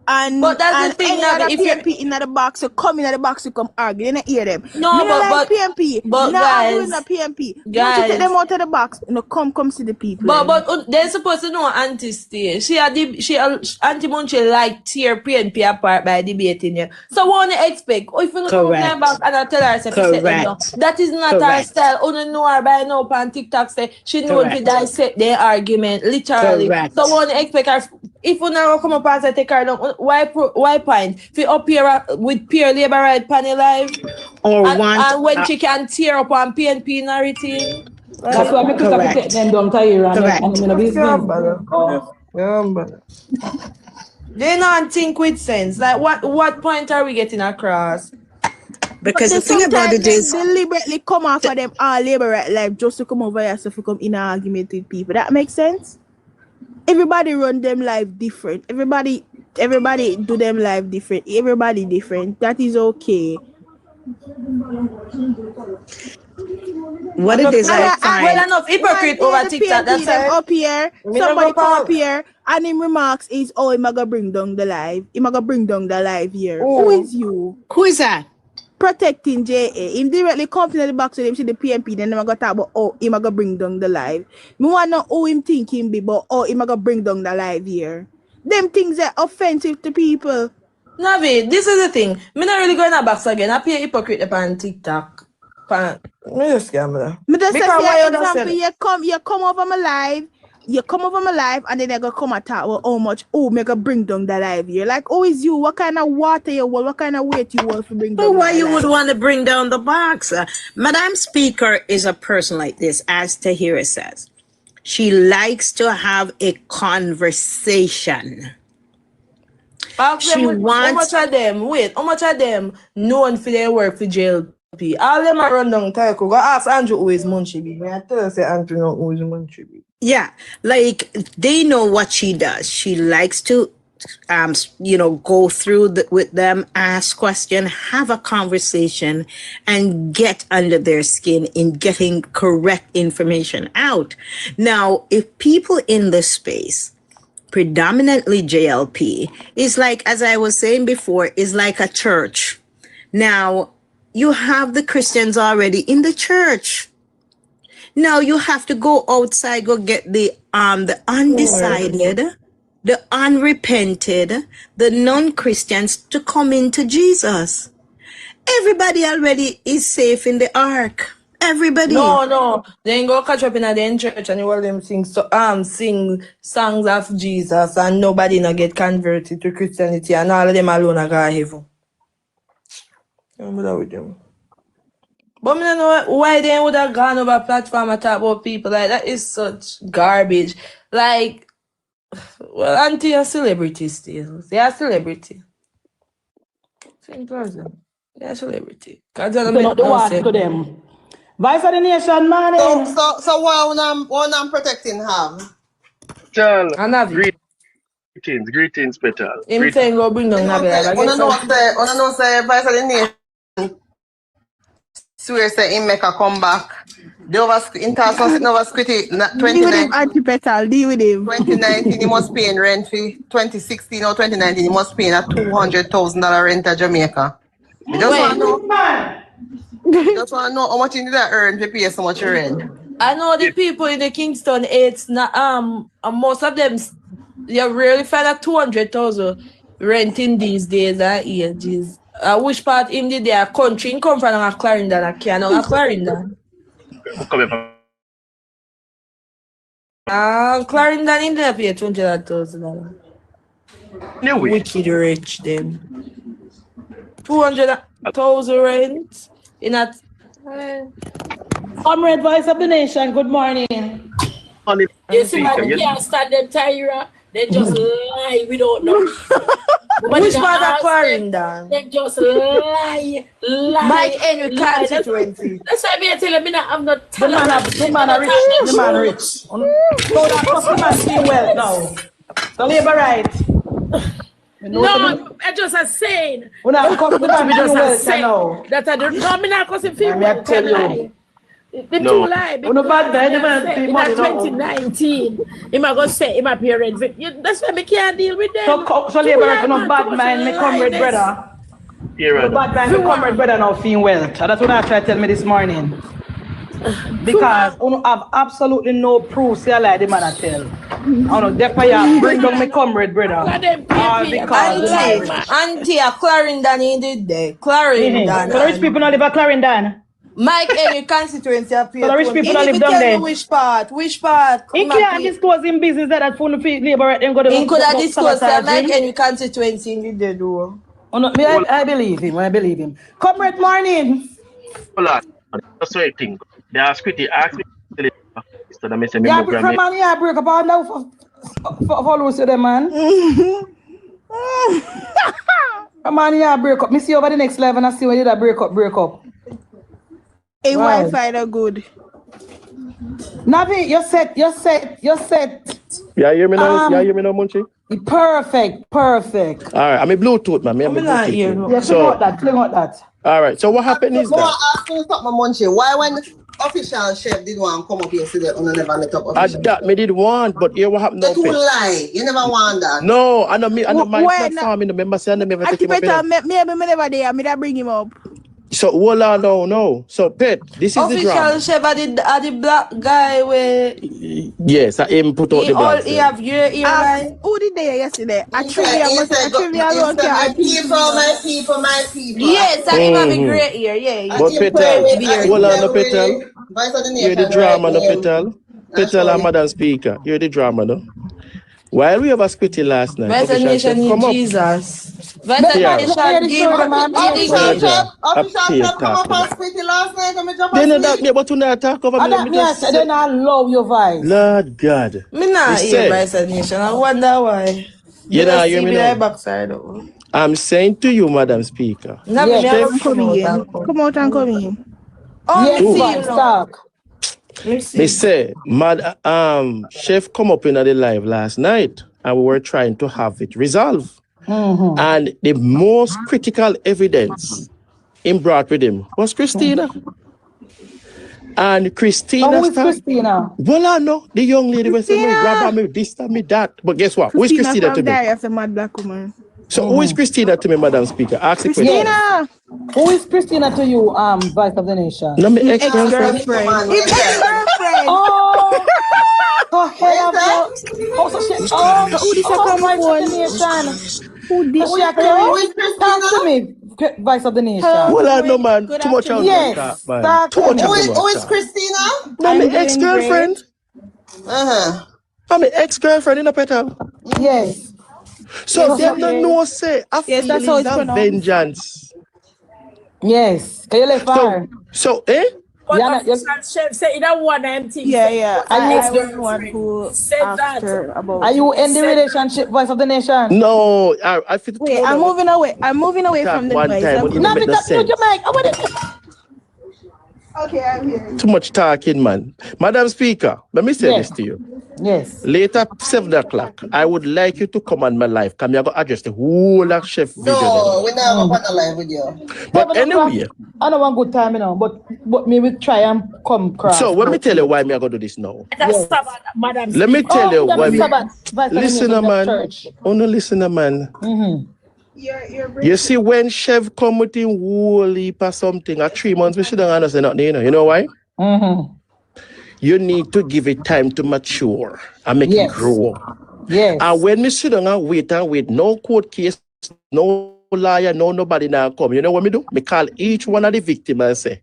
but that's the thing, any Navi, other if PMP in the box, you come in the box, you come argue, you don't hear them. No, me but PMP. but Not guys, arguing the PMP. guys, Once you take them out of the box, you know, come see the people. But they're supposed to know Auntie stay. Auntie Munchie like tear PNP apart by debating you. So what do you expect? If you come up in box and I tell her if you set them down, that is not her style. You know her by now on TikTok say she know if you dissect their argument literally. So what do you expect her? If you never come up and say take her down, why point? If you up here with peer labor right panel live, and when she can tear up on PNP narrative. That's why I have to take them down Tyra They don't think with sense. Like what point are we getting across? Because the thing about it is deliberately come off of them all labor right life just to come over here so to come in an argument with people. That makes sense? Everybody run them life different. Everybody do them life different. Everybody different. That is okay. What it is I find. Well, enough hypocrite over TikTok. That's up here. Somebody come up here and him remarks is, oh, him gonna bring down the live. Him gonna bring down the live here. Who is you? Who is that? Protecting JA. Him directly come to the box with him see the PMP. Then him gonna talk about, oh, him gonna bring down the live. Me wanna know who him think him be, but oh, him gonna bring down the live here. Them things are offensive to people. Navi, this is the thing. Me not really going to box again. I pay hypocrite upon TikTok. Me just scam me just say, you come over my live, and then they gonna come and talk about how much me gonna bring down the live here. Like, who is you? What kind of water you want? What kind of weight you want to bring down? But why you would want to bring down the box? Madam Speaker is a person like this, as Tahira says. She likes to have a conversation. How much of them known for their work for JLP? All them are run down Tyco. Go ask Andrew who is MunchieB. I tell you, say Andrew know who is MunchieB. Yeah, like they know what she does. She likes to, go through with them, ask questions, have a conversation, and get under their skin in getting correct information out. Now, if people in the space, predominantly JLP, is like, as I was saying before, is like a church. Now, you have the Christians already in the church. Now you have to go outside, go get the undecided, the unrepented, the non-Christians to come into Jesus. Everybody already is safe in the ark. Everybody. No. They ain't go catch up in a church and all them sing songs of Jesus and nobody not get converted to Christianity and all of them alone are going to heaven. I'm with them. But I don't know why they would have gone over platform and talk about people like that. Is such garbage. Like, well, auntie a celebrity still. They are celebrity. Same person. They are celebrity. Because they're not the one to them. Vice of the nation, man. So why I'm protecting him? Charles, greetings, Petal. Him saying go bring down Navi. Wanna know say Vice of the nation swear say him make a comeback. The in terms of overscripted 2019. Deal with him. 2019 he must pay in rent for 2016 or 2019 he must pay a $200,000 rent at Jamaica. You just want to know how much he did earn to pay so much rent. I know the people in the Kingston, it's not most of them you really find a 200,000 renting these days and ages. Which part in the their country in come from a Clarendon, a Clarendon. Clarendon in there pay $200,000. No way. Wicked rich them. 200,000 rent in a. Comrade Voice of the Nation, good morning. You see why they can't stand them, Tyra? They just lie, we don't know. Which part of Clarendon? They just lie. By any constituency. That's why I'm telling you, I'm not telling The man rich. So that customer see well now. The labor right. No, I just a saying. When I come to the just a saying that I don't know, I'm not cussing people. I tell you. The No. two lie. Oh, no bad guy, the man Because pay in money, no. 2019, him a go say him a parents. That's why me can't deal with them. So labor right no bad mind, me comrade brother. Here, No bad mind, me comrade brother now feeling well. And that's what I tried to tell me this morning. Because I don't have absolutely no proof, say I like the man I tell. I don't know, therefore you bring down my comrade brother. Auntie, a Clarendon in the day. Clarendon. So the rich people don't live at Clarendon. Mike, any constituency up here. So the rich people don't live down there. Which part? Which part? He can't disclose in business that phone fee labor right then go to he could have disclosed Mike any constituency in the door. Oh no, me I believe him. I believe him. Comrade morning. Hold on. That's what I think. They ask me. So that makes me Yeah, move from man, yeah, break up all now for lose to them, man. Come on, yeah, break up. Me see over the next level and I see when you that break up. A Wi-Fi no good. Navi, you're set. Yeah, you hear me now? Munchie? Perfect. All right, I'm a Bluetooth, man. I'm not here. Yeah, clean out that. All right, so what happened is that... I ask you something, Munchie. Why when official chef did want to come up here today, you never met up official? That me did want, but here what happened now? That you lie. You never want that. No, I know my platform in the member say I never take him up here. Me never there. Me that bring him up. So hold on, no. So Pet, this is the drama. Official chef are the black guy where yes, I him put out the black. He have your ear line. Who did they yesterday? A trivia My people. Yes, I have a great ear. Yeah. But Petal, hold on, no Petal. You're the drama, no Petal. Petal and Madam Speaker. You're the drama, no. While we have a squitty last night, Vice Nation in Jesus. Vice Nation give Official chef come up and squitty last night and me drop they know that, but you not talk over me. Then I love your voice. Lord God. Me not hear Vice Nation. I wonder why. You know, hear me now? Backside. I'm saying to you, Madam Speaker. Come out and come in. Oh, They say, chef come up in the live last night and we were trying to have it resolved. And the most critical evidence him brought with him was Christina. And Christina. Who is Christina? Well, I know the young lady was saying, grab me this, me that. But guess what? Who is Christina to me? Of mad black woman. So who is Christina to me, Madam Speaker? Ask the question. Christina! Who is Christina to you, Vice of the Nation? No, my ex-girlfriend. Ex-girlfriend. Oh, hell of who did Talk to me, Vice of the Nation. Well, I know, man. Too much out Yes. there, man. Too much Who is Christina? No, my ex-girlfriend. I'm an ex-girlfriend in a Petal. Yes. So they don't know, say, I feel that's how it's a pronounced. vengeance. Yes. Can you let fire? So, eh? But chef say that one empty. Yeah. I was the one girlfriend who said asked that. her about. Are you in the relationship, Voice of the Nation? No, I feel. Wait, I'm moving away. I'm moving away from the One noise. time, when you No, make no because sense. your mic. I want it. Okay, I'm here. Too much talking, man. Madam Speaker, let me say this to you. Yes. Later, 7 o'clock, I would like you to come on my live. Come here, go address the whole of chef video. No, we never go on a live with you. But anyway. I don't want good time, but me will try and come cross. So let me tell you why me I gonna do this now. That's Madam. Let me tell you why. Listen, man. Church. Only listener, man. You see, when chef come with him whole heap or something, or 3 months, we shouldn't understand nothing, you know why? You need to give it time to mature and make it grow. Yes. And when me sit down and wait, no court case, no lawyer, no nobody now come. You know what me do? Me call each one of the victims and say,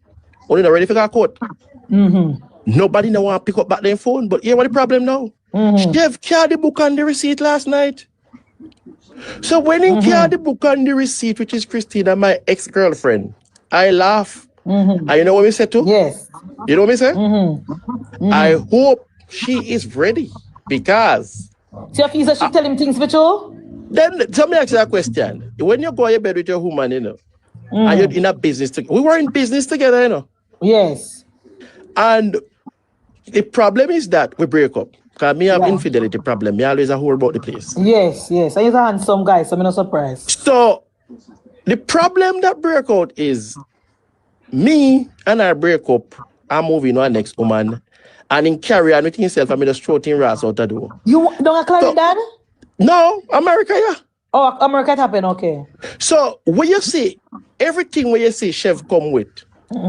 only not ready for that court. Nobody now want to pick up back their phone. But here what the problem now? Chef carried the book and the receipt last night. So when he carried the book and the receipt, which is Christina, my ex-girlfriend, I laugh. And you know what we said too? Yes. You know what we say? I hope she is ready because. So if she tell him things for you? Then tell me ask you a question. When you go to bed with your woman, you know, and you're in a business together. We were in business together, you know. Yes. And the problem is that we break up. Because me have infidelity problem. Me always a whole about the place. Yes. And he's a handsome guy, so I'm not surprised. So the problem that break out is me and I break up I'm moving on next woman. And in carry on with himself, I'm just throating rats out the door. You don't have Dad? No, America, yeah. Oh, America happen, okay. So when you see everything when you see Chef come with,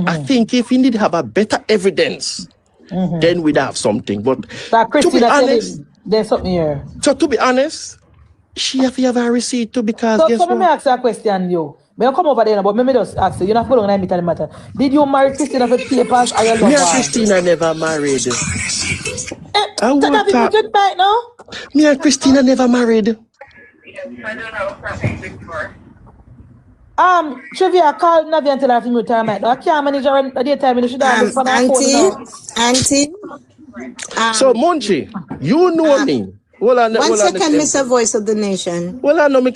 I think if you need to have a better evidence, then we'd have something. But to be honest, there's something here. So to be honest, she have to have a receipt too because guess so what? let me ask you a question, you. May I come over there, but let me just ask you. You're not following any matter. Did you marry Christina for papers or your love? Me and Christina never married. Me and Christina never married. Trivia, call Navi and tell her to time. I can't manage her at the time. She doesn't Auntie. So Munchie, you know me. One second, Mr. Voice of the Nation. Well, I know we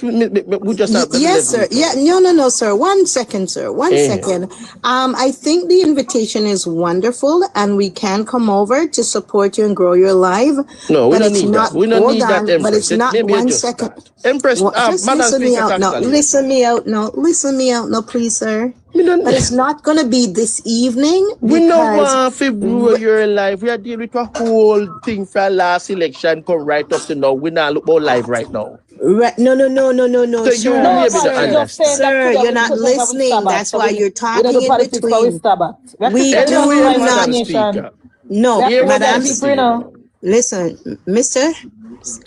just have yes, sir. Yeah, no, sir. 1 second, sir. One second. I think the invitation is wonderful, and we can come over to support you and grow your life. No, we don't need that. We don't need that, Empress. But it's not 1 second. Empress, just listen me out now. Listen me out now. Listen me out now, please, sir. But it's not going to be this evening. We know February you're live. We are dealing with a whole thing from last election. Come right up to now. We're not look more live right now. Right. No. So Sir, you're not listening. That's why you're talking in between. We do not. No, madam. Listen, mister,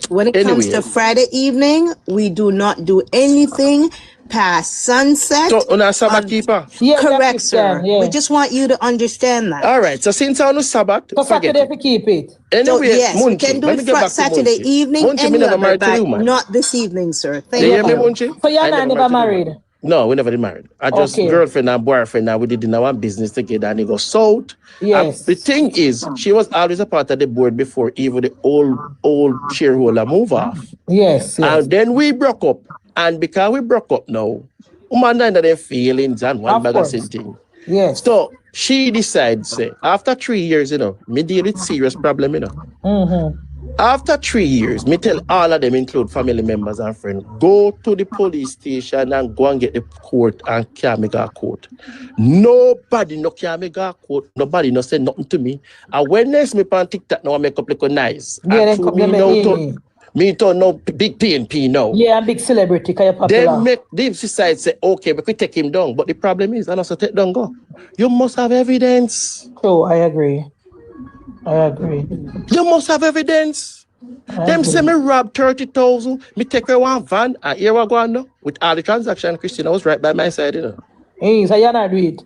when it comes to Friday evening, we do not do anything past sunset. So, on a Sabbath keeper? Correct, sir. Yeah. We just want you to understand that. All right. So, since on a Sabbath, so Saturday we keep it. Anyway, so, yes, Munchie, we can do it Saturday evening and not this evening, sir. Thank you. Munchie? So, you're never married? No, we never did married. I just girlfriend and boyfriend. Now we did in our business together and it goes south. Yes. The thing is, she was always a part of the board before even the old shareholder move off. Yes. And then we broke up. And because we broke up now, woman and their feelings and one bag of thing. Yes. So she decides, after 3 years, me deal with serious problem, After 3 years, me tell all of them, include family members and friends, go to the police station and go and get the court and can me go court. Nobody no can me go court. Nobody no say nothing to me. And when next me on TikTok now I make up look nice. Yeah, me don't know big PNP now. Yeah, I'm big celebrity. Then make the side say, okay, we could take him down. But the problem is, I also take down go. You must have evidence. Oh, I agree. You must have evidence. Them say me rob 30,000, me take her one van, and here we go on now. With all the transaction, Christina was right by my side, Hey, so you're not do it?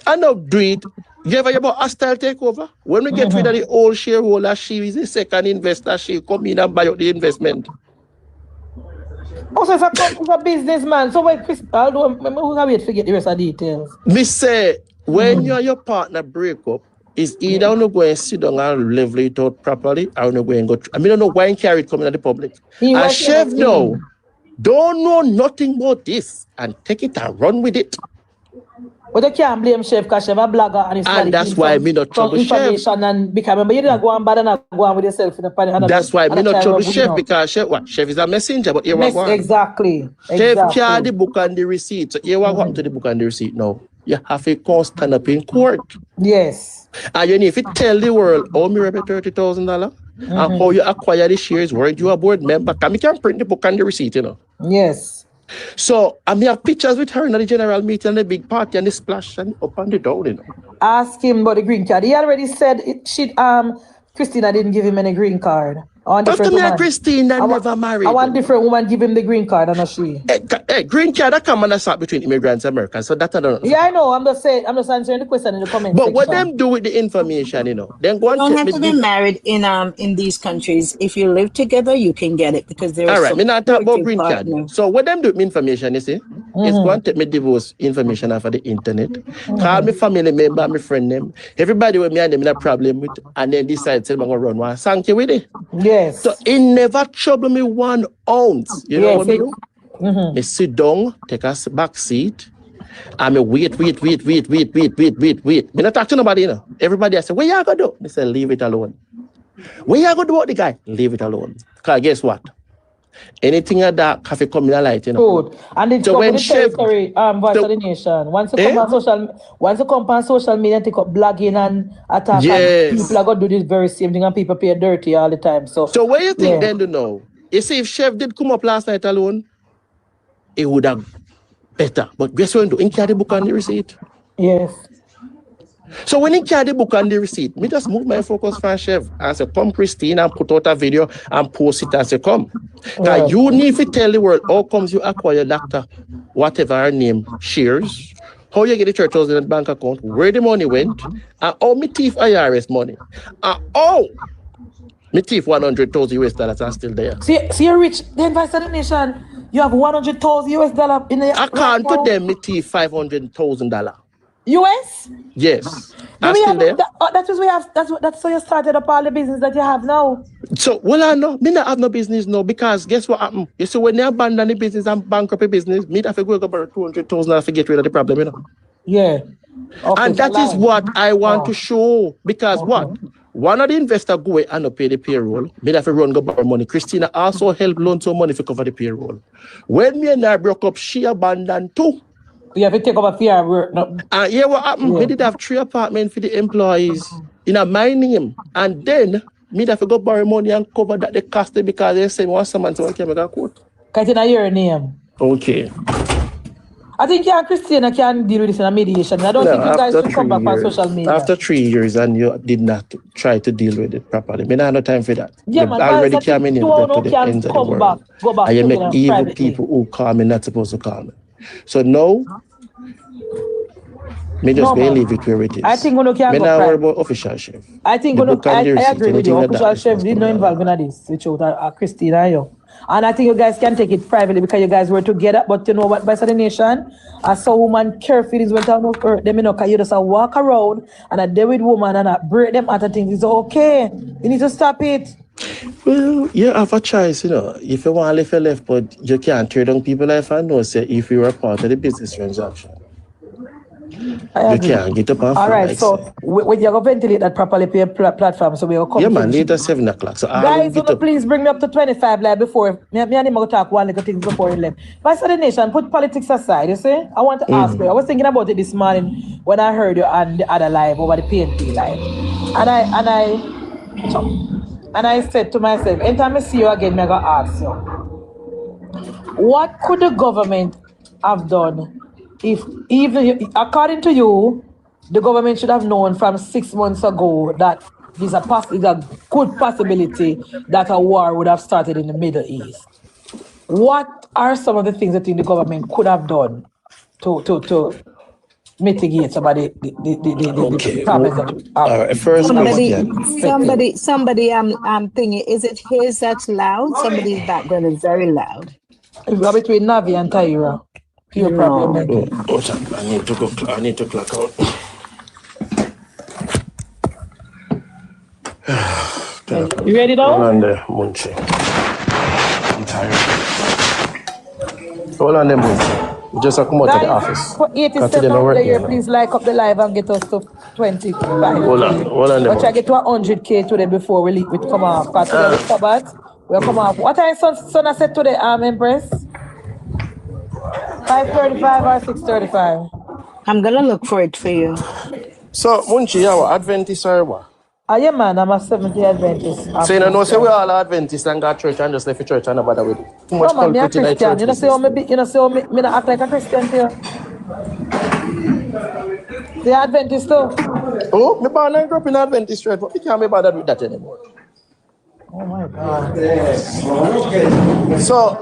I know do it. You ever hear about hostile takeover? When we get rid of the old shareholder, she is the second investor, she come in and buy out the investment. Also, it's a businessman. So wait, Chris, who have to get the rest of the details? Me say, when you and your partner break up, is either I'm not going to sit down and level it out properly, or I'm not going to go. I don't know why you carry it coming to the public. And Chef now don't know nothing about this and take it and run with it. But you can't blame Chef because Chef a blogger and that's why me not trouble Chef. And because remember you didn't go on bad and go on with yourself in the panel. That's why me not trouble Chef because Chef is a messenger, but here we go. Exactly. Chef carry the book and the receipt. So here we go to the book and the receipt now. You have to stand up in court. Yes. And you need to tell the world how me robbed $30,000 and how you acquire the shares, were you a board member? Because I can print the book and the receipt, Yes. So I have pictures with her in the general meeting and the big party and the splash and up and the down, Ask him about the green card. He already said Christina didn't give him any green card. After me and Christina never married. I want different woman give him the green card and not she. Green card that come and start between immigrants and Americans. So that I don't know. Yeah, I know. I'm just answering the question in the comments. But what them do with the information, then go you don't have to be married in these countries. If you live together, you can get it because there is. All right, me not talk about green card. So what them do with me information, you see, is go and take me divorce information off of the internet. Call me family member, my friend them. Everybody with me and them in a problem with, and then decide say I'm gonna run one sanky with it. Yes. So it never trouble me 1 ounce. You know what I do? I sit down, take a back seat, and I wait. Me not talk to nobody, Everybody I say, what you gonna do? They say, leave it alone. What you gonna do about the guy? Leave it alone. Because guess what? Anything like that have to come in a light, you know. Good. And it's So so when the Chef, territory, voice of the nation. Once you come on social media and take up blogging and attack, yes, and people are gonna do this very same thing, and people pay dirty all the time. So what do you think then to know? You see, if Chef did come up last night alone, it would have better. But guess what? He carry the book and the receipt. Yes. So when he carry the book and the receipt, me just move my focus from Chef and say, come Christine and put out a video and post it and say, come. Because you need to tell the world how comes you acquire Dr. whatever her name shares, how you get the 30,000 bank account, where the money went, and how me thief IRS money. And how me thief $100,000 are still there. See you're rich. The advice of the nation, you have $100,000 in the account to them, me thief $500,000. US? Yes. I'm still there. That's so you started up all the business that you have now. So, well, I know. Me not have no business now because guess what happened? You see, when they abandon the business and bankrupt the business, me have to go about $200,000 to get rid of the problem, you know? Yeah. Okay, and that is what I want to show. Because what? One of the investors go away and not pay the payroll. Me have to run go borrow money. Christina also helped loan some money to cover the payroll. When me and I broke up, she abandoned too. You have to take over fear work. No. Yeah, what happened? Yeah. We did have 3 apartments for the employees in my name. And then, me have to go borrow money and cover that the cost because they say, want someone to make a quote. Because it's not your name. Okay. I think you and Christina can deal with this in a mediation. I don't think you guys should come back on social media. After 3 years and you did not try to deal with it properly. I have no time for that. Yeah, man, already came in to the ends of the world. Go back and you make evil people who call me not supposed to call me. So now, me just leave it where it is. I think we can go not worry about official chef. I think I agree with you. Official chef did not involve in this with Christina and you. And I think you guys can take it privately because you guys were together. But you know what, by the nation, I saw woman care feelings when I don't hurt them, you know, because you just walk around and I deal with woman and I break them out of things. It's okay. You need to stop it. Well, you have a choice, you know. If you want to live your life, but you can't tear down people's life and know, say, if you were part of the business transaction. You can't get up and all right, so when you're going to ventilate that properly for your platform, so we'll come. Yeah, man, later 7 o'clock. So guys, please bring me up to 25 like before. Me and him will talk one little things before 11. Vice of the nation, put politics aside, you see? I want to ask you. I was thinking about it this morning when I heard you on the other live over the PNP live. And I said to myself, anytime I see you again, I'm going to ask you, what could the government have done if, even according to you, the government should have known from 6 months ago that there's a good possibility that a war would have started in the Middle East? What are some of the things that the government could have done to mitigate some of the problems? All right. First, somebody, I'm thinking, is it his that's loud? Somebody's background is very loud. Between Navi and Tyra. Your problem. I need to clock out. You ready now? Hold on there, Munchie. I'm tired. Hold on there, Munchie. We just have to come out of the office. For 87 players, please like up the live and get us to 25. Hold on there. But try to get to 100K today before we come off. Because today is Sabbath. We'll come off. What time son I said today, Empress? 5:35 or 6:35? I'm gonna look for it for you. So, Munchie, you are Adventist or what? Yeah, man, I'm a 70 Adventist. So, you know, say we all Adventists and got church and just left the church and nobody with it. Too much no, man, I'm a Christian. You know, say me not act like a Christian to you. They are Adventist too. Oh, me born and grew up in Adventist church, but we can't be bothered with that anymore. Oh my God. So,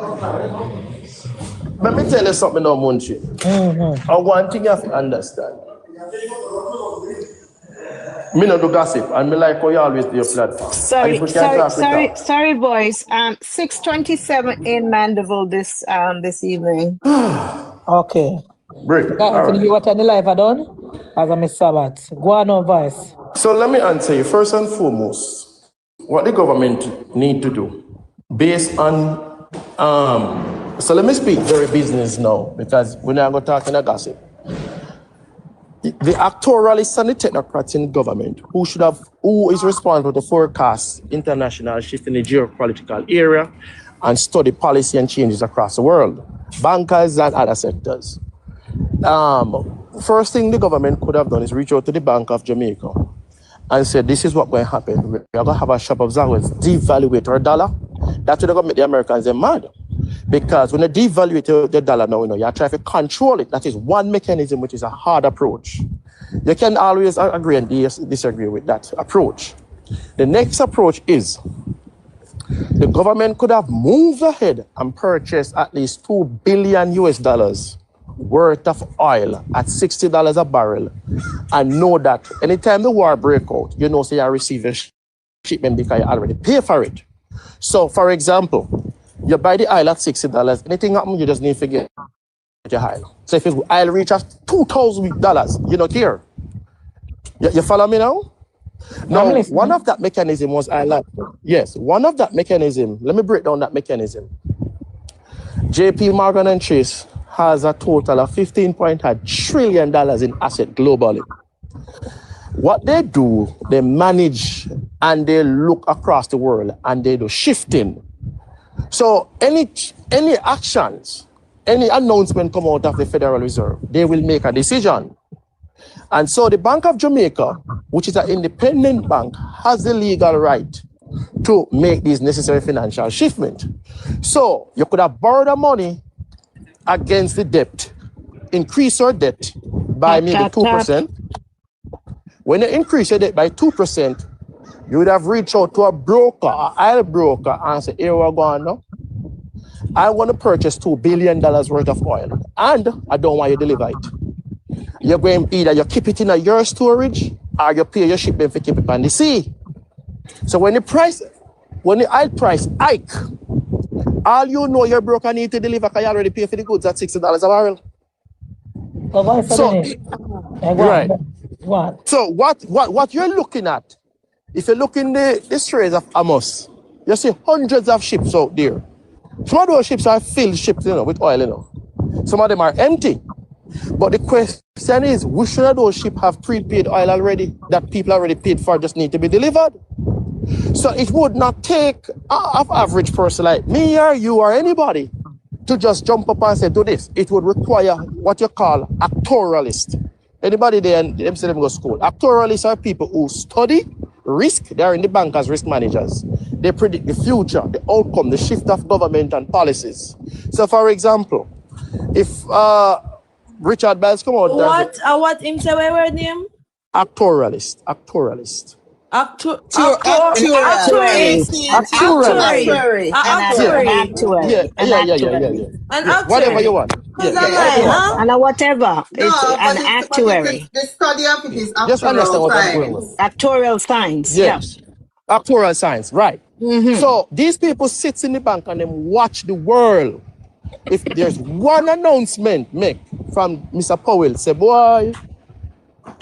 let me tell you something now, Munchie. And one thing you have to understand. Me no do gossip, and me like how you always do your platform. Sorry, boys. 6:27 in Mandeville this evening. Okay. Break. Right. You what on the live I done? As a Miss Sabbath. Go on, no voice. So let me answer you. First and foremost, what the government need to do, based on so let me speak very business now, because we're not going to talk in a gossip. The actuarialists and the technocrats in government who is responsible to forecast international shift in the geopolitical area and study policy and changes across the world, bankers and other sectors. First thing the government could have done is reach out to the Bank of Jamaica and say, this is what's going to happen. We're going to have a shop of Zawers devaluate our dollar. That's what they're going to make the Americans mad. Because when they devaluate the dollar now, you try to control it. That is one mechanism, which is a hard approach. You can always agree and disagree with that approach. The next approach is the government could have moved ahead and purchased at least $2 billion worth of oil at $60 a barrel and know that anytime the war break out, you know, say you receive a shipment because you already pay for it. So, for example, you buy the oil at $60, anything happens, you just need to get your oil. So if the oil reaches $2,000, you don't care. You follow me now? Now, one of that mechanism was yes, one of that mechanism, let me break down that mechanism. JP Morgan and Chase has a total of $15.5 trillion in asset globally. What they do, they manage and they look across the world and they do shifting. So any actions, any announcement come out of the Federal Reserve, they will make a decision. And so the Bank of Jamaica, which is an independent bank, has the legal right to make these necessary financial shipment. So you could have borrowed the money against the debt, increase your debt by maybe 2%. When you increase your debt by 2%, you would have reached out to a broker, an oil broker, and say, here we're going now. I want to purchase $2 billion worth of oil, and I don't want you to deliver it. You're going to either you keep it in your storage or you pay your shipment for keep it on the sea. So when the oil price hike, all you know your broker need to deliver because you already pay for the goods at $60 a barrel. So, right. What? So what you're looking at, if you look in the Straits of Amos, you see hundreds of ships out there. Some of those ships are filled ships, with oil, Some of them are empty. But the question is, which one of those ships have prepaid oil already that people already paid for just need to be delivered? So it would not take an average person like me or you or anybody to just jump up and say, do this. It would require what you call actuarialist. Anybody there and them say them go to school. Actuarialists are people who study risk. They are in the bank as risk managers. They predict the future, the outcome, the shift of government and policies. So for example, if Richard Bells come out. What him say where name? Actuarialist. Actuary. Whatever you want. And whatever. It's an actuary. The study of it is just understand what I'm going with. Actuarial science. Yes. Actuarial science, right. Mm-hmm. So these people sit in the bank and them watch the world. If there's one announcement make from Mr. Powell, say, boy,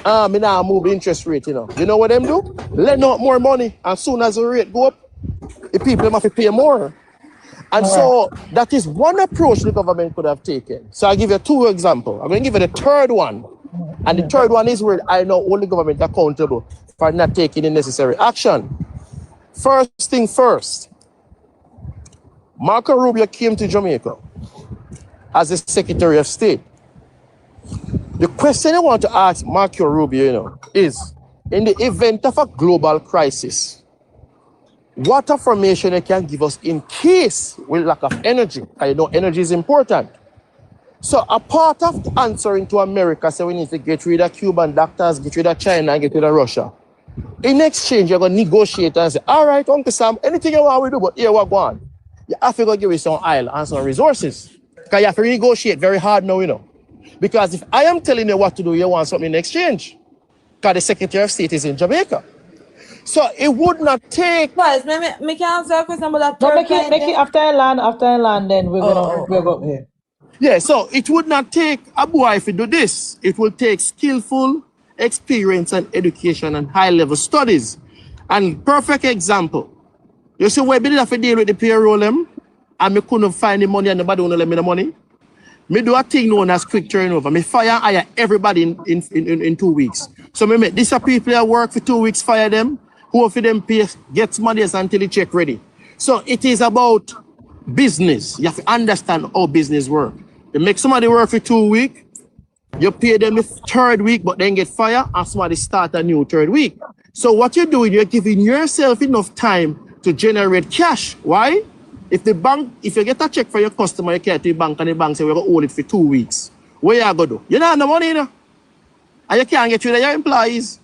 me now move interest rate, You know what them do? Lend out more money. As soon as the rate go up, the people have to pay more. And so that is one approach the government could have taken. So I'll give you two examples. I'm going to give you the third one. And the third one is where I know all the government accountable for not taking the necessary action. First thing first, Marco Rubio came to Jamaica as the Secretary of State. The question I want to ask Marco Rubio, is in the event of a global crisis, what information you can give us in case we lack of energy? I know energy is important. So a part of answering to America, say we need to get rid of Cuban doctors, get rid of China, and get rid of Russia. In exchange, you're going to negotiate and say, all right, Uncle Sam, anything you want we do, but here we're going. You have to go give us some oil and some resources. Because you have to negotiate very hard now, Because if I am telling you what to do, you want something in exchange. Because the Secretary of State is in Jamaica. So it would not take... Guys, me can answer a question about that. No, make it after I land, then we're going to here. Yeah, so it would not take a boy if you do this. It will take skillful experience and education and high-level studies. And perfect example. You see, where we did have to deal with the payroll, and me couldn't find the money and nobody won't let me the money. Me do a thing known as quick turnover. Me fire and hire everybody in 2 weeks. So me make these people that work for 2 weeks, fire them, who for them pay, get money until the check ready. So it is about business. You have to understand how business work. You make somebody work for 2 weeks, you pay them the 3rd week, but then get fired, and somebody start a new 3rd week. So what you're doing, you're giving yourself enough time to generate cash. Why? If you get a check for your customer, you can't to the bank, and the bank say we're going to hold it for 2 weeks. What you going to do? You don't have the money, you know? And you can't get rid of your employees.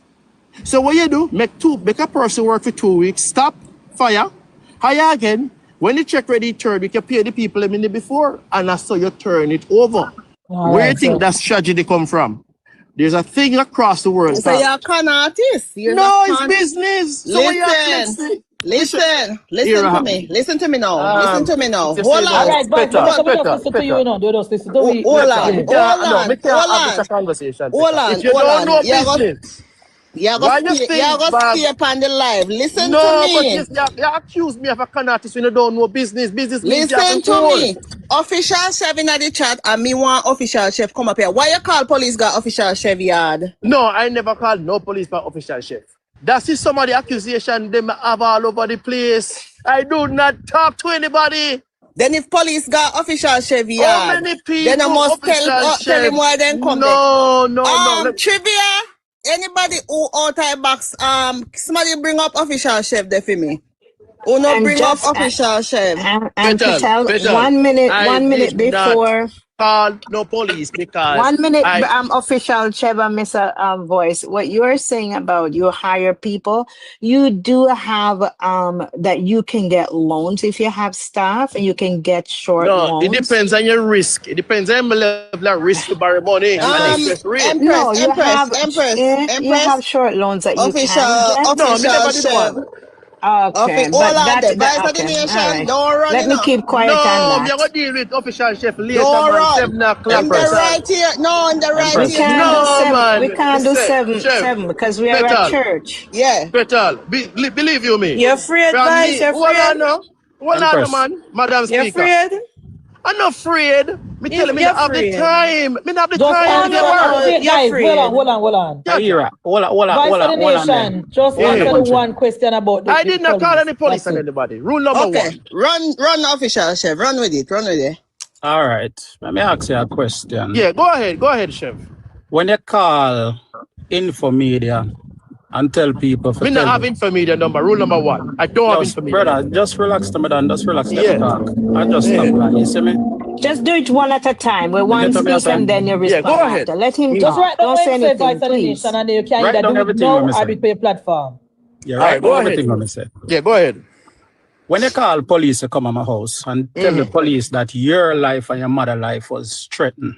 So what you do, make a person work for 2 weeks, stop, fire, hire again. When you check ready 3rd week, you pay the people a minute before, and that's how you turn it over. Where do you think that strategy come from? There's a thing across the world. So you're a con artist. It's business. Listen to me. Listen to me now. Hold on. All right, but listen to you, know. Listen to me. Hold on. If you don't know business, you're going to stay upon the live. Listen to me. But you accuse me of a con artist when you don't know business. Listen to me. Official chef in the chat, and me want official chef come up here. Why you call police got official chef yard? No, I never called no police for official chef. That is some of the accusation they have all over the place. I do not talk to anybody. Then if police got official chef yard, how many people then I must tell him why then come No. Trivia. Anybody who out of box, somebody bring up official chef there for me. Who not bring up official chef? And to tell 1 minute before. Call no police because 1 minute official Trevor Mr. Voice. What you're saying about you hire people, you do have that you can get loans if you have staff, and you can get short loans. It depends on your risk. It depends on the level of risk to borrow money. Empress, you have short loans that you can get. Okay, but let me keep quiet on that. I'm going to deal with official chef later. In the right here. No, in the right here. We can't do seven because we are at church. Yeah. Petal, believe you me. You're afraid, guys. You're afraid. Hold on, man. Madam Speaker. You're afraid? I'm not afraid. Me tell me have the time. Me have the Just time. Hold on. Hold on. Just answer one question about the I did not call any police on anybody. Rule number one. Run official chef. Run with it. All right. Let me ask you a question. Yeah, go ahead, chef. When you call Infomedia and tell people we not have Infomedia number. Rule number one. I don't have Infomedia. Brother, just relax, Madam. Just relax. Let me talk. I just stop that. You see me? Just do it one at a time. With one speak and then you respond. Go ahead. Let him just talk. Don't say anything, please. And you can either do it now or be your platform. Yeah, right. Go ahead. Everything I say. Yeah, go ahead. When you call police to come to my house and tell the police that your life and your mother's life was threatened.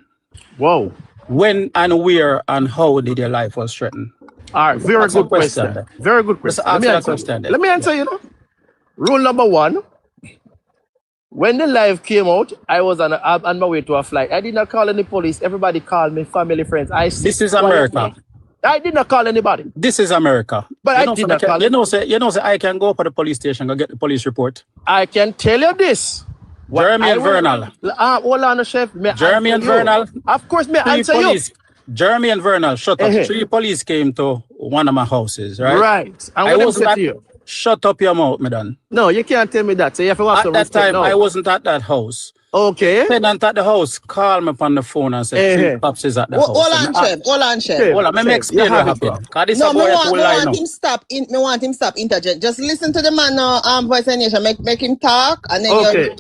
Whoa. When and where and how did your life was threatened? All right, very good question. Very good question. Let me answer you. Rule number one. When the live came out, I was on my way to a flight. I did not call any police. Everybody called me, family, friends. This is America. I did not call anybody. This is America. But I did not call. You know, I can go up to the police station and get the police report. I can tell you this. Jeremy and Vernal. Hold on, chef. Jeremy and Vernal. Of course, may I answer you. Jeremy and Vernal, shut up. 3 police came to one of my houses, right? Right. And what said to you? Shut up your mouth, madam. No, you can't tell me that. So you have to have some respect. At that time, I wasn't at that house. Okay. Tenant at the house called me on the phone and said, 3 cops is at the house. Hold on, chef. Hold on, let me explain what happened. No, me want him stop interject. Just listen to the man now, Voice of Nation. Make him talk and then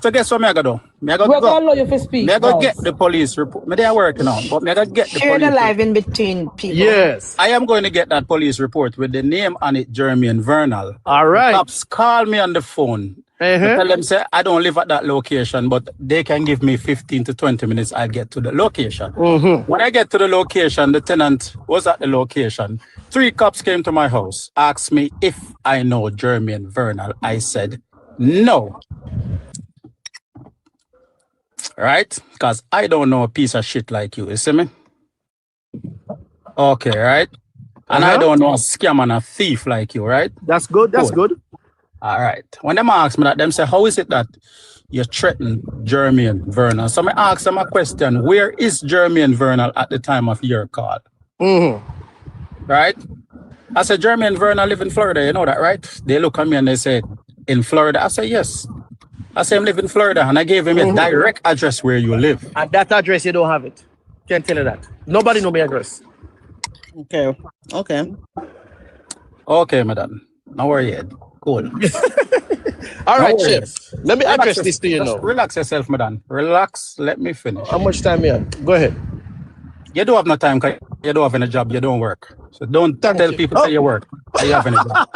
So guess what I gotta do? I gotta go get the police report. They are working on, but I gotta get the Share police the live in between people. Yes. I am going to get that police report with the name on it, Jeremy and Vernal. All right. The cops call me on the phone. Tell them, say, I don't live at that location, but they can give me 15 to 20 minutes. I'll get to the location. When I get to the location, the tenant was at the location. 3 cops came to my house, asked me if I know Jeremy and Vernal. I said, no. Right? Because I don't know a piece of shit like you see me? Okay, right? And I don't know a scam and a thief like you, right? That's good. That's good. All right. When them ask me that, them say, how is it that you threaten Jeremy and Vernal? So I ask them a question. Where is Jeremy and Vernal at the time of your call? Right? I said, Jeremy and Vernal live in Florida. You know that, right? They look at me and they say, in Florida? I say, yes. I say I live in Florida, and I gave him a direct address where you live. And that address, you don't have it. Can't tell you that. Nobody know my address. Okay. Okay, madam. No worry, Ed. Cool. All right, No Chef. Let me address this to you Just now. relax yourself, madam. Relax. Let me finish. How much time you have? Go ahead. You don't have no time because you don't have any job. You don't work. So don't tell people that you work. That you have any job.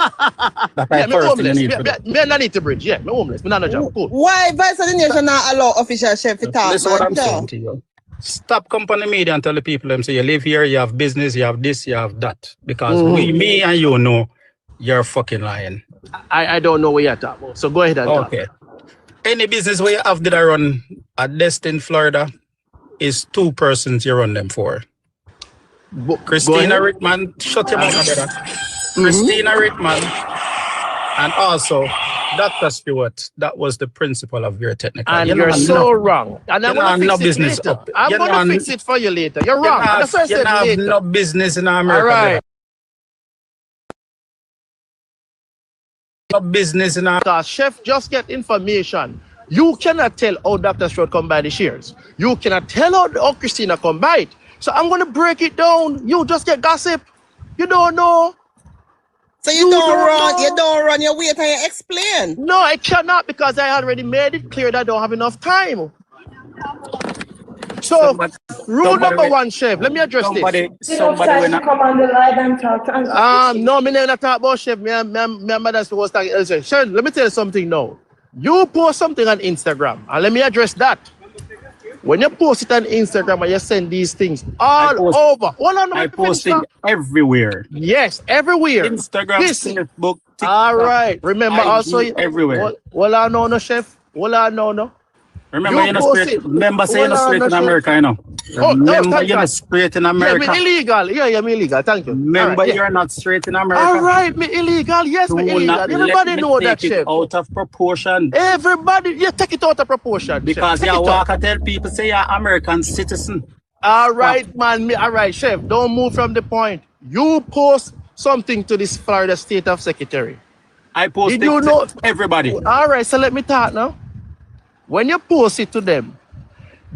That's Yeah, the me first thing you homeless. need to do. Me not need to bridge. Yeah, me homeless. Me not no job. Cool. Why Vice of the Nation not allow official chef to talk? Listen what I'm man? saying to you. Stop company media and tell the people them say you live here, you have business, you have this, you have that. Because me and you know you're fucking lying. I don't know what you're talking about. So go ahead and talk. Okay. Any business where you have that I run at Destin, Florida, is 2 persons you run them for. Christina Rickman, shut your mouth, brother. Christina Rickman, and also Dr. Stewart. That was the principal of your technical. And you're so wrong. And I'm going to fix it later. Up. I'm going to fix it for you later. You're wrong. That's why I said have later. no business in America. All right. No business in America. Chef just get information. You cannot tell how Dr. Stewart come by the shares. You cannot tell how Christina come by it. So I'm going to break it down. You just get gossip. You don't know. So you don't run your weight and you explain. No, I cannot because I already made it clear that I don't have enough time. So, rule number 1, Chef, let me address somebody Somebody come on the live and talk. no, me never talk about Chef. Me mother's was talking. Chef, let me tell you something now. You post something on Instagram, and let me address that. When you post it on Instagram and you send these things all over. I post it everywhere. Yes, everywhere. Instagram, Facebook, TikTok. All right. Remember IG, also everywhere. Well, I know no, Chef. Well, I know no. Remember you're not straight. Remember saying you're straight in America, you know. Remember you're not straight in America. Yeah, me illegal. Yeah, me illegal. Thank you. Remember right, you're not straight in America. All right, me illegal. Yes, me illegal. Everybody know that, Chef. Out of proportion. Everybody, you take it out of proportion. Because you walk and tell people say you're American citizen. All right, man. All right, Chef. Don't move from the point. You post something to this Florida State of Secretary. I post it to everybody. All right, so let me talk now. When you post it to them,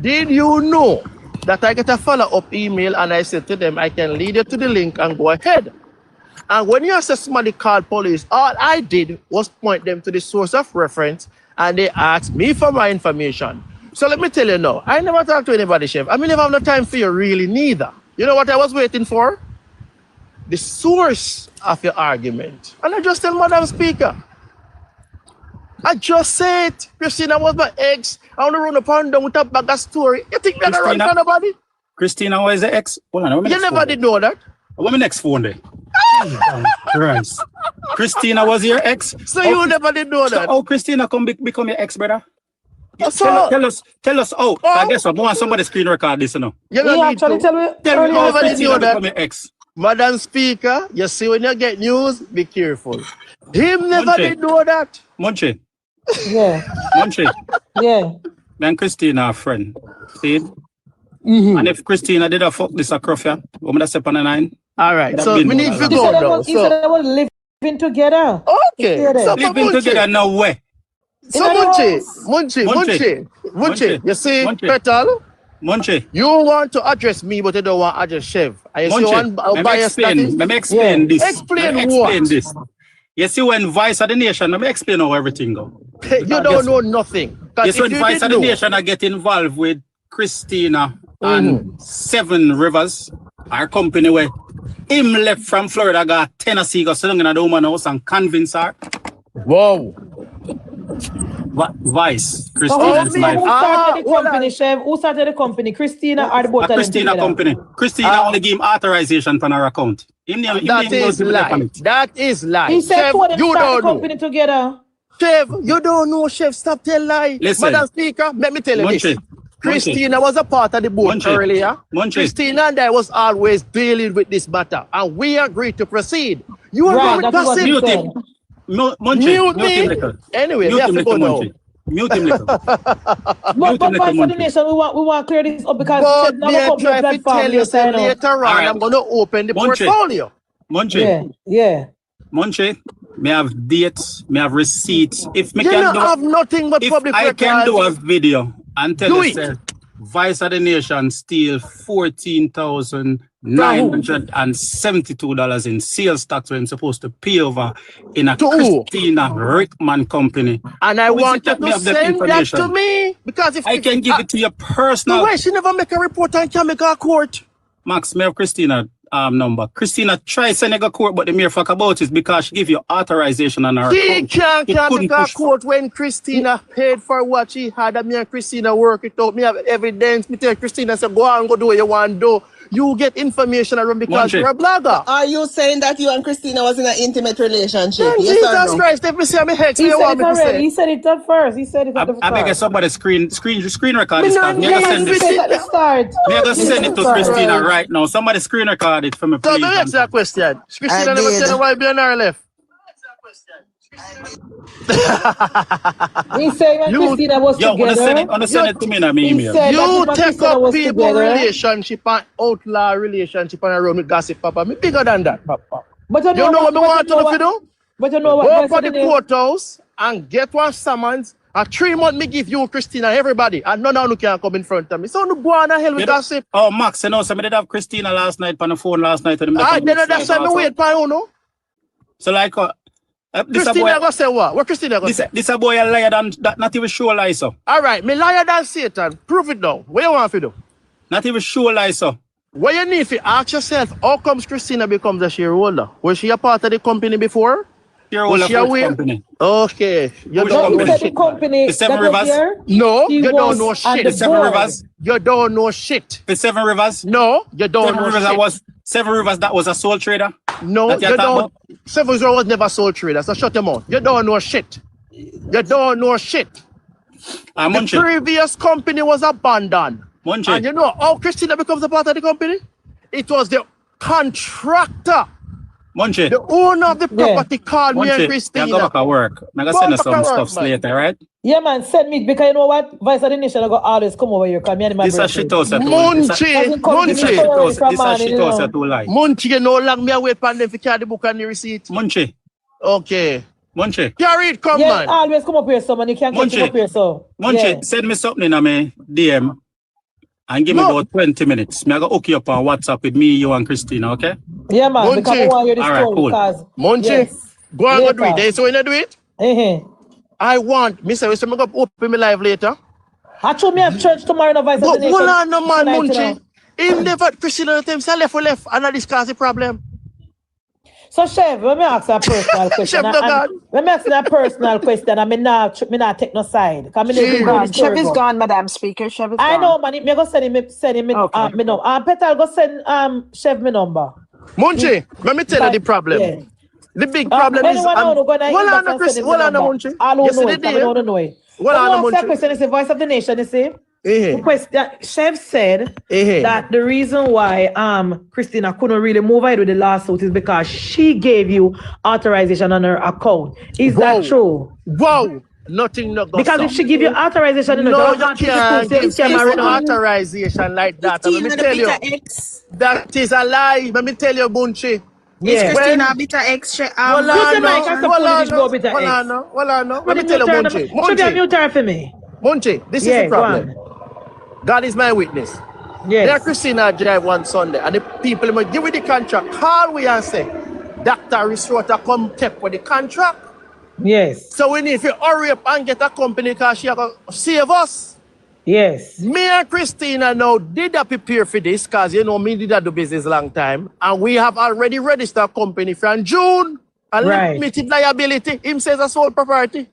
did you know that I get a follow-up email and I said to them, I can lead you to the link and go ahead. And when you say somebody called police, all I did was point them to the source of reference and they asked me for my information. So let me tell you now, I never talk to anybody, Chef. I never have no time for you really neither. You know what I was waiting for? The source of your argument. And I just tell Madam Speaker. I just said Christina was my ex. I want to run upon them with a bag of story. You think they're going to run for nobody? Christina was the ex? Hold on, you never did know that. What's my next phone there? Christ. Christina was your ex? So you never did know that? Oh, Christina become your ex, brother? So, tell us. Oh, I guess I want somebody screen record this, you know. You don't need to. Tell me nobody knew that. Your ex. Madam Speaker, you see when you get news, be careful. Him never did know that. Munchie. Yeah. Munchie. Yeah. Me and Christina are friends. See? And if Christina did a fuck this across here, what would I say on the 9? All right. So we need to go now. You said they were living together. Okay. So living together no way. So Munchie. You see, Petal? Munchie. You want to address me, but you don't want to address Chef. Let me explain this. Explain this. You see, when Vice of the Nation, let me explain how everything go. You don't know nothing. Yes, when Vice of the Nation I get involved with Christina and 7 Rivers, our company where him left from Florida, got Tennessee, got sitting in the woman house and convince her. Whoa. Vice, Christina is my Who started the company, Chef? Who started the company? Christina or the both of them Christina together? company. Christina only give him authorization for our account. That is lie. He said Chef, two of them you start don't the know. company together. Chef, you don't know, Chef. Stop telling lie. Listen. Madam Speaker, let me tell you Munchie. this. Christina was a part of the board earlier. Christina and I was always dealing with this matter, and we agreed to proceed. You are Right, going that's what to he Mute said. him. Mute him little. Anyway, Mute we have him to go little, now. Mute him little. But Vice of the Nation, we want to clear this up because But never me come to try to platform. tell you say later on, Alright. I'm going to open the Munchie. portfolio. Munchie. Yeah. Munchie, me have dates, me have receipts. If me You can don't do, have nothing but if public I can do a records. video and tell Do you, it. say, Vice of the Nation steal $14,972 in sales tax when supposed to pay over in a To who? Christina Rickman company. And I Who is want it you that me to have that send that information? to me. Because if I can give it to your personal. No way, she never make a report and can make a court. Max, me have Christina number. Christina try send a court, but the mere fuck about it because she give you authorization on her She account. can't make a court when Christina paid for what she had, and me and Christina work it out. Me have evidence. Me tell Christina, say, go on, go do what you want to do. You get information around because you're a blogger. Are you saying that you and Christina was in an intimate relationship? Then Yes or Jesus no? Christ, let me see my hex. He You said want it me to already. say? He said it up first. He said it at the I beg start. somebody screen record Me this. no Me gonna send He this. said at the start. Me gonna send it to Christina right now. Somebody screen record it for me, So please. let me ask you a question. Christina I never did. tell you why be on her left. He said when You- Christina was Yo, wanna send together. it to me in my He email. said that You him and take Christina up was people together. relationship and outlaw relationship and around with gossip, Papa. Me bigger than that, Papa. But You know what me want to do? But you know what? Go Vice up of at the the courthouse and get one summons. A 3 month me give you Christina everybody, and none of you can come in front of me. So no go on and hell with gossip. Oh, Max, you know, somebody did have Christina last night on the phone last night. And Then that's why me wait for you, no? So like, this a boy, Christina go say what? What Christina go say? this a boy a liar than that, not even sure lie, so. All right, me liar than Satan. Prove it now. What you want to do? Not even sure lie, so. What you need to ask yourself, how comes Christina becomes a shareholder? Was she a part of the company before? Shareholder Was she for which aware? company? Okay. You Which No, don't he know said the shit. company The Seven that was Rivers? here. No, He you don't was know on shit. the Seven board. Rivers? You don't know shit. The Seven Rivers? No, you don't Seven know Rivers shit. Seven Rivers that was a sole trader? No, that you talking don't. about? Seven Zero was never sold trader, so shut your mouth. You don't know shit. You don't know shit. The Munchie. previous company was abandoned. Munchie. And you know how Christina becomes a part of the company? It was the contractor. Munchie. The owner of the property called me and Munchie, Christina. you go back at work. I'm going to Go send you back some at work, stuff man. later, right? Yeah, man, send me because you know what? Vice of the Nation, I got always come over here. Come here, my This is a birthday. shit house at all. Munchie, Munchie, from man, you know. at all. Like. Munchie, you know long me away from them to carry the book and the receipt. Munchie. Okay. Munchie. Carry it, come Yeah, man. always come up here, so man. You can't come Munchie. up here, so. Munchie, Yeah. send me something in my DM and give me No. about 20 minutes. Me I go hook you up on WhatsApp with me, you and Christina, okay? Yeah, man, because I Munchie. want to hear the All right, story. cool. Because, Munchie, yes. go and go do it. Later. Then so when you do it, I want, Mr. Mr. I'm going to open my live later. Actually, me have church tomorrow in the Vice of the But Nation. hold on, no man, tonight, you know. Munchie. He never, Christina, them say left for left and I discuss the problem. So, Chef, let me ask you a personal question. Chef Dogan. Let me ask you a personal question. I mean, not take no side. Chef is gone, Madam Speaker. Chef is gone. I know, man. Me go send him Okay. me number. Petal go send Chef me number. Munchie, let me tell you the problem. Yeah. The big problem is... Anyone who go Hold on, no, Chris. Hold on, no, Munchie. All who know Yesterday, it. I don't know it. Hold on, no, But Munchie. question is the Voice of the Nation, you see? Eh, The question, Chef said eh. that the reason why Christina couldn't really move ahead with the lawsuit is because she gave you authorization on her account. Is that true? Wow. Nothing not gonna Because stop. if she give you authorization, No, you can't give someone authorization like that. And let me tell you, that is a lie. Let me tell you, Bunchi. Yeah. Christina bitter ex. Use the mic and support this go bitter ex. Let me tell you, Munchie. Should you mute her for me? Munchie, this is Yeah, the go problem. God is my witness. Yes. There Christina drive one Sunday, and the people must give me the contract. Call we and say, Dr. Risrota come take with the contract. Yes. So we need to hurry up and get a company because she going to save us. Yes. Me and Christina now did a prepare for this because you know me did a do business long time. And we have already registered a company from June. And Right. limited liability. Him says a sole property.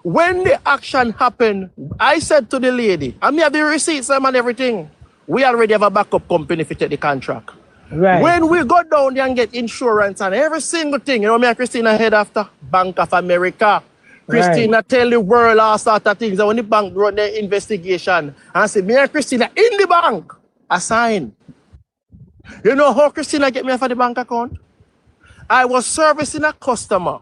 When the action happened, I said to the lady, I have the receipts and everything. We already have a backup company to take the contract. Right. When we go down there and get insurance and every single thing, you know me and Christina head after Bank of America. Christina tell the world all sort of things. And when the bank run their investigation and say, me and Christina in the bank, assign. You know how Christina get me for the bank account? I was servicing a customer.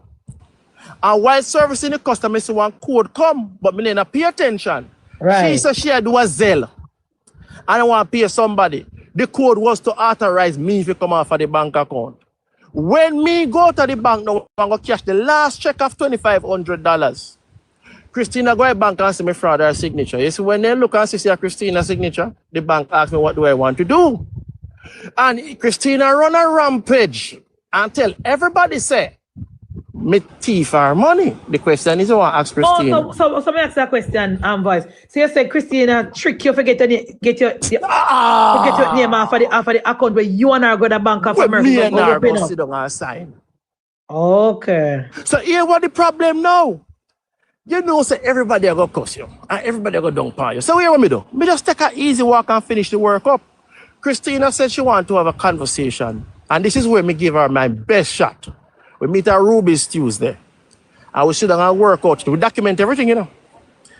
And while servicing the customer, see one code come, but me didn't pay attention. Right. She said she had do a Zelle. And I want to pay somebody. The code was to authorize me to come off of the bank account. When me go to the bank now, I'm going to cash the last check of $2,500. Christina go to the bank and see me fraud her signature. You see, when they look and see Christina's signature, the bank asks me what do I want to do. And Christina run a rampage and tell everybody say, me thief her money. The question is, I want to ask Christina. Oh, so me ask that question, voice. So you say Christina trick you for get your name off of the account where you and her go to Bank of America. Me and her go sit down and sign. Okay. So here what the problem now? You know, say everybody are going to cuss you and everybody are going to dump on you. So here what me do? Me just take an easy walk and finish the work up. Christina said she want to have a conversation. And this is where me give her my best shot. We meet at Ruby's Tuesday. And we sit down and work out. We document everything, you know.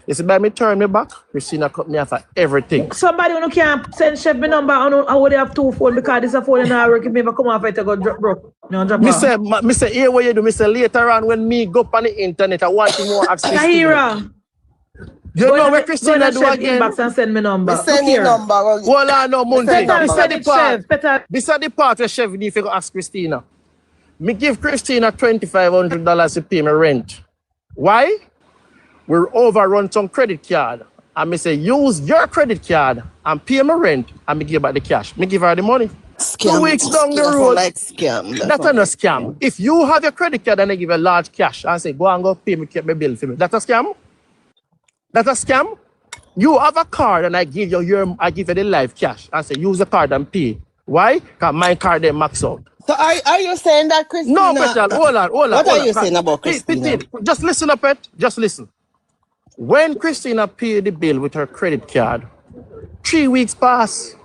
You see, by me turn me back, Christina cut me off for everything. Somebody who can't send chef my number, I would have 2 phones because this is a phone and I work. If me come off it, I go drop broke. No, drop off. Me say, here what you do? Me say, later on when me go up on the internet, I want to more access. Kahira. You know where Christina do again? Inbox and send me number. Send your number. Well, I know, Monty. Better. This is the part where chef need to go ask Christina. Me give Christina $2,500 to pay me rent. Why? We overrun some credit card. And me say, use your credit card and pay my rent and me give back the cash. Me give her the money. Scam. 2 weeks down the road. Like scam. That's not a scam. If you have your credit card and I give you large cash and say, go and go pay me, keep my bill for me. That's a scam? That's a scam? You have a card and I give you the live cash and say, use the card and pay. Why? Because my card they max out. So are you saying that Christina? No, Petal, hold on. What are you saying about Christina? Just listen up, Pet. Just listen. When Christina paid the bill with her credit card, 3 weeks pass.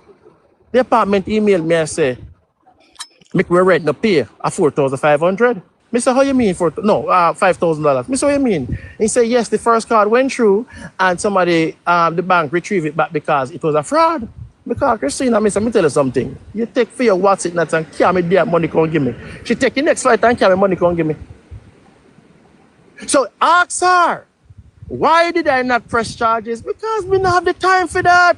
The apartment emailed me and say, make me rent no pay a $4,500. Me say, how you mean $5,000? Me say, what you mean? He said, yes, the first card went through and somebody, the bank retrieved it back because it was a fraud. Because Christina, me tell you something. You take for your what's it not and carry me there, money can't give me. She take the next flight and carry money can't give me. So ask her, why did I not press charges? Because we don't have the time for that.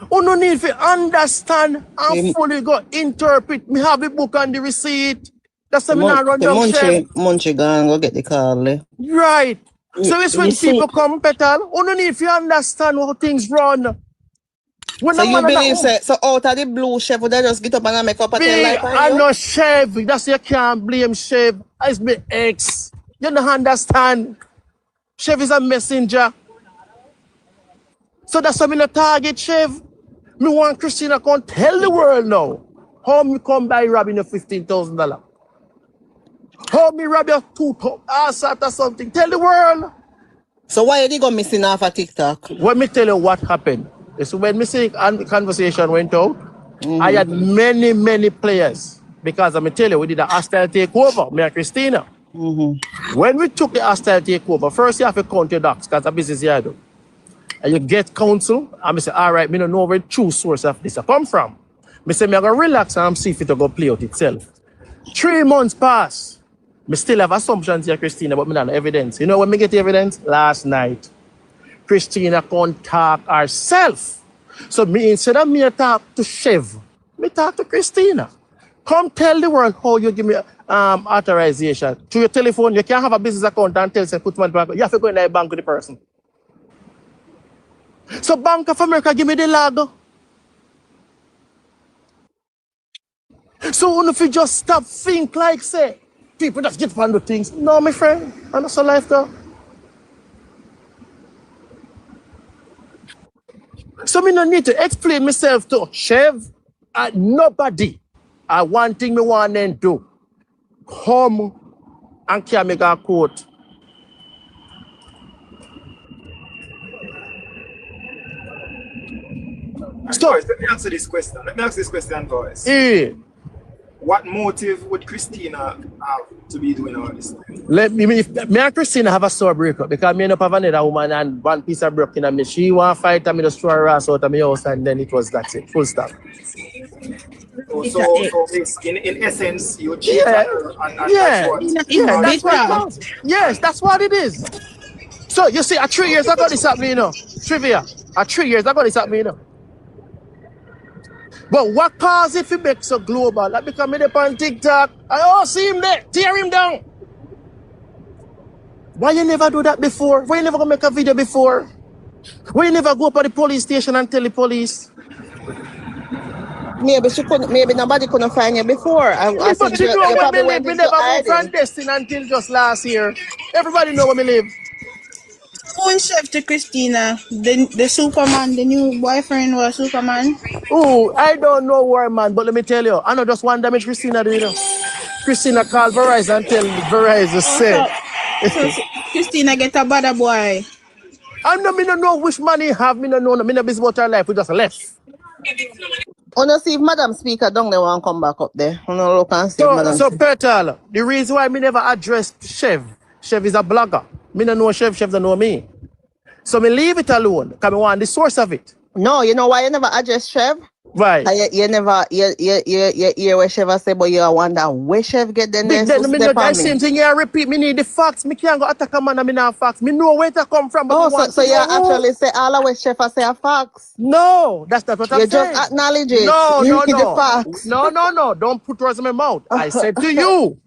You no need to understand and fully go interpret. Me have the book and the receipt. That's why me not run down chef. Munchie go get the call. Right. So it's when people come, Petal, you no need to understand how things run. So you believe so out of the blue, chef would just get up and make up a tell like I'm not chef. That's you can't blame chef. It's my ex. You don't understand. Chef is a messenger. So that's why I'm not target chef. Me want Christina come tell the world now how me come by robbing your $15,000. How me rob your $2,000 or something. Tell the world. So why did you go missing off of TikTok? Let me tell you what happened. It's when missing and the conversation went out. I had many players because I'm tell you we did a hostile takeover, me and Christina. When we took the hostile takeover, first you have to count your docs because a business you do. And you get counsel, and I say, all right, me don't know where the true source of this come from. I say, I'm going to relax and see if it will go play out itself. 3 months pass. I still have assumptions here, Christina, but I don't have evidence. You know when I get the evidence? Last night, Christina can't talk herself. So me, instead of me talk to Chev, me talk to Christina. Come tell the world how you give me authorization. Through your telephone, you can't have a business account and tell say, put money back. You have to go in the bank with the person. So Bank of America give me the log. So if you just stop think like say, people just get fun with things. No, my friend, and that's a life go. So me no need to explain myself to Chev and nobody. One thing me want them do. Come and carry me a court. So, let me answer this question. Boys. Yeah. What motive would Christina have to be doing all this? Me and Christina have a sore breakup because me end up have another woman and one piece of broken and me. She want to fight and me just throw her ass out of my house and then that's it. Full stop. So in essence, you cheat on her and that's what? Yes, that's what it is. So you see, at 3 years ago this happened, you know. Trivia. At 3 years ago this happened, you know. But what caused it to make so global? That because me on TikTok, I see him there, tear him down. Why you never do that before? Why you never go make a video before? Why you never go up to the police station and tell the police? Maybe she couldn't. Maybe nobody couldn't find you before. I But you know where me live. Me never moved from Destin until just last year. Everybody know where me live. Who is chef to Christina? The Superman, the new boyfriend was Superman? Oh, I don't know where, man, but let me tell you, I know just one damage Christina did, you know. Christina called Verizon and tell Verizon said. So Christina get a bad boy. I don't know which man he have, me no know, me no business about her life, we just left. Wanna see if Madam Speaker don't they want to come back up there? Wanna look and see if Madam So Petal, the reason why me never addressed Chef is a blogger. Me no know Chef don't know me. So me leave it alone, because I want the source of it. No, you know why you never address Chef? Right. You never hear what Chef say, but you wonder where Chef get the next Then me know step the on same me. thing you repeat, me need the facts. Me can't go attack a man and me not facts. Me know where to come from. But Oh, so you actually say all of what Chef say are facts? No, that's not what I'm saying. You just acknowledge it. No, you no, need no. the facts. No. Don't put words in my mouth. I said to you,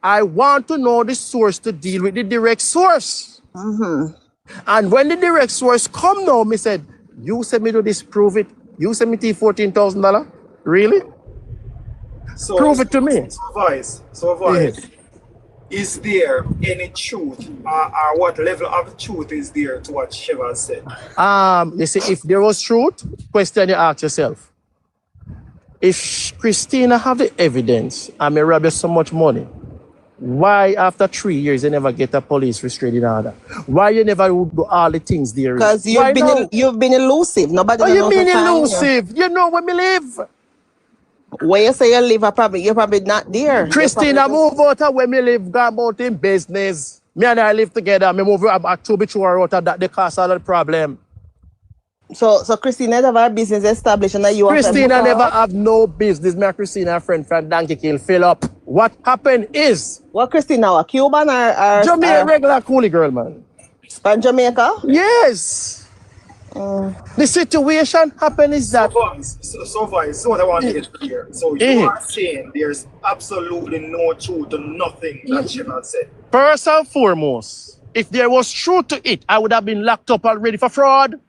I want to know the source to deal with the direct source. And when the direct source come now, me said, you said me to disprove it. You said me to $14,000. Really? So, prove it to me. So Vice, is there any truth or what level of truth is there to what Sheva said? You see, if there was truth, question you ask yourself. If Christina have the evidence and me rob you so much money, why after 3 years you never get a police restraining order? Why you never do all the things there? Because you've been elusive. Nobody knows. You mean elusive? You know where me live. Where you say you live, you're probably not there. Christina move out of where me live, go about in business. Me and her live together. Me move back to Bichua out of that, they cause all the problem. So Christina never have business established and you Christina never have no business. Me and Christina a friend from Donkey Kill fill up. What happened is... What Christina, a Cuban or Jamaica, regular coolie girl, man. From Jamaica? Yes. The situation happened is that... So what I want to get clear. So you are saying there's absolutely no truth to nothing that Sheva said? First and foremost, if there was truth to it, I would have been locked up already for fraud.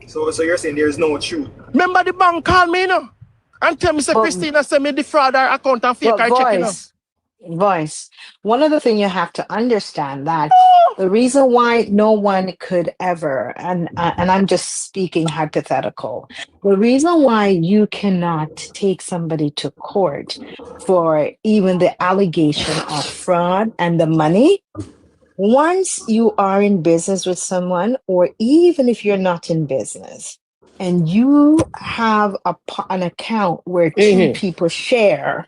So you're saying there's no truth? Remember the bank called me, you know, and tell me, Christina sent me the fraud her account and fake her check, you know. Voice. One of the things you have to understand that the reason why no one could ever, and I'm just speaking hypothetical, the reason why you cannot take somebody to court for even the allegation of fraud and the money, once you are in business with someone, or even if you're not in business, and you have an account where two people share,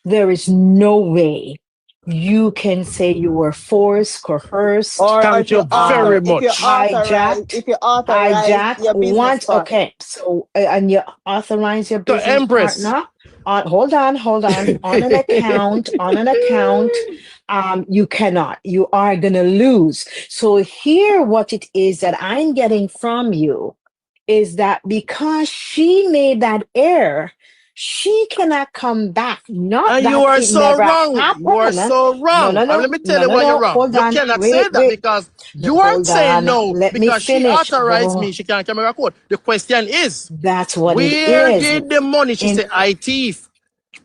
there is no way you can say you were forced, coerced, or thank you very much. Hijacked your business partner. Okay, so and you authorize your business partner. Hold on. on an account, you cannot. You are gonna lose. So here, what it is that I'm getting from you is that because she made that error, she cannot come back. Not and that you are it so never wrong. happened. You are so wrong. No. Let me tell you why you're wrong. Hold you on. cannot say that because you aren't saying no because she authorized me. She can't come back court. The question is, that's what it is. Where did the money? She said, I thief.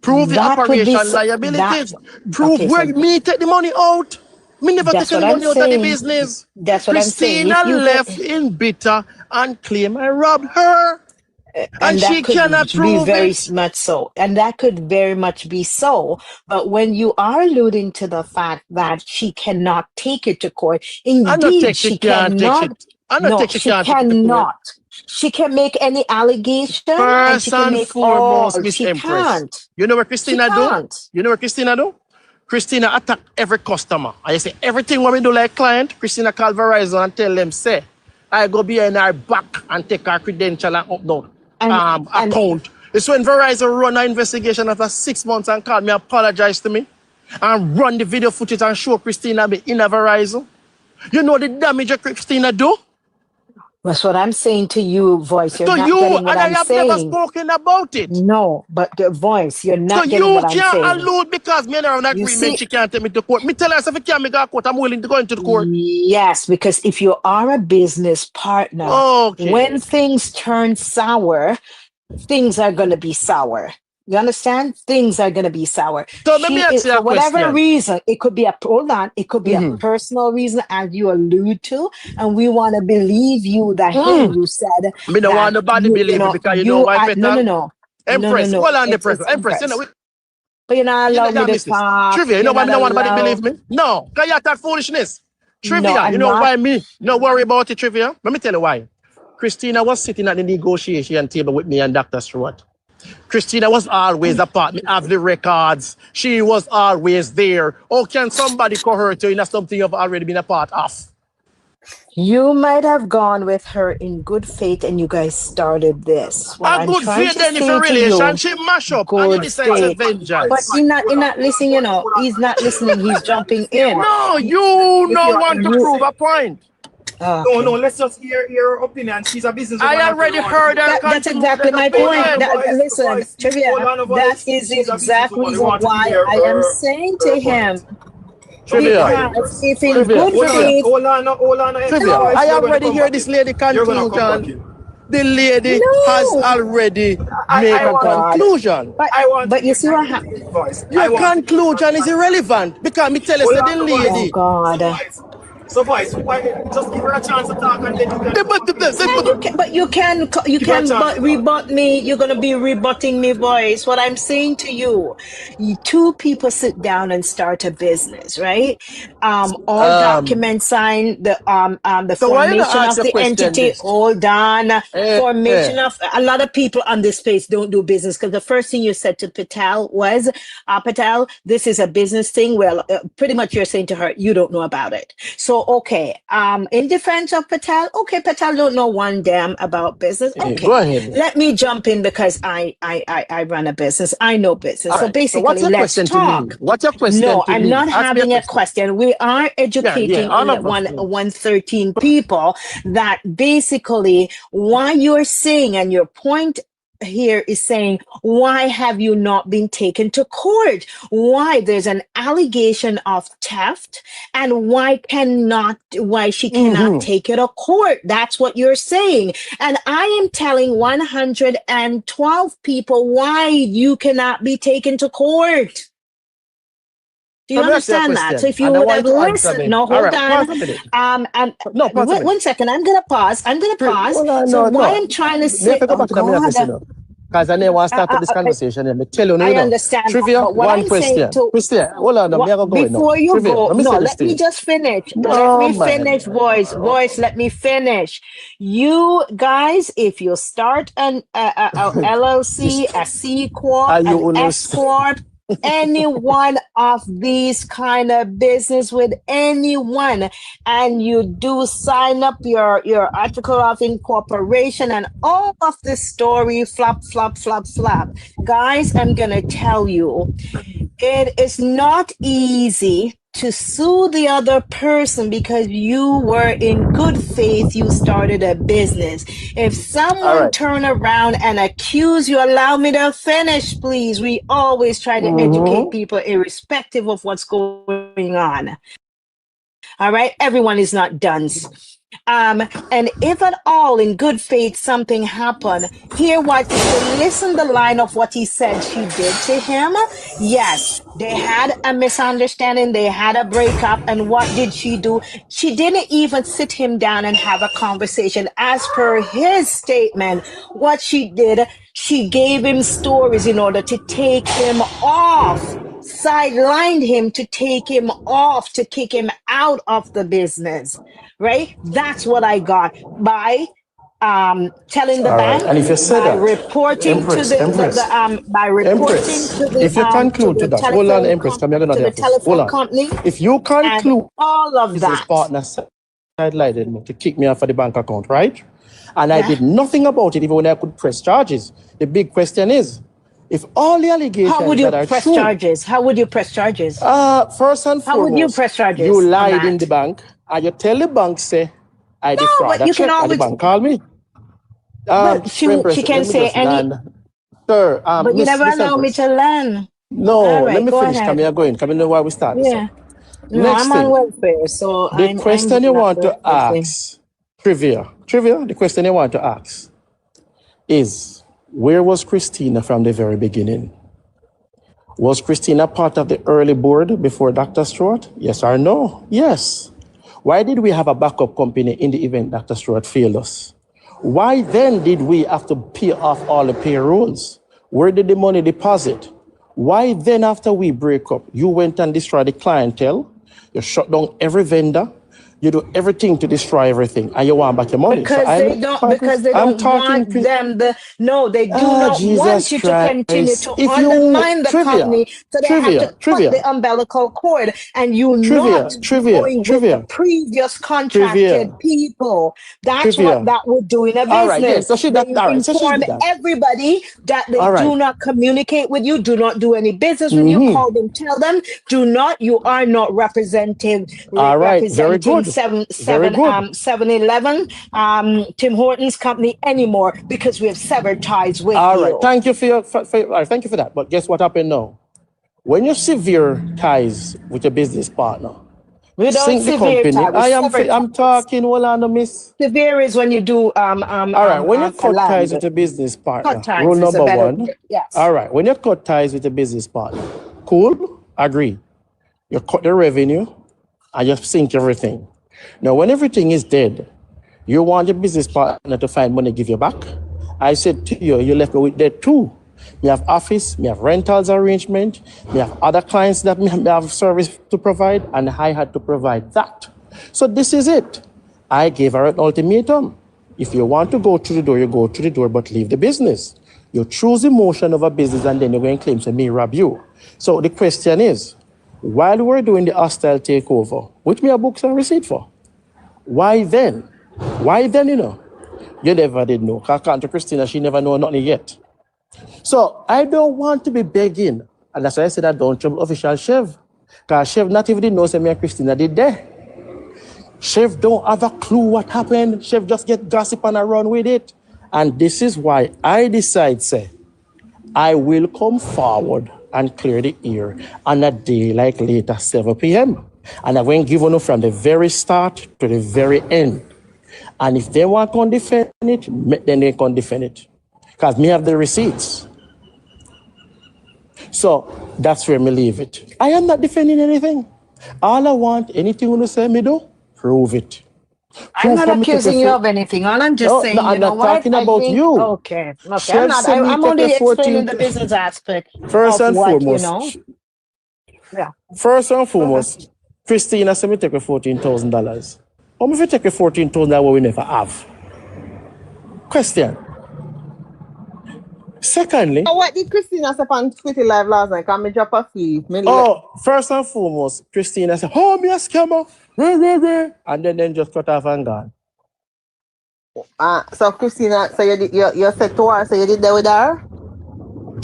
Prove the operation liabilities. Prove where me take the money out. Me never take the money out of the business. That's what Christina I'm saying. left in bitter and claim I robbed her. And she cannot prove very it. much so. And that could very much be so. But when you are alluding to the fact that she cannot take it to court, indeed, she cannot. No, she cannot. She can make any allegation. First she can and foremost, Miss Empress. Can't. You know what Christina do? You know what Christina do? Christina attack every customer. I say everything what we do like client, Christina call Verizon and tell them, say, I go behind her back and take her credential and upload account. It's when Verizon run an investigation after 6 months and call me, apologize to me, and run the video footage and show Christina be in a Verizon. You know the damage Christina do? That's what I'm saying to you, Voice. You're So not you getting what and I'm I have saying. never spoken about it. No, but the Voice, you're not So getting you what I'm saying. can't allude because me and her have an You agreement. see- She can't take me to court. Me tell her if she can't make a court, I'm willing to go into the court. Yes, because if you are a business partner, Okay. when things turn sour, things are going to be sour. You understand? Things are going to be sour. So let me ask you For a whatever question. reason, it could be a it could be a personal reason, as you allude to, and we want to believe you that hey, you said. Me don't want nobody believe me because you know why, Petal? No. Empress, No. hold on the It's press. Empress, you know. But you're not allowed me to Missus. talk. Trivia, you know why You're me don't want not nobody allowed- believe me? No, because you talk foolishness. Trivia, No, I'm you know not. why me? No worry about it, Trivia. Let me tell you why. Christina was sitting at the negotiation table with me and Dr. Stewart. Christina was always a part. Me have the records. She was always there. How can somebody coerce you in something you've already been a part of? You might have gone with her in good faith and you guys started this. What A I'm good trying faith to then if say a to you, relationship mash up and you good decide to faith. vengeance. But he's not listening, you know. He's not listening. He's jumping in. No, you no want to prove a point. No, let's just hear her opinion. She's a business woman. I already heard her. That's exactly my point. Listen, Trivia, that is exactly why I am saying to him, Trivia. if in good faith, hold on. Trivia, I already hear this lady conclusion. The lady has already made a conclusion. But you see what happened? Your conclusion is irrelevant because me tell you, say the lady. Oh God. So, Voice, just give her a chance to talk and then you can. But you can rebut me. You're gonna be rebutting me, Voice. What I'm saying to you, two people sit down and start a business, right? All documents signed, the formation of the entity. Hold on, formation of a lot of people on this space don't do business because the first thing you said to Patel was, Patel, this is a business thing. Well, pretty much you're saying to her, you don't know about it. So okay, in defense of Patel, okay, Patel don't know one damn about business. Okay, go ahead. Let me jump in because I run a business. I know business. So basically, what's your let's question talk. to me? What's your question No, to I'm me? not Ask me having a question. We are educating all of us. 113 people that basically why you're saying and your point here is saying, why have you not been taken to court? Why there's an allegation of theft and why she cannot take it to court? That's what you're saying. And I am telling 112 people why you cannot be taken to court. Do you understand that? So if you would have listened, no, hold on. One second, I'm gonna pause. Why I'm trying to say, because I never want to start this conversation. Let me tell you, I understand. Trivia, one question. Christian, hold on, before you Trivia, go, let me just finish. Voice. Let me finish. You guys, if you start an LLC, a C Corp, an S Corp, any one of these kind of business with anyone, and you do sign up your article of incorporation and all of this story flop. Guys, I'm gonna tell you, it is not easy to sue the other person because you were in good faith, you started a business. If someone turn around and accuse you, allow me to finish, please. We always try to educate people irrespective of what's going on. All right, everyone is not dunce. And if at all in good faith something happened, listen the line of what he said she did to him. Yes, they had a misunderstanding, they had a breakup, and what did she do? She didn't even sit him down and have a conversation. As per his statement, what she did, she gave him stories in order to take him off, sidelined him to take him off, to kick him out of the business. Right? That's what I got by telling the bank, and if you say by that, reporting Empress, to the if you conclude to that, hold on, Empress, come here, to the telephone company. If you conclude all of business that, partner sidelined me to kick me off of the bank account, right? And I did nothing about it, even when I could press charges. The big question is, if all the allegations how would you that are press true, charges? How would you press charges? First and foremost, how would you press charges? You lied in the bank, and you tell the bank, say, I No, defraud but a you can check and the always. bank call me. But she can say any. Sir, But you never Miss allow me Empress. to learn. No, All let right, me go finish. Come ahead. here, going. Come in why we start this up. Yeah. No, Next I'm on thing, welfare, so the question you not want to the thing. ask, trivia. The question you want to ask is, where was Christina from the very beginning? Was Christina part of the early board before Dr. Stewart? Yes or no? Yes. Why did we have a backup company in the event Dr. Stewart failed us? Why then did we have to pay off all the payrolls? Where did the money deposit? Why then, after we break up, you went and destroyed the clientele, you shut down every vendor, you do everything to destroy everything, and you want back your money? Because they don't want them. They do not want you to continue to undermine the company, so they have to cut the umbilical cord, and you not going with the previous contracted people. That's what that would do in a business. All right, yes. So she they did that. inform everybody that they do not communicate with you, do not do any business with you, call them, tell them, do not, you are not representing. All right, very good. 7-Eleven, Tim Hortons company anymore, because we have severed ties with you. All right, thank you thank you for that. But guess what happened now? When you sever ties with your business partner, we don't severe ties. I'm talking. Hold on, miss. Severe is when you do all right, when you cut ties with a business partner, rule number one. Yes. All right, when you cut ties with a business partner, cool, agree. You cut the revenue and you sink everything. Now, when everything is dead, you want your business partner to find money, give you back. I said to you, you left me with debt too. Me have office, me have rentals arrangement, me have other clients that me have service to provide, and I had to provide that. So this is it. I gave her an ultimatum. If you want to go through the door, you go through the door, but leave the business. You choose emotion of a business, and then you're going to claim to me rob you. So the question is, while we're doing the hostile takeover, which me have books and receipt for, why then? Why then, you know? You never did know. According to Christina, she never know nothing yet. So I don't want to be begging. And that's why I said I don't trouble official Chef. Because Chef not even knows me and Christina did there. Chef don't have a clue what happened. Chef just get gossip and I run with it. And this is why I decide, say, I will come forward and clear the air on a day like later 7 p.m. And I'm going to give you from the very start to the very end. And if they want to defend it, then they can defend it. Because me have the receipts. So that's where me leave it. I am not defending anything. All I want, anything you say me do, prove it. I'm not accusing you of anything. All I'm just saying, I'm not talking about you. Okay. I'm only explaining the business aspect. First and foremost, yeah. First and foremost, Christina said me take $14,000. How much if you take $14,000 what we never have? Question. Secondly, what did Christina say on Twitter Live last night? Can me drop a fee? First and foremost, Christina said, "Oh, me a scammer," and then just cut off and gone. So Christina, so you said to her, so you did that with her?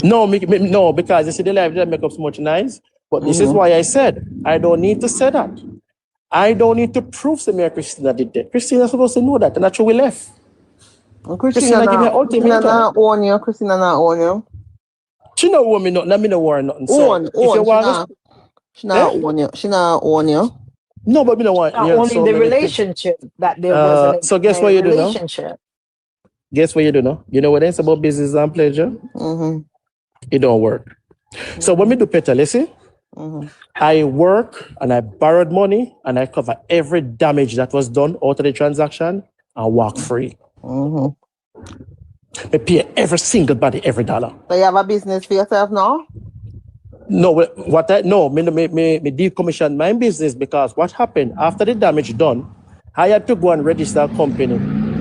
No, no, because you see the live didn't make up so much noise. But this is why I said I don't need to say that. I don't need to prove to me and Christina did that. Christina's supposed to know that, and that's why we left. Christina give me ultimatum. Christina not own you. Christina not own you. She not own me nothing. I mean no war nothing. Own. She not own you. She not own you. No, but me no want. Only the relationship that there was. So guess what you do now? Guess what you do now? You know what it's about business and pleasure? It don't work. So when we do Peter, listen. I work and I borrowed money and I cover every damage that was done out of the transaction and walk free. I pay every single body every dollar. So you have a business for yourself now? No, me decommissioned my business because what happened after the damage done, I had to go and register a company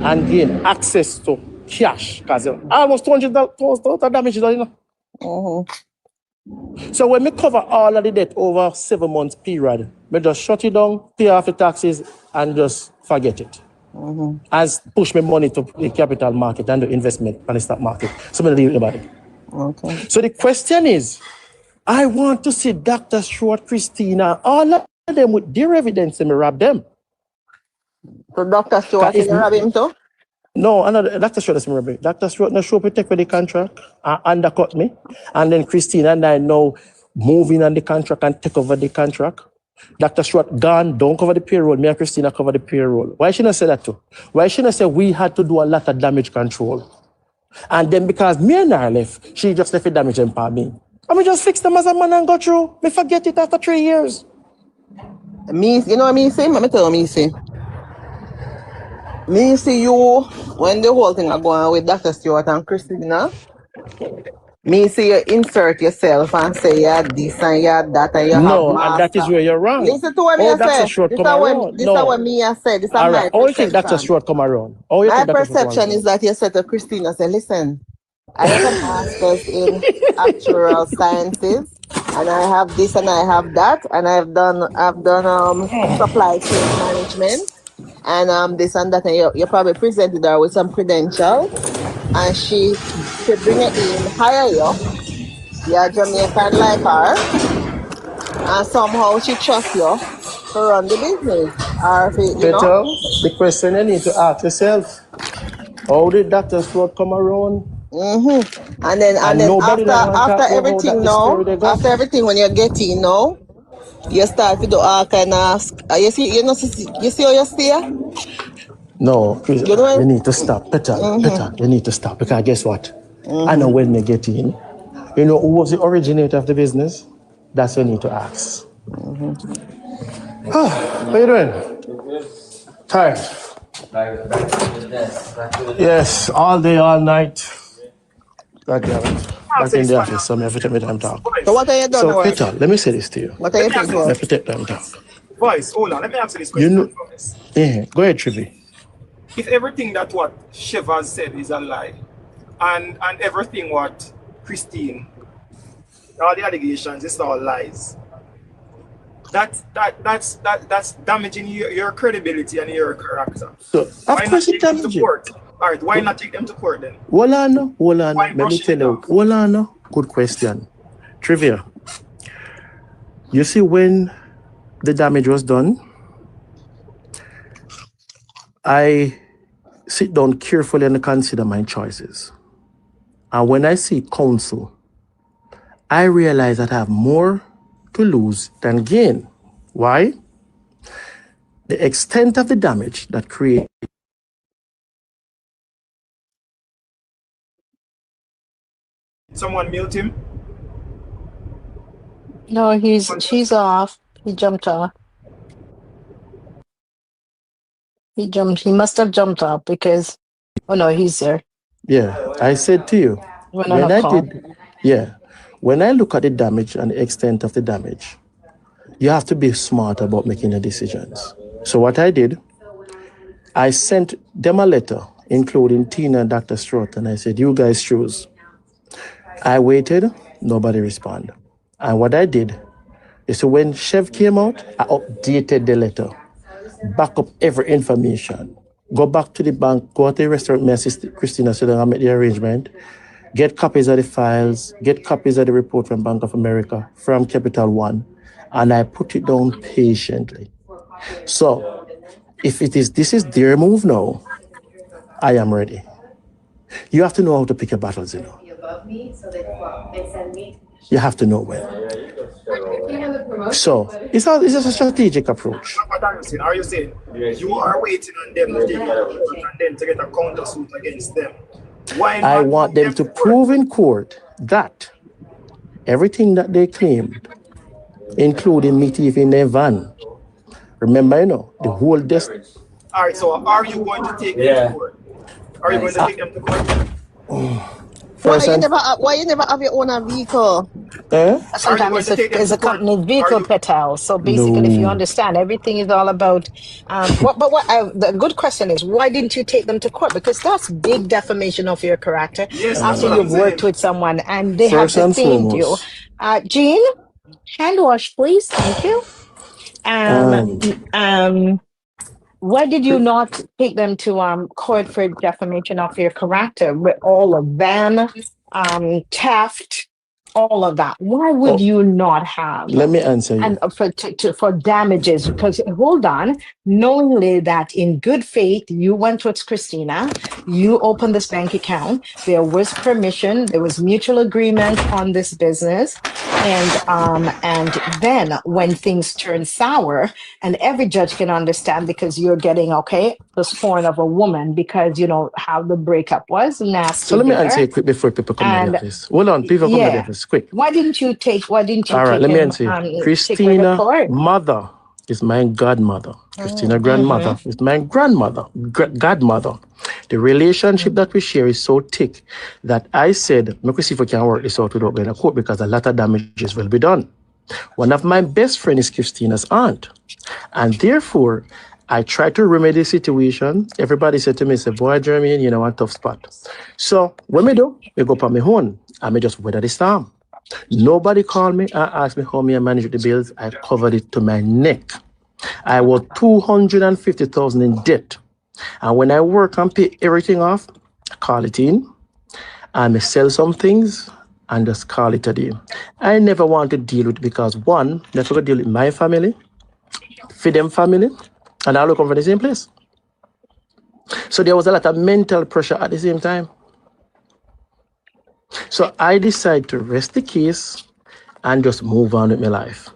and gain access to cash because almost $200 damage done, you know. So when we cover all of the debt over 7 months period, we just shut it down, pay off the taxes, and just forget it. As push my money to the capital market and the investment on the stock market. So I'm going to leave it about it. So the question is, I want to see Dr. Stewart, Christina, all of them with their evidence and me rob them. So Dr. Stewart, you rob him too? No, another Dr. Stewart doesn't remember. Dr. Stewart no show up to take with the contract and undercut me. And then Christine and I now moving on the contract and take over the contract. Dr. Stewart gone, don't cover the payroll. Me and Christina cover the payroll. Why shouldn't I say that too? Why shouldn't I say we had to do a lot of damage control? And then because me and her left, she just left the damage and me. And we just fix them as a man and go through. Me forget it after 3 years. Me, you know what me say? Let me tell you me say. Me see you when the whole thing are going on with Dr. Stewart and Christina. Me see you insert yourself and say you're this and you're that and you have No, master. and that is where you're wrong. Listen to what me Dr. say. Stewart This come is around. what me I said. This is All my right. Oh, you think Dr. perception. Stewart come around? My perception is that you said to Christina, say, listen, I have a master's in actuarial sciences, and I have this and I have that, and I've done supply chain management, and this and that, and you probably presented her with some credentials, and she bring it in, hire you. You're Jamaican like her, and somehow she trusts you to run the business, or if it, Peter, the question you need to ask yourself: how did Dr. Stewart come around? And then after everything now, after everything when you get in now, you start to do all kind of you see how you stay? No, Chris, you need to stop. Peter, you need to stop because guess what? I know when they get in. You know who was the originator of the business? That's what you need to ask. How you doing? Tired? Yes, all day, all night. God damn it. Back in the office, so I have to take my time talk. So what are you doing? So, Peter, let me say this to you. What are you doing? I have to take time talk. Voice, hold on, let me answer this question first. Yeah, go ahead, Trivi. If everything that what Chev has said is a lie, and everything what Christine, all the allegations, it's all lies. That's damaging your credibility and your character. So, of course it's damaging. All right, why not take them to court then? Hold on. Let me tell you. Hold on. Good question. Trivia. You see, when the damage was done, I sit down carefully and consider my choices. And when I see counsel, I realize that I have more to lose than gain. Why? The extent of the damage that created. Someone mute him? No, she's off. He jumped off. He must have jumped off because, oh no, he's there. Yeah, I said to you, when I look at the damage and the extent of the damage, you have to be smart about making the decisions. So what I did, I sent them a letter, including Tina and Dr. Stewart, and I said, you guys choose. I waited, nobody responded. And what I did is when Chev came out, I updated the letter, back up every information, go back to the bank, go to the restaurant, my sister Christina said I made the arrangement, get copies of the files, get copies of the report from Bank of America, from Capital One, and I put it down patiently. So, if this is their move now, I am ready. You have to know how to pick your battles, you know. You have to know when. So, it's a strategic approach. Are you saying you are waiting on them to take it and then to get a counter suit against them? Why not? I want them to prove in court that everything that they claimed, including me thief in their van, remember, you know, the whole destiny. All right, so are you going to take them to court? Are you going to take them to court? Why you never have your own vehicle? Sometimes it's a company vehicle, Petal. So basically, if you understand, everything is all about. The good question is, why didn't you take them to court? Because that's big defamation of your character. Yes, after you've worked with someone and they have defamed you. Jean, hand wash, please. Thank you. Why did you not take them to court for defamation of your character with all of them, theft, all of that, why would you not have? Let me answer you. And for damages, because hold on, knowingly that in good faith you went towards Christina, you opened this bank account, there was permission, there was mutual agreement on this business, and then when things turn sour, and every judge can understand because you're getting the scorn of a woman because you know how the breakup was nasty. So let me answer you quick before people come to the office. Hold on, people come to the office quick. Why didn't you take? All right, let me answer you. Christina mother is my godmother. Christina grandmother is my godmother. The relationship that we share is so thick that I said, "Make we see if we can work this out without going to court because a lot of damages will be done." One of my best friends is Christina's aunt, and therefore I tried to remedy the situation. Everybody said to me, "Say, boy, Jeremy, you know, a tough spot." So what me do? We go on my own. I may just weather the storm. Nobody called me and asked me how me manage the bills. I covered it to my neck. I was $250,000 in debt. And when I work and pay everything off, I call it in. I may sell some things and just call it a day. I never want to deal with it because one, I have to deal with my family, feed them family, and I all come from the same place. So there was a lot of mental pressure at the same time. So I decided to rest the case and just move on with my life.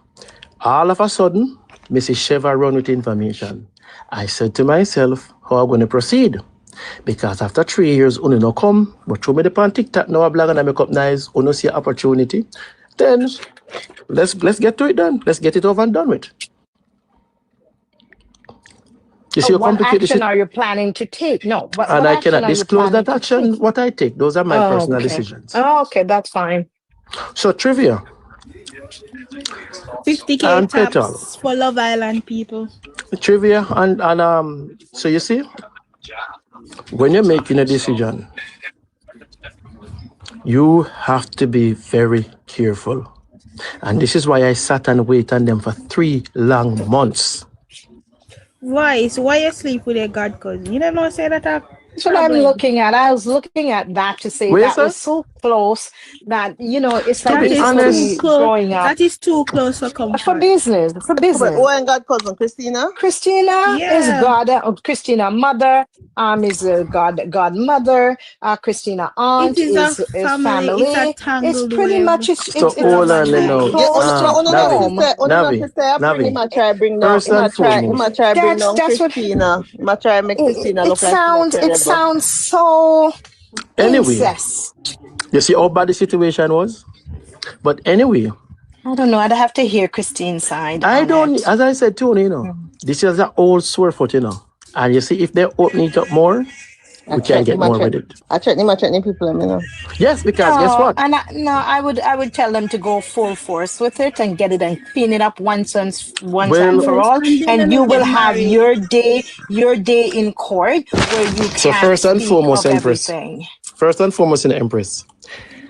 All of a sudden, Mrs. Sheva run with information. I said to myself, how am I going to proceed? Because after 3 years, Uno no come, but through me the pan TikTok, now I blog and I make up nice, Uno see an opportunity. Then let's get to it then. Let's get it over and done with. You see what action are you planning to take? No, and I cannot disclose that action, what I take. Those are my personal decisions. Oh, okay, that's fine. So trivia. 50K taps for Love Island people. Trivia and so you see, when you're making a decision, you have to be very careful. And this is why I sat and waited on them for 3 long months. Why? So why you sleep with a god cousin? You never say that. That's what I'm looking at. I was looking at that to say that was so close that, you know, it's like growing up. That is too close for comfort. For business. Who ain't god cousin? Christina? Christina is God. Christina mother. Is a godmother. Christina aunt is family. It's pretty much it's all I know. Navi. I try bring down Christina. I try make Christina look like it sounds so incest. You see how bad the situation was? But anyway, I don't know. I'd have to hear Christine's side. I don't, as I said too, you know, this is an old sore foot, you know. And you see, if they open it up more, we can get more with it. I threaten people, you know. Yes, because guess what? And I would tell them to go full force with it and get it and clean it up once and for all. And you will have your day in court where you can. So first and foremost, Empress. First and foremost, in the Empress.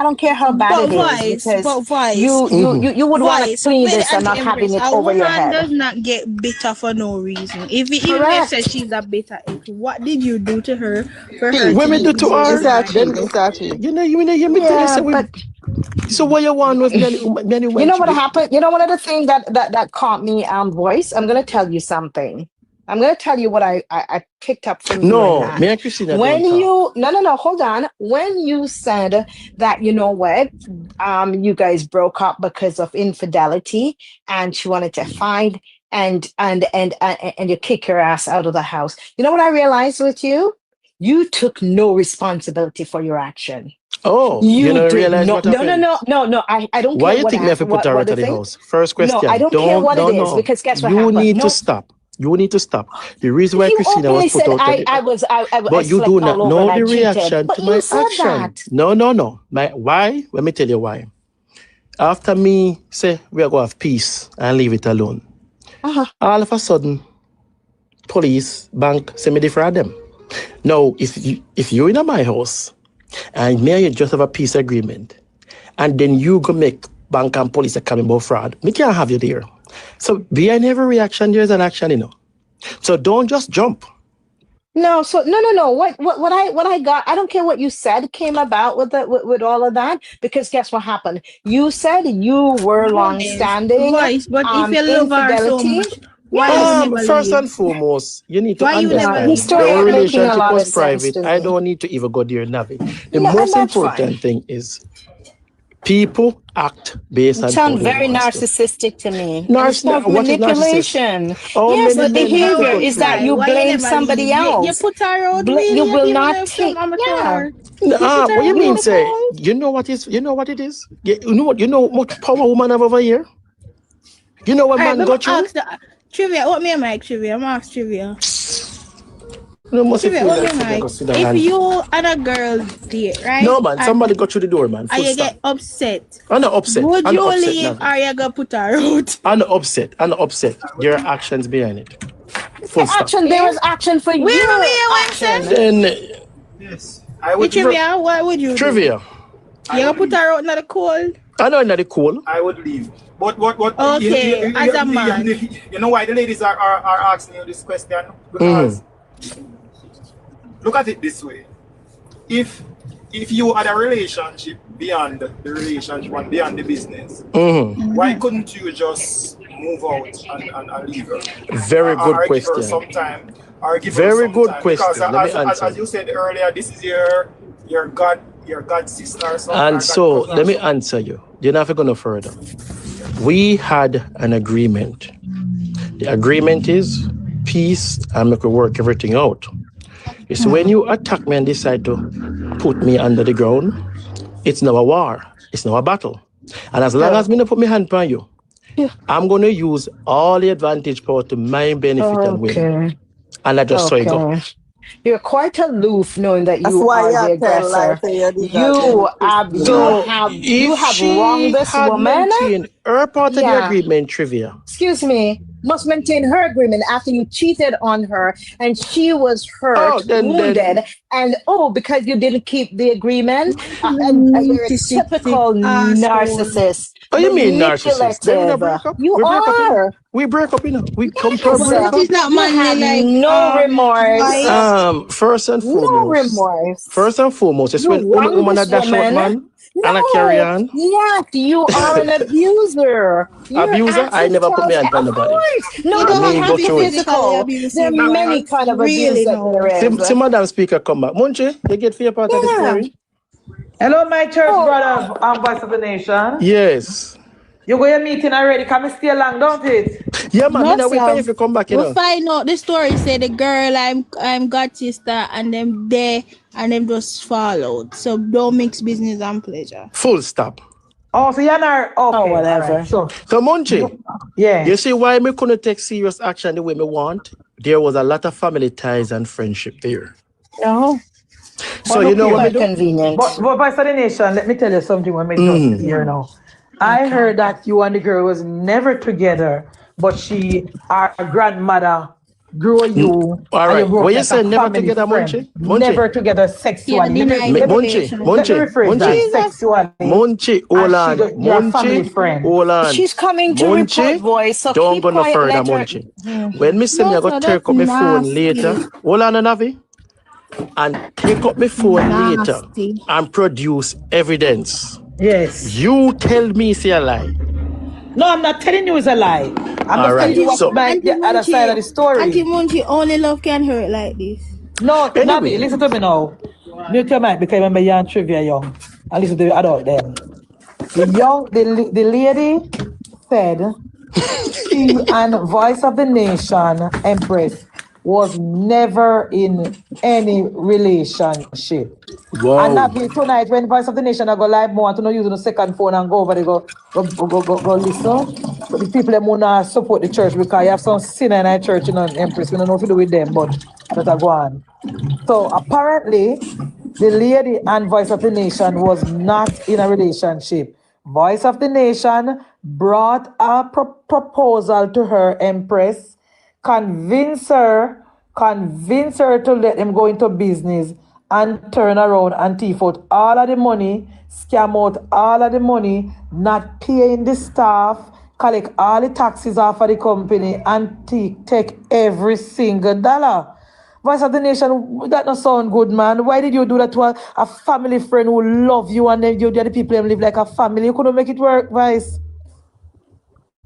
I don't care how bad it is, because you would want to clean this and not having it over your head. A woman does not get bitter for no reason. If even says she's a bitter ex, what did you do to her for her? Women do to her. Exactly. You know, me tell you. So what you want with many you know what happened? You know, one of the things that caught me voice. I'm gonna tell you something. I'm going to tell you what I picked up from you. No, me and Christina. No, hold on. When you said that, you know what, you guys broke up because of infidelity, and she wanted to fight, and you kick her ass out of the house. You know what I realized with you? You took no responsibility for your action. Oh, you don't realize no. I don't care. Why you think me have to put her out of the house? First question. No, I don't care what it is, because guess what happened? You need to stop. You need to stop. The reason why Christina was put out of the but you do not know the reaction to my action. No. Why? Let me tell you why. After me say we are going to have peace and leave it alone, all of a sudden, police, bank, say me defraud them. Now, if you're in my house and me and you just have a peace agreement, and then you go make bank and police are coming about fraud, me can't have you there. So behind every reaction, there's an action, you know. So don't just jump. No, so no. What I got, I don't care what you said came about with all of that, because guess what happened? You said you were long-standing Voice, but if you love her so infidelity. much, why you Yes. never First leave? and foremost, you need to Why you never understand His leave? the story whole ain't making a relationship lot was of sense private. to I me. don't need to even go there, Navi. The No, and most that's fine. important thing is people act based It on how sounds they very want to. narcissistic to me. And it sounds What is narcissist? manipulation. How Yes, the many men have to behavior go is through that that? you Why you blame never somebody leave? You else. put her out, You really? will Even not though some take. Yeah. amateur. You put her What you out mean, in the say? cold? You know what it is? You know much power woman have over here? You know what Alright, man let me got you? ask the trivia. What me am I trivia? I'm ask trivia. You must Trivia, feel what me like am I? go sit down If and... you and a girl date, right? No, man, somebody got through the door, man. Full And you stop. get upset, I'm not upset. would I'm you not upset, leave Navi. or you gonna put her out? I'm not upset. I'm not upset. There are actions behind it. Full stop. Action. There was action for Wait, you. what you Action. say? Then Yes. I The would leave. trivia, what would you do? trivia. You gonna put her out in the cold? I know not the cool. I would leave. But Okay, as a man. You know why the ladies are asking you this question? Because look at it this way. If you had a relationship beyond the relationship and beyond the business, why couldn't you just move out and leave her? Very good or question. Give her some time, or give Very her some good time. question. Because Let me answer. as you said earlier, this is your god sister or something. And so let me answer you. You're not going to further. We had an agreement. The agreement is peace and make we work everything out. It's when you attack me and decide to put me under the ground, it's now a war. It's now a battle. And as long as me not put my hand on you, I'm going to use all the advantage power to my benefit and win. And I just saw it go. You're quite aloof, knowing that That's you why are the you tell lies aggressor. and you did that. You have wronged this woman. Maintained her part of the agreement, trivia. Excuse me, must maintain her agreement after you cheated on her and she was hurt, wounded, and because you didn't keep the agreement, and you're a typical narcissist. What you mean narcissist? Then we break up. You are. We break up, you know. We come to a break up. It's not manly, like no remorse. First and foremost. No remorse. First and foremost, it's when woman a dash out man. And I carry on. Yes, you are an abuser. Abuser? I never put my hand on nobody. No, don't have to be physical. There are many kind of abuse that there is. See, Madam Speaker, come back. Munchie, you get for your part of the story? Hello, my church brother and voice of the nation. Yes. You go your meeting already? Come and stay long, don't it? Yeah, man. No, we pay if you come back, you know. We'll find out the story. Say the girl, I'm God sister, and them there, and them just fall out. So don't mix business and pleasure. Full stop. Oh, so you're not okay. Whatever. Right, sure. So Munchie, you see why me couldn't take serious action the way me want? There was a lot of family ties and friendship there. No. So you know what I do? Convenient. But Voice of the Nation, let me tell you something when me just here now. I heard that you and the girl was never together, but our grandmother grew you. All right. What you say? Never together, Munchie? Never together sexually. Munchie. Hold on. Hold on. She's coming to report voice. So don't go no further, Munchie. When me say me I go take up my phone later. Hold on, Navi. And take up my phone later and produce evidence. Yes. You tell me it's a lie. No, I'm not telling you it's a lie. I'm just telling you what's the other side of the story. Auntie Munchie, only love can hurt like this. No, Navi, listen to me now. Mute your mic because I remember young trivia young. And listen to the adult then. The lady said she and Voice of the Nation Empress was never in any relationship. Wow. And not tonight when Voice of the Nation I go live more to not using the second phone and go over there go listen. But the people that wanna support the church because you have some sinner in our church, you know, Empress. We don't know what to do with them, but let her go on. So apparently the lady and Voice of the Nation was not in a relationship. Voice of the Nation brought a proposal to her, Empress, convince her to let them go into business and turn around and thief out all of the money, scam out all of the money, not paying the staff, collect all the taxes off of the company, and take every single dollar. Voice of the Nation, that not sound good, man. Why did you do that to a family friend who love you and then you the other people them live like a family? You couldn't make it work, Vice.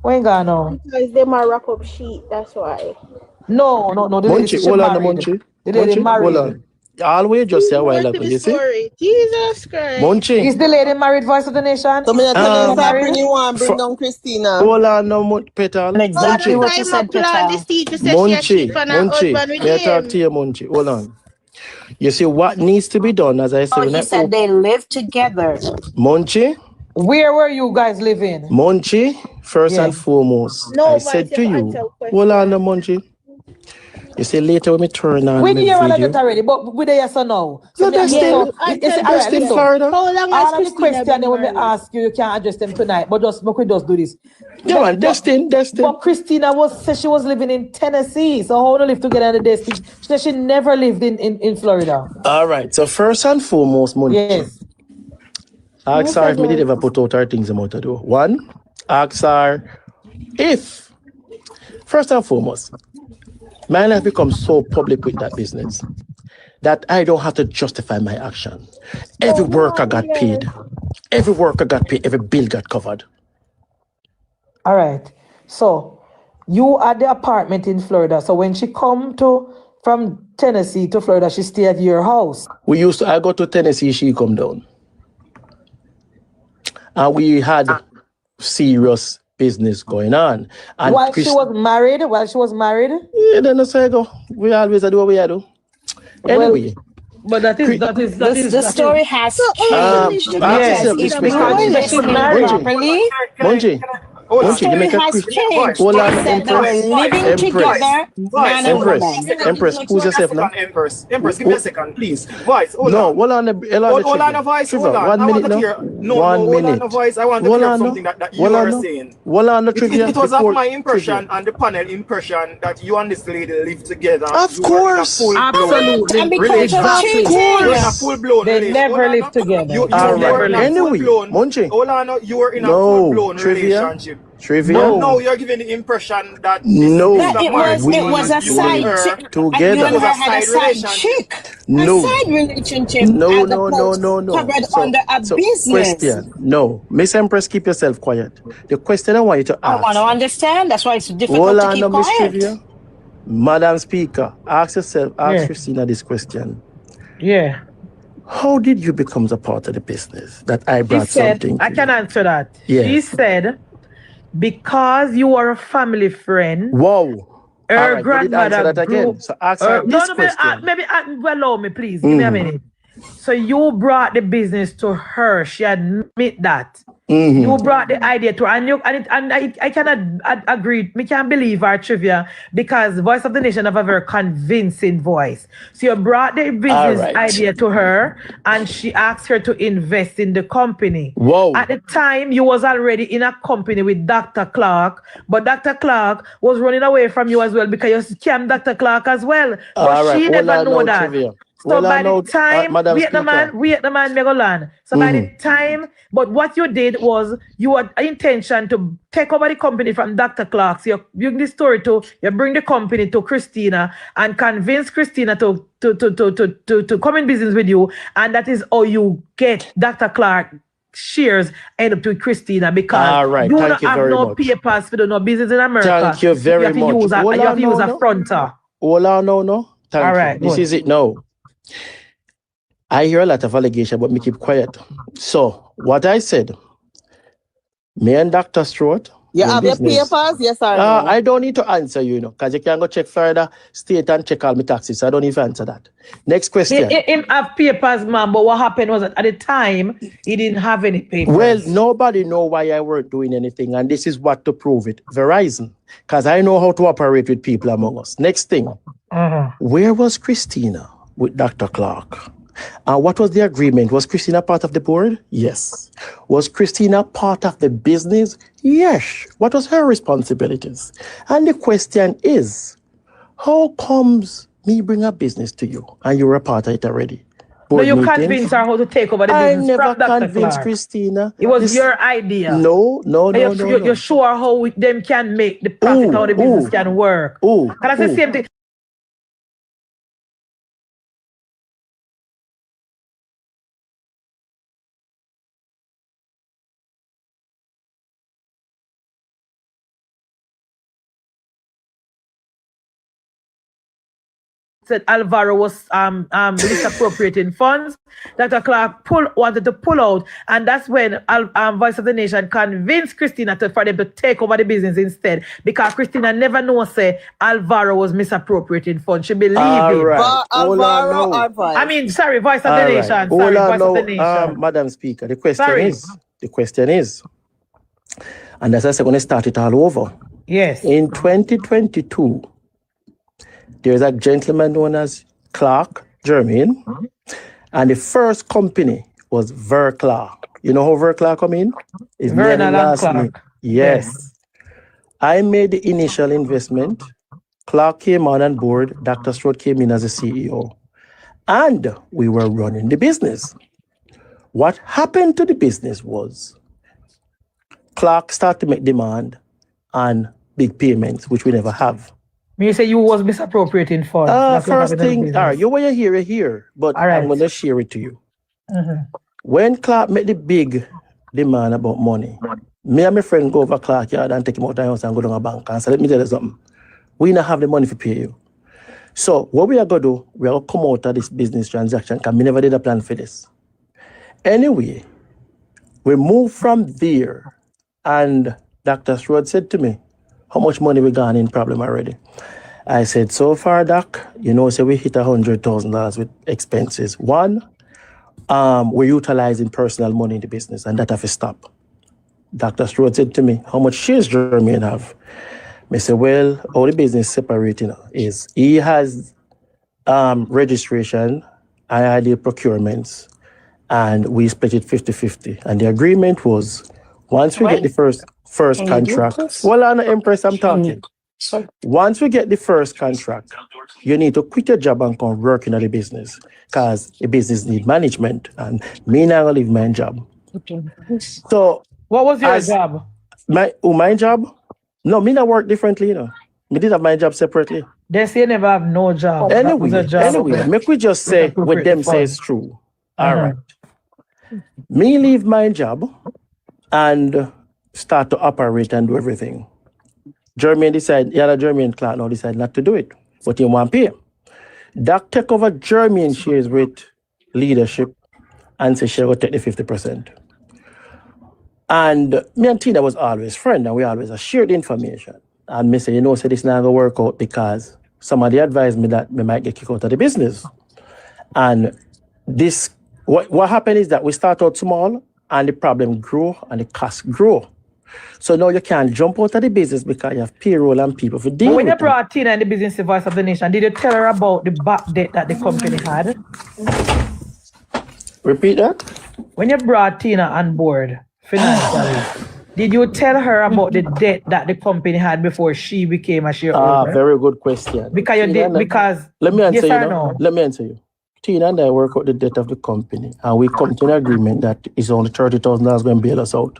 When gone now? Because they might wrap up sheet, that's why. No. The lady Munchie, she hold on, married. Munchie. The lady Munchie, married. hold on. Always just say a while More ago, to the you see? story. Jesus Christ. Munchie. Is the lady married, Voice of the Nation? So me I tell you, married? bring you one, bring down Christina. Hold on, no, Petal. Exactly Munchie. what you said, plan Petal. this teacher said she a cheat for her husband with May I talk him. to you, Munchie? Hold on. You see, what needs to be done, as I said, Oh, when he I said they live together. Munchie, Where were you guys living? Munchie, first and foremost, No, I said to you, hold on, no, Munchie. You see, later when we turn on We the hear all of video. that already, but with the yes or no? So that's still, Alright, in Florida. How long has all of the Christina questions been when we married? ask you, you can't address them tonight, but we just do this. Yeah, man, Destin. But Christina said she was living in Tennessee, so how to live together in the Destin? She said she never lived in Florida. All right, so first and foremost, Munchie. Yes. Ask her if me did ever put out her things about to do. One, ask her if, first and foremost, my life becomes so public with that business that I don't have to justify my action. Every worker got paid. Every worker got paid. Every bill got covered. All right. So you at the apartment in Florida. So when she come from Tennessee to Florida, she stay at your house. I go to Tennessee, she come down. And we had serious business going on. And While she was married? Yeah, then I say go. We always do what we do. Anyway. But that is The story has changed. Yes, If you were listening properly, Munchie, you make a has changed. Hold on, They said they were living together, man and woman. Empress, who's yourself now? Empress, give me a second, please. Voice, hold No, on. hold on, Hold on, a voice, hold on. 1 minute now. Hold on, a voice. I want to hear something that you are saying. Hold on, the trivia. It was of my impression and the panel impression that you and this lady live together. Of course. Absolutely. And because of cheating. You're in a full-blown They relationship. never lived together. All right. Anyway, Munchie. Hold on, you were in a full-blown trivia. relationship. Trivia. No, you're giving the impression that No. That it was a side chick. Together. And you and her had a side chick. No. A side relationship. No. Covered under a business. Question. No. Miss Empress, keep yourself quiet. The question I want you to ask. I want to understand. That's why it's difficult Hold to on, keep Miss quiet. Trivia. Madam Speaker, ask Christina this question. Yeah. How did you become a part of the business that I brought something to I can answer that. Yes. She said, because you are a family friend. Wow. Her grandmother that again. So ask her this question. Allow me, please. Give me a minute. So you brought the business to her. She admit that. You brought the idea to her. And I cannot agree. Me can't believe our trivia because Voice of the Nation have a very convincing voice. So you brought the business idea to her and she asked her to invest in the company. Whoa. At the time, you was already in a company with Dr. Clark, but Dr. Clark was running away from you as well because you scammed Dr. Clark as well. But she never know that. Trivia. So by the time, wait the man, Megolan. So by the time, but what you did was you had an intention to take over the company from Dr. Clark. So you bring the story you bring the company to Christina and convince Christina to come in business with you. And that is how you get Dr. Clark shares end up with Christina because you don't have no papers for no business in America. Thank you very much. You have to use a fronter. Hola, no. Thank All you. right, This is it now. I hear a lot of allegations, but me keep quiet. So, what I said, me and Dr. Stewart. You have your papers? Yes or no? I don't need to answer you, because you can go check Florida State and check all my taxes. So I don't need to answer that. Next question. He have papers, man, but what happened was that at the time, he didn't have any papers. Well, nobody know why I weren't doing anything, and this is what to prove it. Verizon, because I know how to operate with people among us. Next thing, where was Christina with Dr. Clark? What was the agreement? Was Christina part of the board? Yes. Was Christina part of the business? Yes. What was her responsibilities? And the question is, how comes me bring a business to you and you're a part of it already? Board you convinced her how to take over the business. I never convinced Christina. It was your idea. No. You show her how them can make the profit, how the business can work. And that's the same thing. said Alvaro was misappropriating funds. Dr. Clark wanted to pull out, and that's when Voice of the Nation convinced Christina for them to take over the business instead, because Christina never knows say Alvaro was misappropriating funds. She believed it. Right. Alvaro or Voice? I mean, sorry, Voice of the Nation. Hold Sorry, on Voice of the now, Nation. Madam Speaker. The question is, and as I said, when I start it all over. Yes. In 2022, there's a gentleman known as Clark Germain, and the first company was Verclar. You know how Verclar come in? It's Vernon and Clark. Yes. I made the initial investment. Clark came on board. Dr. Strode came in as a CEO. And we were running the business. What happened to the business was Clark started to make demand on big payments, which we never have. You say you was misappropriating funds. First thing, you want to hear it here, but I'm going to share it to you. When Clark made the big demand about money, me and my friend go over Clark yard and take him out of the house and go down a bank and say, let me tell you something. We don't have the money to pay you. So what we are going to do, we are going to come out of this business transaction because we never did a plan for this. Anyway, we moved from there, and Dr. Strode said to me, how much money we gone in problem already? I said, so far, Doc, so we hit $100,000 with expenses. One, we're utilizing personal money in the business, and that have to stop. Dr. Strode said to me, how much shares Jermaine have? I said, well, all the business separating is he has registration, I did procurements, and we split it 50-50. And the agreement was, once we get the first contract, well, I'm not Empress, I'm talking. Sorry. Once we get the first contract, you need to quit your job and come work in the business, because the business need management, and me now leave my job. So, what was your job? My job? No, me not work differently, Me did have my job separately. They say you never have no job. Anyway, make we just say what them say is true. All right. Me leave my job and start to operate and do everything. German Clark now decide not to do it, but he want to pay. That take over German shares with leadership and say she will take the 50%. And me and Tina was always friends, and we always shared information. And me say, say this not going to work out because somebody advised me that we might get kicked out of the business. And this, what happened is that we start out small, and the problem grew and the cost grew. So now you can't jump out of the business because you have payroll and people for dealing with. When you brought Tina in the business, the Voice of the Nation, did you tell her about the back debt that the company had? Repeat that? When you brought Tina on board financially, did you tell her about the debt that the company had before she became a shareholder? Very good question. Because you did, let me answer yes you. No? Let me answer you. Tina and I work out the debt of the company, and we come to an agreement that is only $30,000 going to bail us out.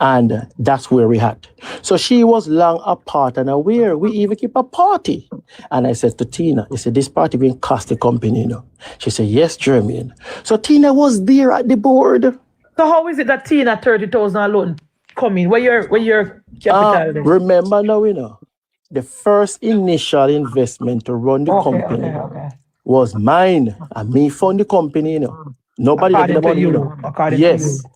And that's where we had. So she was long apart and aware. We even keep a party. And I said to Tina, I said, this party will cost the company, She said, yes, Jermaine. So Tina was there at the board. So how is it that Tina 30,000 alone come in? Where your capital? Remember now, the first initial investment to run the company was mine. And me fund the company, Nobody according the money, According yes. To you.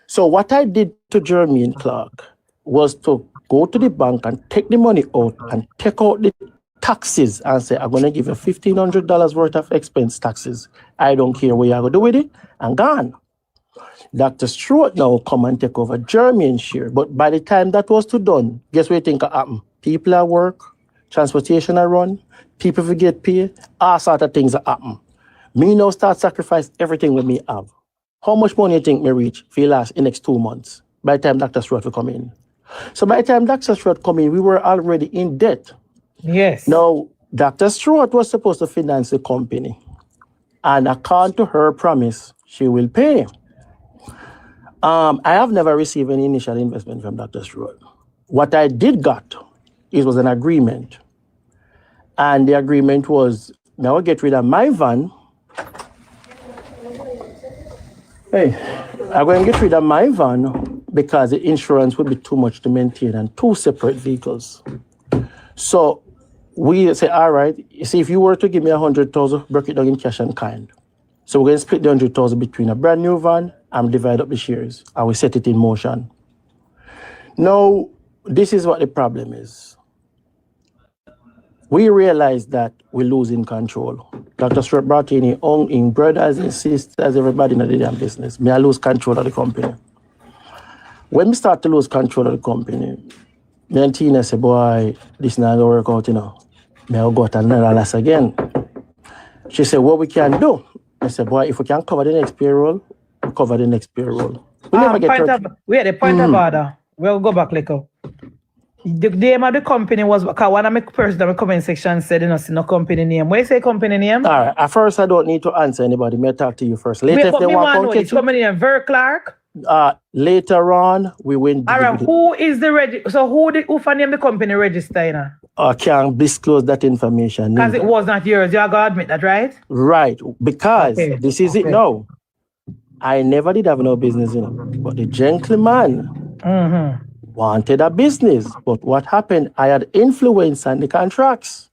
So what I did to Jermaine Clark was to go to the bank and take the money out and take out the taxes and say, I'm going to give you $1,500 worth of expense taxes. I don't care what you're going to do with it, and gone. Dr. Strode now come and take over Jermaine share. But by the time that was done, guess what you think happened? People at work, transportation are run, people forget pay, all sort of things happen. Me now start sacrifice everything with me have. How much money you think me reach for the next 2 months by the time Dr. Strode will come in? So by the time Dr. Strode come in, we were already in debt. Yes. Now, Dr. Strode was supposed to finance the company. And according to her promise, she will pay. I have never received any initial investment from Dr. Strode. What I did got was an agreement. And the agreement was, now I get rid of my van. Hey, I'm going to get rid of my van because the insurance would be too much to maintain and 2 separate vehicles. So we say, all right, you see, if you were to give me 100,000, break it down in cash and kind. So we're going to split the 100,000 between a brand new van and divide up the shares. And we set it in motion. Now, this is what the problem is. We realize that we're losing control. Dr. Stewart brought in brothers and sisters, everybody in the damn business. May I lose control of the company. When we start to lose control of the company, me and Tina say, boy, this not going to work out, you know. May I go to another loss again. She said, what we can do? I said, boy, if we can cover the next payroll, we cover the next payroll. We never get the point of order. We'll go back, like, the name of the company was, because one of my person in the comment section said, you know, see no company name. What you say company name? All right, at first I don't need to answer anybody. May I talk to you first. Later, wait, if they want to know, company name, Ver Clark? Later on, we went. All right, who is the who for name the company register, you know? I can't disclose that information. Because it was not yours. You are going to admit that, right? Right, because this is it now. I never did have no business, you know, but the gentleman wanted a business. But what happened? I had influence on the contracts.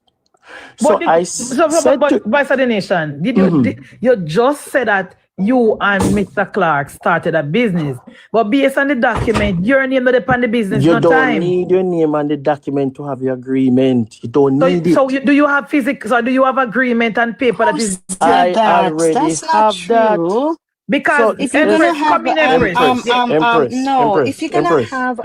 So I said by the nation, did you you just said that you and Mr. Clark started a business, but based on the document, your name not upon the business. You don't need your name on the document to have your agreement. You don't need it. So do you have physics or do you have agreement and paper that is? I already have that. Because if you're gonna have if you're gonna have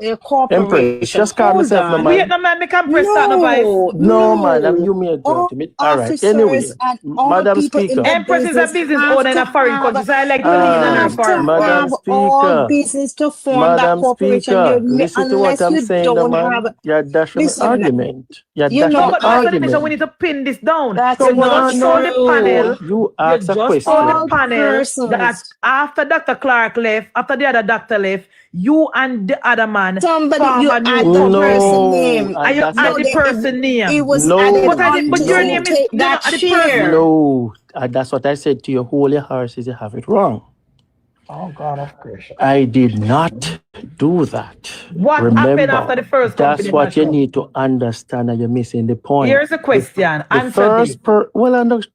a corporation, just calm yourself, no man. No man, make Empress start no voice. No man, you may go to me. All right. Anyway, Madam Speaker, Empress is a business owner in a foreign country, so I like to lean on her foreign. Madam Speaker, business to form that corporation. Listen to what I'm saying, no man. You're dashing the argument. You're dashing the argument. So we need to pin this down. That's so not the panel. You ask a question. The panel. That after Dr. Clark left, after the other doctor left, you and the other man somebody you add the person name. And you add the person name. It was but your name is that share. No, that's what I said to your holy horses. You have it wrong. Oh God of gracious. I did not do that. What happened after the first company? That's what you need to understand, and you're missing the point. Here's a question.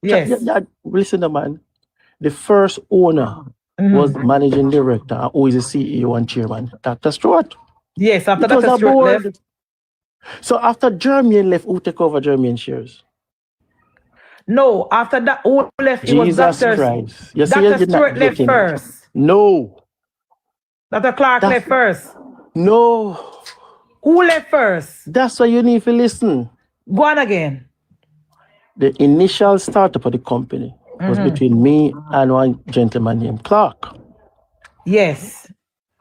Yes. Listen, man. The first owner was managing director, who is the CEO and chairman, Dr. Stewart. Yes, after Dr. Stewart left. So after German left, who took over German shares? No, after that, who left? It was Dr. Christ. Dr. Stewart left first. No. Dr. Clark left first. No. Who left first? That's why you need to listen. Go on again. The initial startup of the company was between me and one gentleman named Clark. Yes.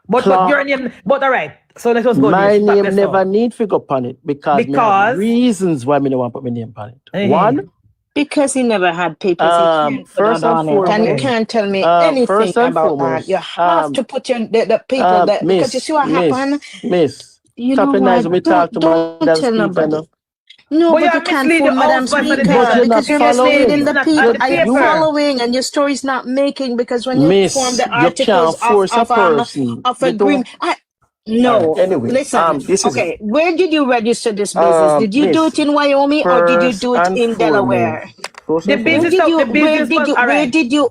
But your name, but all right. So let us go. My name never need figure upon it because reasons why me don't want to put my name upon it. One, because he never had papers. First and foremost, and you can't tell me anything about that. You have to put the people that because you see what happened. Miss, stop it nice when we talk to Madam Speaker. No, but you can't fool Madam Speaker because you're misleading the people. Are you following and your story's not making because when you form the articles of agreement. No. Anyway, listen. Okay, where did you register this business? Did you do it in Wyoming or did you do it in Delaware? The business. Where did you?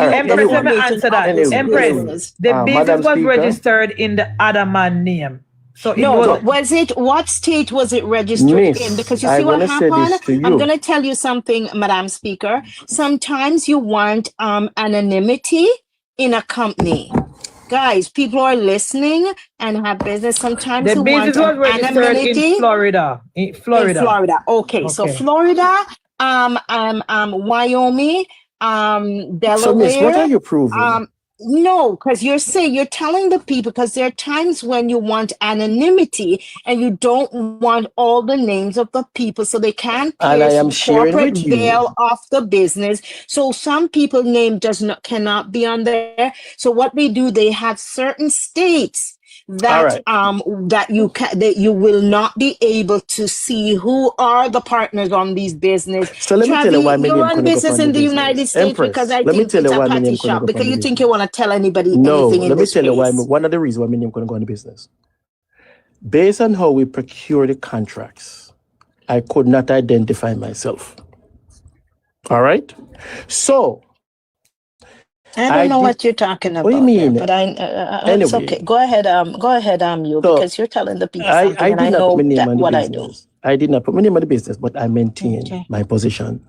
Empress, let me answer that. Empress, the business was registered in the other man's name. So what state was it registered in? Because you see what happened? I'm going to tell you something, Madam Speaker. Sometimes you want anonymity in a company. Guys, people are listening and have business. Sometimes you want anonymity. In Florida. In Florida. Okay. So Florida, Wyoming, Delaware. So Miss, what are you proving? No, because you're telling the people, because there are times when you want anonymity and you don't want all the names of the people so they can't pierce the corporate veil of the business. So some people's name cannot be on there. So what they do, they have certain states that that you will not be able to see who are the partners on these business. So let me tell you why you run business in the United States because I think it's a patty shop because you think you want to tell anybody anything in this space. No, let me tell you why. One of the reasons why my name couldn't go into business, based on how we procure the contracts I could not identify myself. All right? So, I don't know what you're talking about. What do you mean? There, but anyway, it's okay. Go ahead, you, so because you're telling the people something, I and I did not know put my name that on the what business. I did not put my name on the business, but I maintained Okay. my position.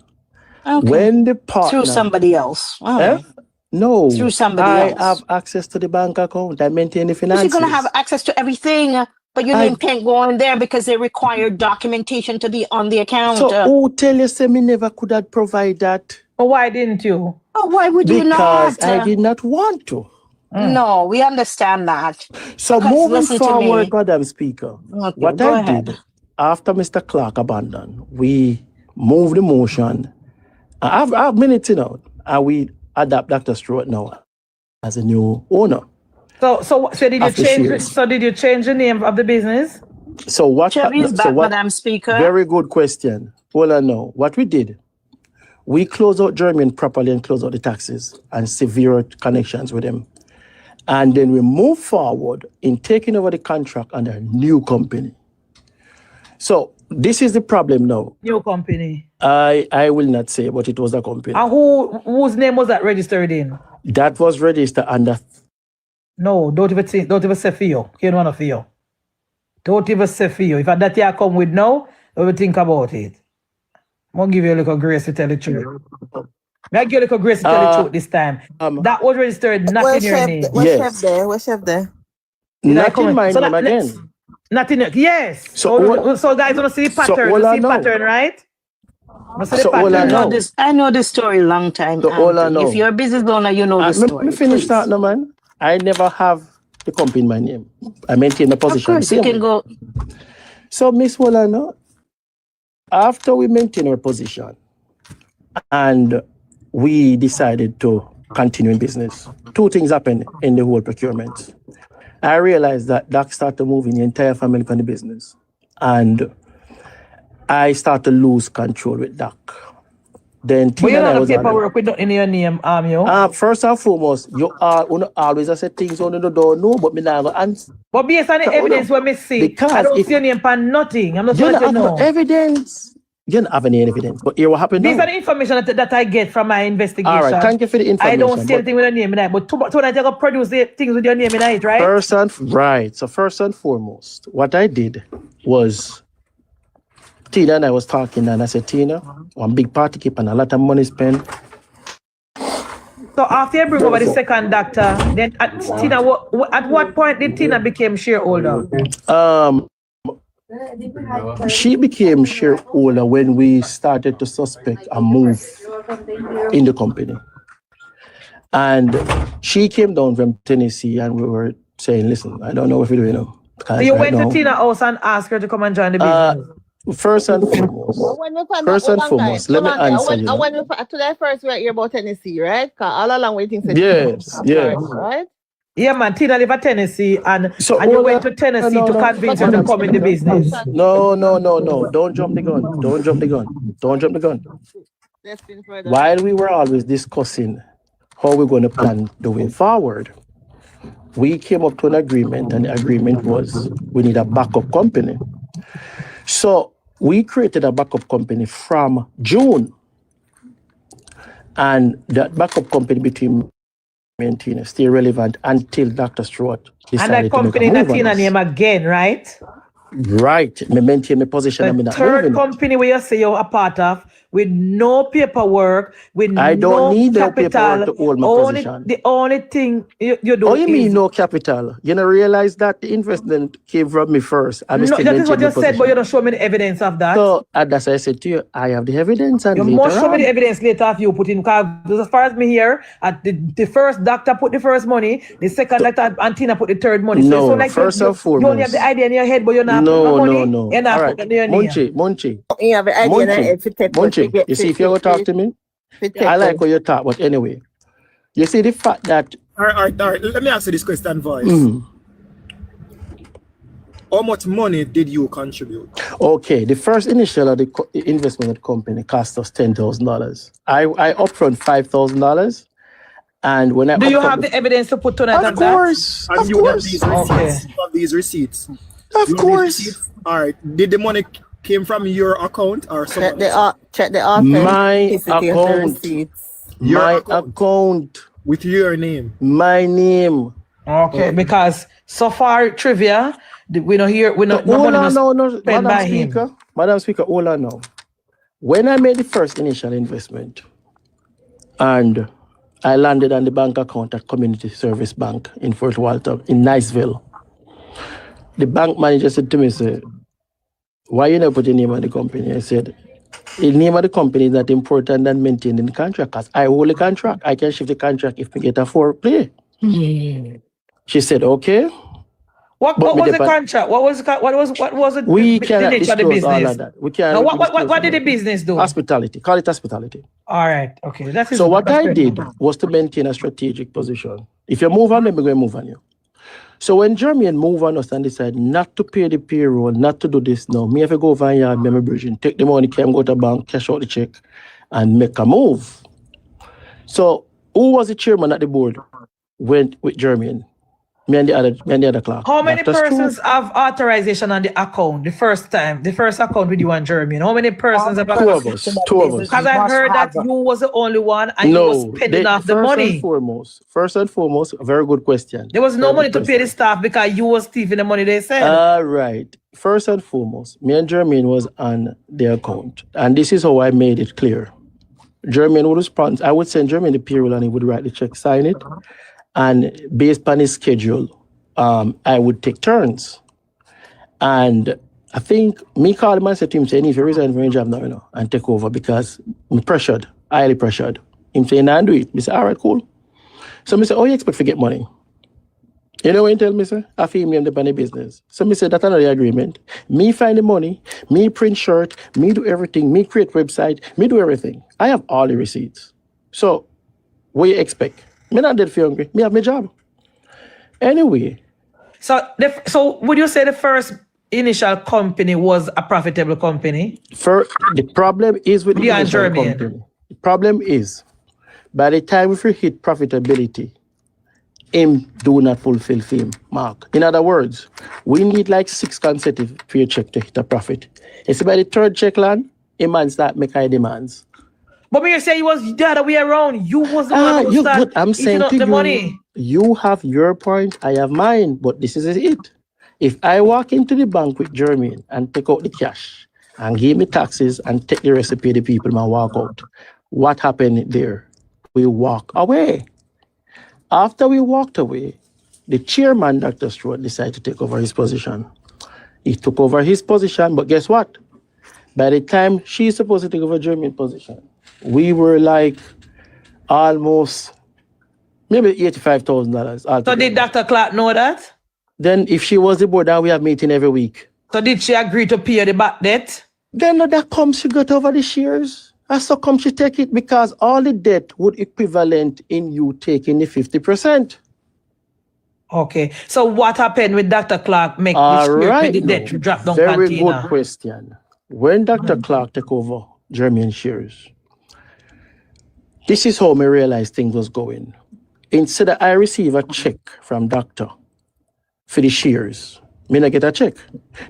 Okay. When the partner... Through somebody else. All right. No. Through somebody else. I have access to the bank account. I maintain the But finances. you're going to have access to everything, but your name can't go in there because they require documentation to be on the account. So who tell you say me never could have provide that? But why didn't you? Oh, why would you not? Because I did not want to. No, we understand that. So Because moving listen to forward, me. Madam Speaker, Okay, what go I ahead. did after Mr. Clark abandoned, we moved the motion. I have minutes, you know, and we adapt Dr. Stewart now as a new owner. So did you change? So did you change the name of the business? So what? Madam Speaker. Very good question. Well, I know what we did. We closed out German properly and closed out the taxes and severe connections with them. And then we moved forward in taking over the contract under a new company. So this is the problem now. New company. I will not say, but it was a company. And whose name was that registered in? That was registered under... No, don't even say for you. You don't want to for you. Don't even say for you. If that you come with now, we will think about it. I'm going to give you a little grace to tell the truth. I'll give you a little grace to tell the truth this time. That was registered not in your name. Where's chef there? Not in my name again. Not in it. Yes. So guys want to see the pattern. So see pattern, right? I know this story a long time. If you're a business owner, you know the story. Let me finish that now, man. I never have the company in my name. I maintain the position. Of course, you can go. So, Miss Wolano, after we maintain our position and we decided to continue in business, two things happened in the whole procurement. I realized that started moving the entire family from the business. And I started to lose control with Doc. Then Tina, you know the paperwork with in your name, first and foremost, you always say things on the door, no, but me never answer. But based on the evidence what me see, I don't see your name for nothing. I'm not you letting you know. Evidence. You don't have any evidence. But here what happened based now? on the information that I get from my investigation. All right, thank you for the information. I don't see anything with your name in it. But tonight I got produce the things with your name in it, right? So first and foremost, what I did was Tina and I was talking, and I said, Tina, one big party keep and a lot of money spent. So after you bring over the second doctor, then Tina, at what point did Tina become shareholder? She became shareholder when we started to suspect a move in the company. And she came down from Tennessee, and we were saying, listen, I don't know if we do, you know. So you went to Tina's house and asked her to come and join the business? First and foremost, let me answer you. Today first we are here about Tennessee, right? Because all along waiting for yes. Right? Yeah, man. Tina live at Tennessee, and you went to Tennessee to convince her to come in the business. No. Don't jump the gun. While we were always discussing how we're going to plan going forward, we came up to an agreement, and the agreement was we need a backup company. So we created a backup company from June. And that backup company between me and Tina stay relevant until Dr. Stewart decided and that company to make a move that Tina name again, right? Right. Me maintain my position. The third company where you say you're a part of, with no paperwork, with I don't need no the paperwork to hold my position. The only thing you do you mean no capital? You know, realize that the investment came from me first. No, that is what you said, but you don't show me the evidence of that. So, as I said to you, I have the evidence. And you must show me the evidence later if you put in, because as far as me here, the first doctor put the first money, the second doctor and Tina put the third money. No, so like first and foremost. You only have the idea in your head, but you're not putting the money. No. You're not putting your Munchie. You have the idea in your head. Munchie, you see, if you ever talk to me, I like how you talk, but anyway, you see the fact that... All right. Let me ask you this question, Voice. How much money did you contribute? Okay, the first initial of the investment of the company cost us $10,000. I upfront $5,000, and when I... Do you have the evidence to put on that? Of course. And you have these receipts. Of course. All right. Did the money came from your account or someone check the My authenticity of the account. receipts. My account. With your name. My name. Okay, because so far trivia, we don't hear, we not nobody spend by him. Madam Speaker, hold on now. When I made the first initial investment, and I landed on the bank account at Community Service Bank in Fort Walter, in Niceville, the bank manager said to me, say, why you not put the name of the company? I said, the name of the company is not important than maintaining the contract, because I hold the contract. I can shift the contract if we get a foreplay. She said, okay. What was the contract? What was it? We the cannot nature of the disclose business? all of that. We cannot. Now, what did the business do? Hospitality. Call it hospitality. All right. Okay. That is So what I did was to maintain a strategic position. If you move on, then we're going to move on you. So when Jermaine move on us and decide not to pay the payroll, not to do this now, me have to go over and yard memory bridge and take the money, can go to the bank, cash out the check, and make a move. So who was the chairman at the board? Went with Jermaine. Me and the other clerk. How many persons have authorization on the account the first account with you and Jeremy? How many persons have authorization? Two of us. Because I heard that you was the only one and you was spending off the money. First and foremost, a very good question. There was no money to pay the staff because you was thieving the money they said. All right. First and foremost, me and Jermaine was on the account. And this is how I made it clear. Jermaine would respond. I would send Jermaine the payroll and he would write the check, sign it. And based on his schedule, I would take turns. And I think me called him and said to him, say, if you resign from your job now, and take over because I'm pressured, highly pressured. Him saying, I do it. I said, all right, cool. So I said, oh, you expect to get money? You know what he tell me, sir? I feel me in the money business. So I said, that's another agreement. Me find the money, me print shirt, me do everything, me create website, me do everything. I have all the receipts. So what you expect? Me not dead for hungry. Me have my job. Anyway. So would you say the first initial company was a profitable company? The problem is with the initial company. The problem is, by the time we hit profitability, him do not fulfill him, Mark. In other words, we need like 6 consecutive paycheck to hit a profit. You see, by the 3rd check land, a man start making high demands. But when you say it was the other way around, you was the one who started eating up the money. You have your point, I have mine, but this is it. If I walk into the bank with Jermaine and take out the cash and give me taxes and take the rest to pay the people and walk out, what happened there? We walk away. After we walked away, the chairman, Dr. Stewart, decided to take over his position. He took over his position, but guess what? By the time she's supposed to take over Jermaine's position, we were like almost maybe $85,000. So did Dr. Clark know that? Then if she was the board, we have meeting every week. So did she agree to pay the back debt? Then that comes she got over the shares. And so come she take it because all the debt would equivalent in you taking the 50%. Okay. So what happened with Dr. Clark make the debt drop down? Very good question. When Dr. Clark took over Jermaine shares, this is how I realized things was going. Instead of I receive a check from doctor for the shares, me not get a check.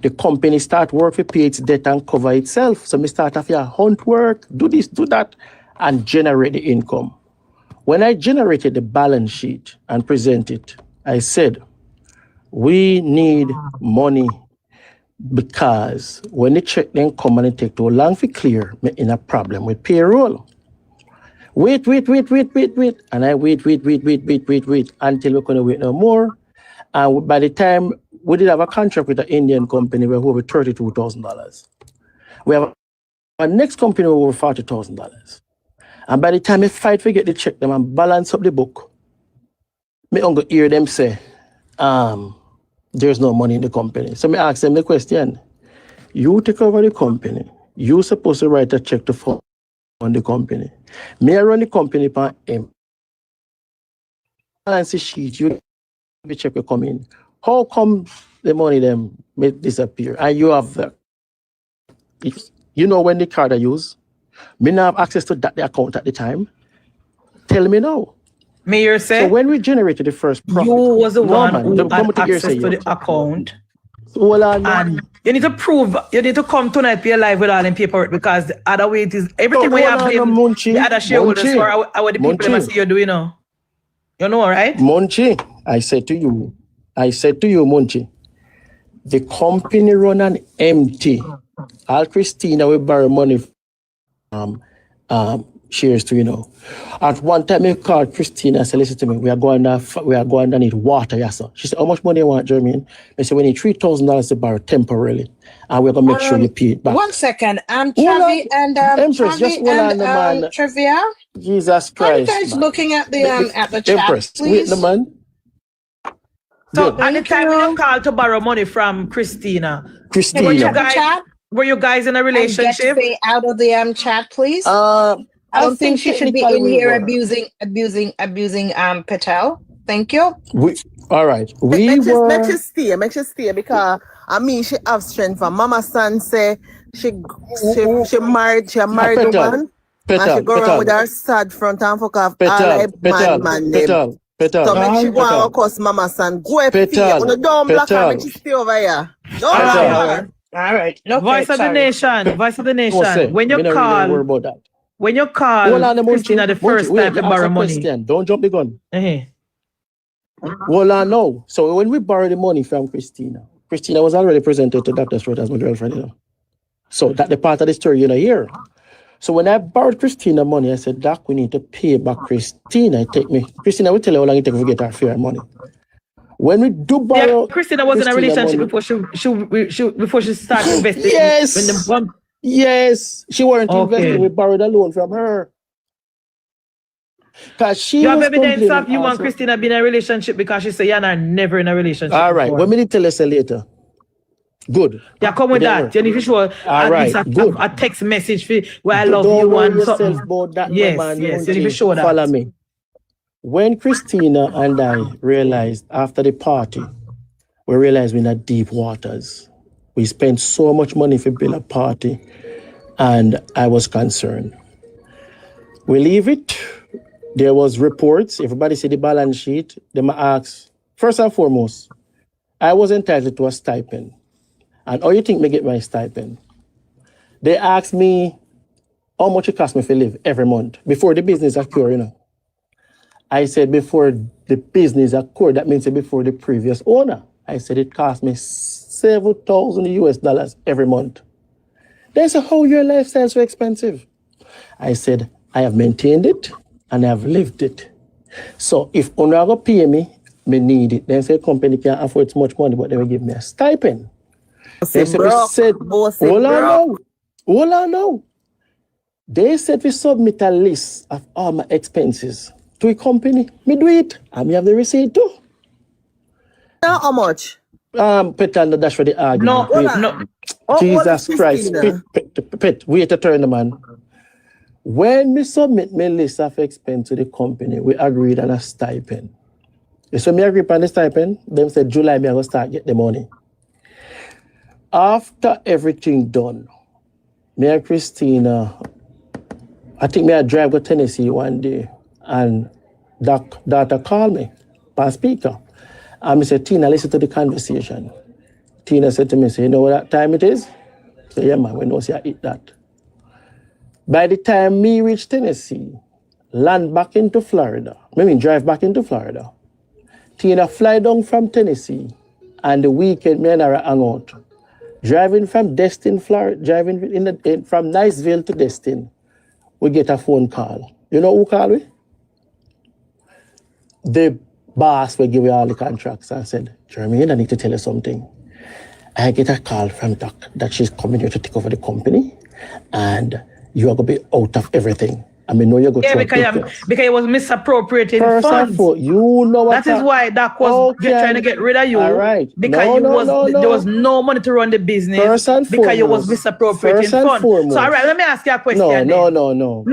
The company start work to pay its debt and cover itself. So me start off here, hunt work, do this, do that, and generate the income. When I generated the balance sheet and present it, I said, we need money because when the check then come and it take too long to clear, me in a problem with payroll. Wait. And I wait until we're going to wait no more. And by the time we did have a contract with an Indian company, we were over $32,000. We have our next company over $40,000. And by the time I fight to get the check them and balance up the book, me uncle hear them say, there's no money in the company. So me ask them the question, you take over the company, you supposed to write a check to fund the company. Me I run the company for him. Balance sheet, you the check will come in. How come the money them may disappear? And you have the, you know when the card I use, me not have access to that the account at the time. Tell me now. Mayor said. So when we generated the first profit, you was the one who had access to the account. Hold on. And you need to prove, you need to come tonight, be alive with all them paperwork, because the other way it is, everything we have the other shareholders for our the people that must see you doing now. You know, right? Munchie, I said to you, Munchie, the company run an empty. All Christina will borrow money shares to, you know. At one time, I called Christina and said, listen to me, we are going to need water, yes, sir. She said, how much money you want, Jermaine? I said, we need $3,000 to borrow temporarily. And we're going to make sure you pay it back. 1 second. Travi and Empress, just hold on, the man. Trivia. Jesus Christ. Are you guys looking at the chat, Empress, please? wait, the man. So at the time when you called to borrow money from Christina, were you guys in a relationship? Get out of the chat, please. I don't think she should be in here abusing Patel. Thank you. All right. Make you stay because I mean she have strength. For Mama San say she married woman. And she go around with her sad front and fuck off all man them. So make she go and cuss Mama San. Go up here. Don't block her, make she stay over here. Don't block her. All right. No, Voice of the nation. When you call Christina the first time to borrow money. Don't jump the gun. Well, I know. So when we borrowed the money from Christina was already presented to Dr. Stewart as my girlfriend, you know. So that's the part of the story you know here. So when I borrowed Christina money, I said, Doc, we need to pay back Christina. Christina will tell you how long it takes to get our fair money. When we do borrow, Christina was in a relationship money, before she started investing. Yes, she weren't investing. We borrowed a loan from her. You have evidence of you and Christina being in a relationship because she said you're never in a relationship. All right, when we tell us later. Good. Yeah, come with that. You need to show a text message for where I love you and something. Yes, you need to show that. Follow me. When Christina and I realized after the party, we realized we're in deep waters. We spent so much money for build a party, and I was concerned. We leave it. There was reports. Everybody see the balance sheet. They might ask, first and foremost, I was entitled to a stipend. And how you think me get my stipend? They asked me how much it cost me to live every month before the business occurred, you know. I said before the business occurred, that means before the previous owner. I said it cost me $7,000 every month. They said, how your lifestyle so expensive? I said, I have maintained it and I have lived it. So if owner go pay me need it. Then say company can't afford so much money, but they will give me a stipend. They said, hold on now. They said we submit a list of all my expenses to a company. Me do it. And me have the receipt too. Now how much? Petal, that's for the argument. No. Jesus Christ. Pet, wait a turn, man. When we submit my list of expense to the company, we agreed on a stipend. So me agree on the stipend, them said July me I go start get the money. After everything done, me and Christina, I think me I drive to Tennessee one day, and daughter called me by speaker. And I said, Tina, listen to the conversation. Tina said to me, say, you know what that time it is? I said, yeah, man, we know see I eat that. By the time me reach Tennessee, land back into Florida, drive back into Florida, Tina fly down from Tennessee, and the weekend me and her hang out. Driving from Destin, Florida, from Niceville to Destin, we get a phone call. You know who called me? The boss will give you all the contracts. I said, Jermaine, I need to tell you something. I get a call from Doc that she's coming here to take over the company, and you are going to be out of everything. I mean, no, you're going to because it was misappropriating funds. You know what that is why Doc was trying to get rid of you. All right. Because there was no money to run the business because you was misappropriating funds. So, all right, let me ask you a question. No. No.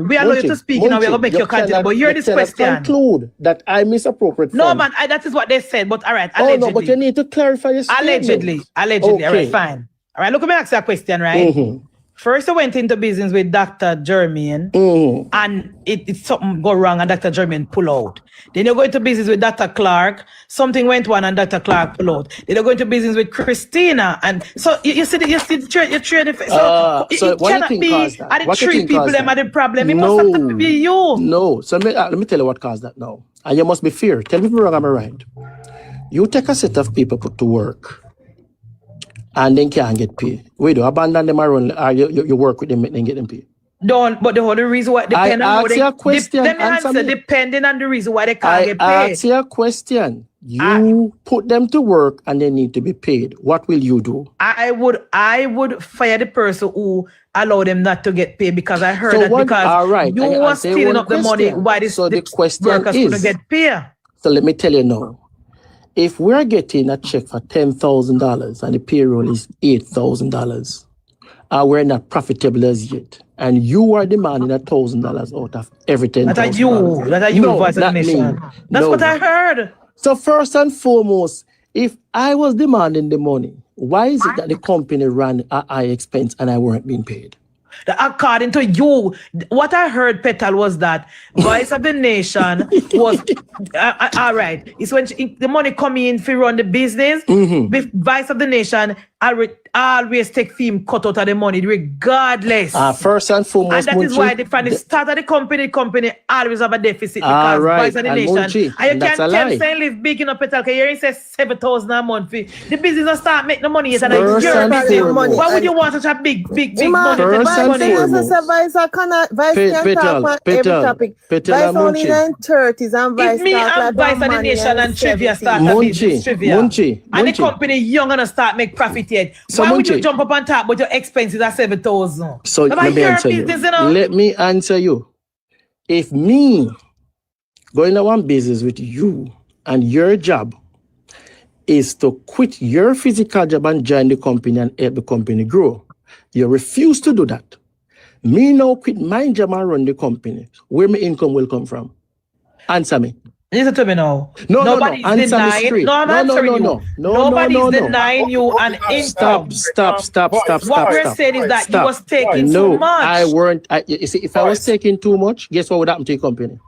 We allow you to speak now. We're going to make you continue. But hear this question. Conclude that I misappropriate funds. No, man, that is what they said. But all right, allegedly. Oh, no, but you need to clarify your statement. Allegedly. Okay. All right, fine. All right, look, let me ask you a question, right? First, I went into business with Dr. Jermaine, and it something go wrong, and Dr. Jermaine pull out. Then you go into business with Dr. Clark, something went wrong, and Dr. Clark pull out. Then you go into business with Christina, and so you see the trade. So it cannot be at the three people them are the problem. It must have to be you. No. So let me tell you what caused that now. And you must be fair. Tell me if I'm wrong, am I right? You take a set of people put to work, and then can't get paid. Wait, do abandon them around, or you work with them and get them paid? Don't, but the whole reason why depending on how you a question, let me answer, depending on the reason why they can't get paid. I ask you a question. You put them to work and they need to be paid. What will you do? I would fire the person who allowed them not to get paid, because I heard because you were stealing up the money why the workers couldn't get paid. So let me tell you now. If we're getting a check for $10,000 and the payroll is $8,000, and we're not profitable as yet, and you are demanding $1,000 out of every $10,000. That are you, Vice of the Nation. That's what I heard. So first and foremost, if I was demanding the money, why is it that the company ran at high expense and I weren't being paid? According to you, what I heard, Petal, was that Voice of the Nation was all right. It's when the money come in for run the business. With Voice of the Nation, always take theme cut out of the money, regardless. First and foremost, and that is why from the start of the company always have a deficit, because Voice of the Nation. Munchie, and you can't say live big in a Petal, because you say 7,000 a month. The business don't start making the money yet, and why would you want such a big money? Vice only in 30s and Vice. If me and Vice of the Nation and Trivia start a business, Trivia, and the company young gonna start make profit yet, so why would you jump up on top but your expenses are 7,000? So let me answer you. Let me answer you. If me going to one business with you and your job is to quit your physical job and join the company and help the company grow, you refuse to do that. Me now quit my job and run the company. Where my income will come from? Answer me. Listen to me now. Nobody's denying. No, I'm answering you. Nobody's denying you an income. Stop. What we're saying is that you was taking too much. I weren't. You see, if I was taking too much, guess what would happen to your company?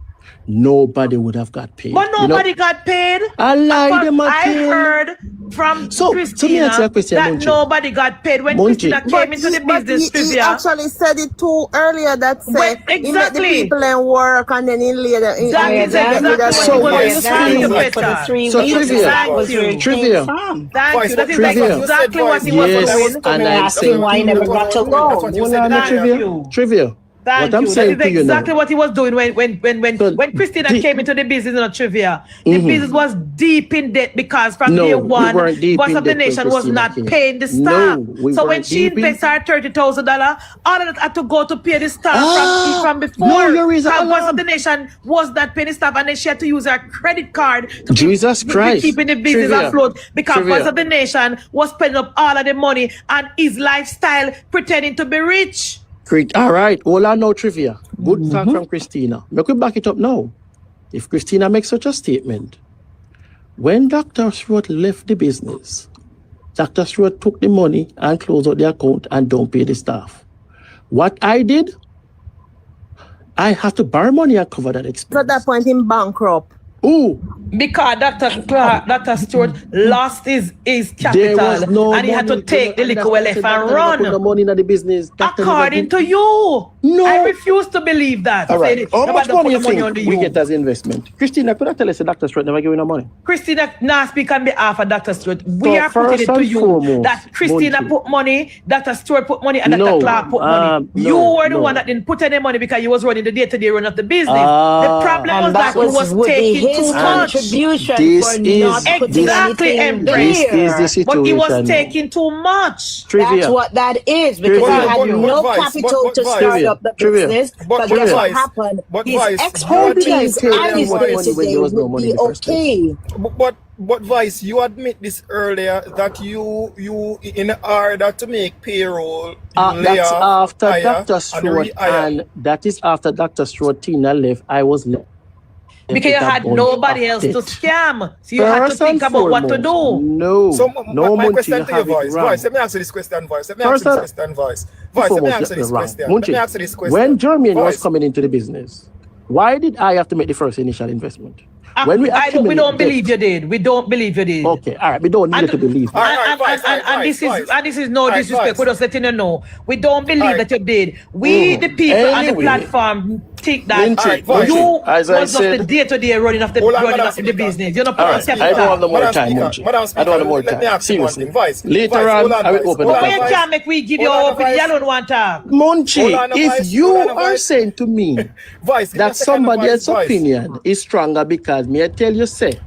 Nobody would have got paid. But nobody got paid. I lied them I heard from Christina that nobody got paid when Christina came into the business. He actually said it too earlier. That said, he met the people and work, and then he later. Trivia. Thank you. That is exactly what he was doing. And I'm saying why he never got to go. Trivia. Thank you. That is exactly what he was doing when Christina came into the business in a Trivia. The business was deep in debt because from day one, Voice of the Nation was not paying the staff. So when she invested her $30,000, all of that had to go to pay the staff from before. Voice of the Nation was not paying the staff, and then she had to use her credit card to keep keeping the business afloat, because Voice of the Nation was spending up all of the money on his lifestyle, pretending to be rich. Great. All right. All I know, Trivia. Good talk from Christina. Make we back it up now. If Christina makes such a statement, when Dr. Stewart left the business, Dr. Stewart took the money and closed out the account and don't pay the staff. What I did, I had to borrow money and cover that expense. At that point, him bankrupt. Ooh. Because Dr. Stewart lost his capital, and he had to take the liquor left and run. Put the money in the business. According to you. No. I refuse to believe that. All right. How much money you think we get as investment? Christina, could I tell us that Dr. Stewart never gave you no money? Christina, now speak on behalf of Dr. Stewart. We are putting it to you that Christina put money, Dr. Stewart put money, and Dr. Clark put money. You were the one that didn't put any money because you was running the day-to-day run of the business. The problem was that he was taking too much. Exactly, Empress. But he was taking too much. That's what that is, because he had no capital to start up the business. But guess what happened? His expertise and his day-to-day would be okay. But Vice, you admit this earlier that you in order to make payroll, that's after Dr. Stewart, and that is after Dr. Stewart Tina left. I was left. Because you had nobody else to scam. So you had to think about what to do. No. So no, my Munchie, question to you, Voice. wrong. Voice, let me answer this question, Voice. Let me answer this question, Voice. Voice, let me answer this question. Let me answer this question. When German was coming into the business, why did I have to make the first initial investment? When we don't believe you did. We don't believe you did. Okay, all right. We don't need to believe. And this is no disrespect. We're just letting you know. We don't believe that you did. We, the people on the platform, think that you was just the day-to-day running of the business. You're not I don't have no more time, Munchie. I don't have more time. Seriously. Later on, I will open up. But you can't make we give you our opinion. You don't want to. Munchie, if you are saying to me that somebody else's opinion is stronger because me I tell you, say,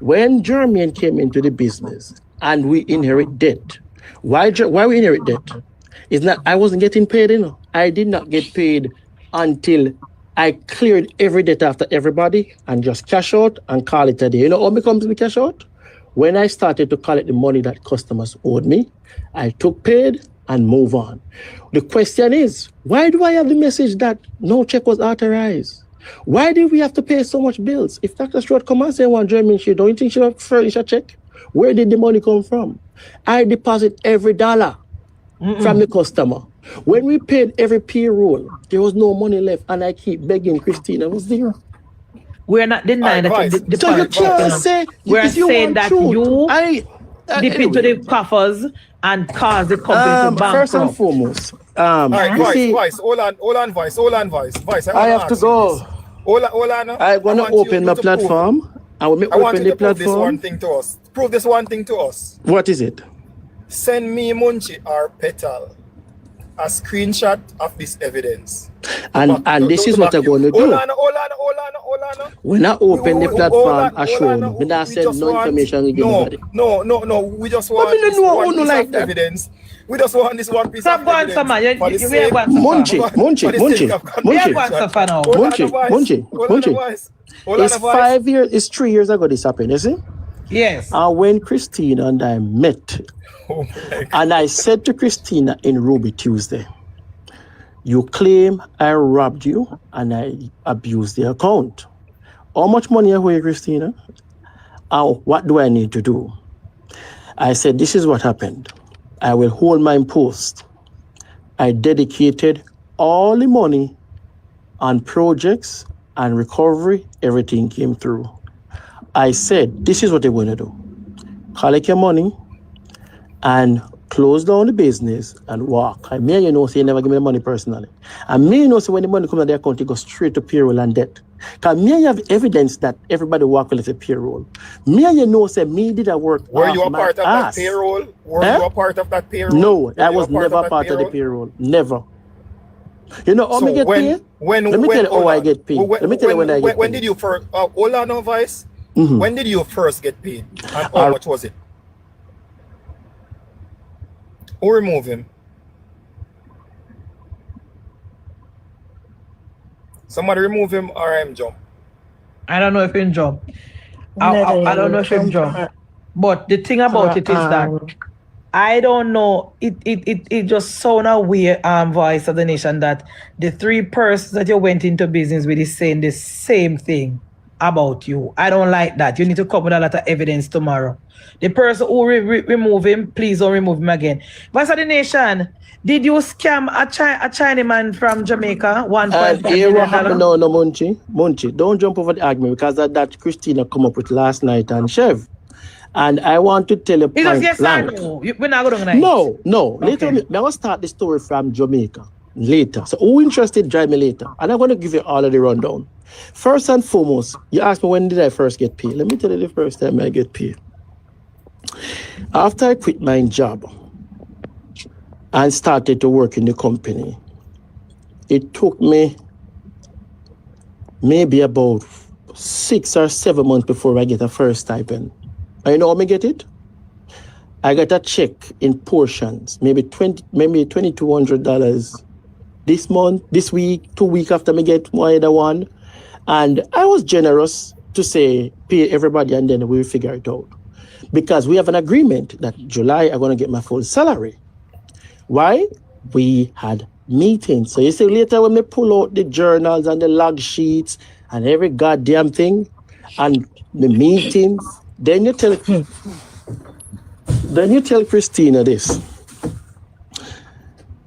when German came into the business and we inherit debt, why we inherit debt? It's not, I wasn't getting paid, you know. I did not get paid until I cleared every debt after everybody and just cash out and call it a day. You know how becomes me cash out? When I started to collect the money that customers owed me, I took paid and move on. The question is, why do I have the message that no check was authorized? Why did we have to pay so much bills? If Dr. Stewart come and say one German shit, don't you think she would furnish a check? Where did the money come from? I deposit every dollar from the customer. When we paid every payroll, there was no money left, and I keep begging Christina, was there? We're not denying that you so you can't say we're saying that truth, you dip into the coffers and cause the company to bankrupt. First and foremost, all right, Voice, hold on, Voice. I have to go. Hold on. I'm gonna open my platform. I want you to prove this one thing to us. Prove this one thing to us. What is it? Send me Munchie or Petal a screenshot of this evidence. And this is what I'm going to do. Hold on. When I open the platform, I show them. When I send no information to anybody. No. We just want this one piece of evidence. We just want this one piece of evidence. Munchie. It's 5 years, it's 3 years ago this happened, you see? Yes. And when Christina and I met, and I said to Christina in Ruby Tuesday, you claim I robbed you and I abused the account. How much money I owe you, Christina? What do I need to do? I said, this is what happened. I will hold my post. I dedicated all the money on projects and recovery. Everything came through. I said, this is what they're going to do. Collect your money and close down the business and walk. And me, you know, say you never give me the money personally. And me, you know, say when the money comes to the account, it goes straight to payroll and debt. Because me, I have evidence that everybody walk with a payroll. Me, you know, say me did a work. Were you a part of that payroll? Were you a part of that payroll? No, I was never part of the payroll. Never. You know how me get paid? Let me tell you how I get paid. Let me tell you when I get paid. When did you first, hold on, no, Vice. When did you first get paid? And how much was it? Or remove him. Somebody remove him or him jump. I don't know if him jump. I don't know if him jump. But the thing about it is that I don't know. It just sound a weird Voice of the Nation that the three persons that you went into business with is saying the same thing about you. I don't like that. You need to come with a lot of evidence tomorrow. The person who remove him, please don't remove him again. Voice of the Nation, did you scam a Chinaman from Jamaica? $1.5 million? No, Munchie, don't jump over the argument because that Christina come up with last night and Chev. And I want to tell you point blank. We're not going to No. Okay. Later, I will start the story from Jamaica later. So who interested, drive me later. And I'm going to give you all of the rundown. First and foremost, you asked me when did I first get paid. Let me tell you the first time I get paid. After I quit my job and started to work in the company, it took me maybe about 6 or 7 months before I get a first stipend. And you know how I get it? I got a check in portions, maybe $2,200 this month, this week, 2 weeks after me get my other one. And I was generous to say, pay everybody and then we'll figure it out. Because we have an agreement that July I'm going to get my full salary. Why? We had meetings. So you see later when we pull out the journals and the log sheets and every goddamn thing, and the meetings. Then you tell Christina this.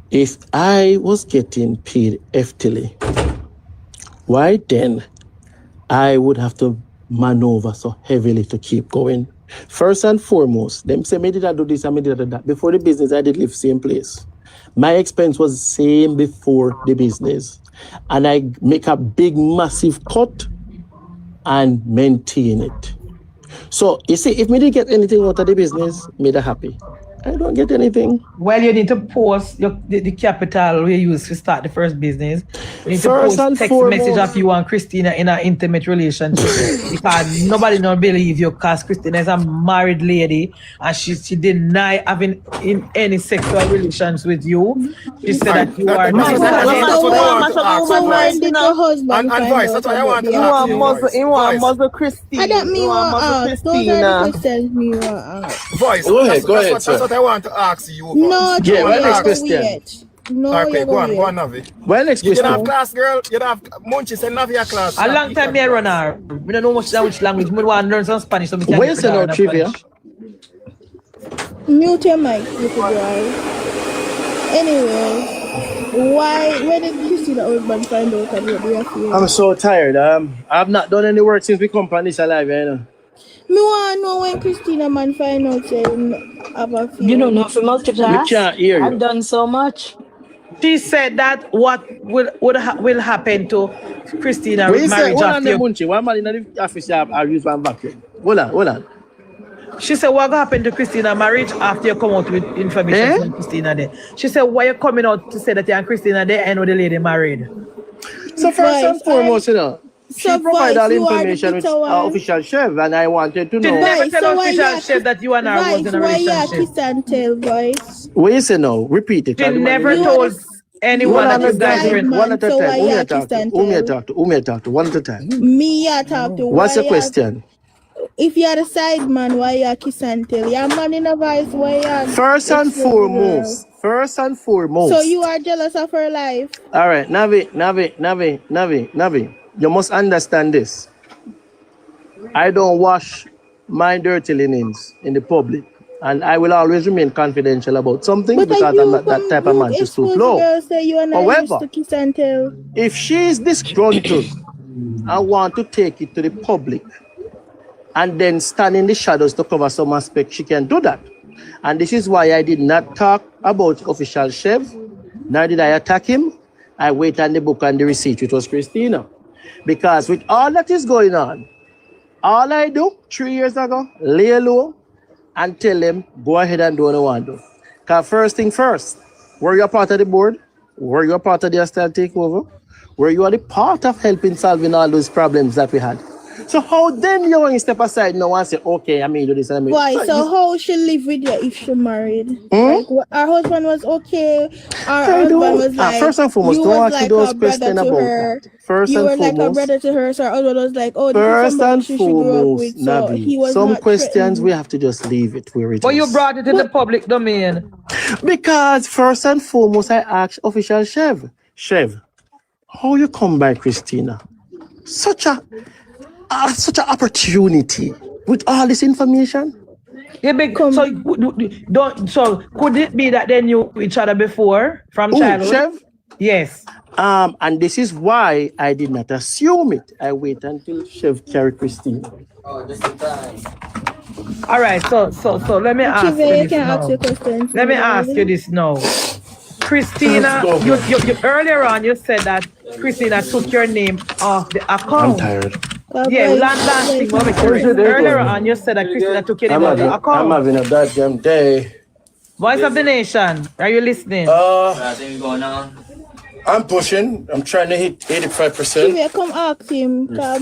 If I was getting paid heftily, why then I would have to maneuver so heavily to keep going? First and foremost, them say me did I do this and me did I do that. Before the business, I did live same place. My expense was the same before the business. And I make a big, massive cut and maintain it. So, you see, if me didn't get anything out of the business, me da happy. I don't get anything. Well, you need to post the capital we use to start the first business. You need First to and post text foremost, message of you and Christina in an intimate relationship because nobody don't believe you because Christina is a married lady and she deny having any sexual relations with you. She said that you are That's what I want to ask. So when did your husband And find Voice, out that's what I about want the to ask you, affair? You want Voice. muzzle Christine. I don't mean You want muzzle Those are the questions me want ask. Voice, Go ahead, that's sir. what I want to ask you, Voice. No, Yeah, well, next you're question. weird. No, Okay, you're go on, weird. Navi. Well, next You don't have question. class, girl. You don't have Munchie say Navi a class. a long time me run her. We don't know much which language. We want to learn some Spanish so we can Where you say no trivia? Mute your mic, little girl. Anyway, when did Christina husband find out about the affair? I'm so tired. I've not done any work since we come on this alive, you know. Me want to know when Christina man find out saying have a fear. You don't know for We multitask. can't hear you. I've done so much. She said that what will happen to Christina When you with say, marriage hold on after there, you. Munchie, one man in the office I use one vacuum. Hold on. She said, what happened to Christina marriage after you come out with information from Christina there? She said, why you coming out to say that you and Christina there and the lady married? So first and foremost, you know, she provided all information with official chef, and I wanted to She know. never tell official chef that you and her was in a relationship. Kiss and tell, Voice? What you say now? Repeat it. She never told anyone that you guys were one at a time. Who may I talk to? One at a time. Me I talk to. What's the question? If you're the side man, why you kiss and tell? You're man in a Voice, why you First and foremost. So you are jealous of her life? All right, Navi. You must understand this. I don't wash my dirty linens in the public, and I will always remain confidential about something because I'm not that type of man to stoop low. However, if she is disgruntled and want to take it to the public and then stand in the shadows to cover some aspect, she can do that. And this is why I did not talk about official chef, nor did I attack him. I wait on the book and the receipt, which was Christina. Because with all that is going on, all I do 3 years ago, lay low and tell them, go ahead and do what I want to do. Because first thing first, were you a part of the board? Were you a part of the hostile takeover? Were you a part of helping solving all those problems that we had? So how then you want to step aside now and say, okay, I mean do this and I mean. Why? So how she live with you if she married? Like, her husband was okay. Her husband was like, first and foremost, you don't was ask like those a brother questions to about her. that. First you and were foremost, like a brother to her. So her husband was like, oh, this first is somebody and she grew up foremost, with. So he was some not questions threatened. we have to just leave it where it is. But you brought it in the public domain. Because first and foremost, I asked official chef, how you come by Christina? Such an opportunity with all this information. Yeah, so could it be that they knew each other before from childhood? Chef? Yes. And this is why I did not assume it. I wait until Chef carry Christina. Oh, just in time. All right, so let me ask you this now. Let me ask you this now. Christina, you earlier on you said that Christina took your name off the account. I'm tired. Yeah, earlier on you said that Christina took your name off the account. I'm having a bad damn day. Voice of the Nation, are you listening? Nothing going on. I'm pushing. I'm trying to hit 85%. Come ask him. I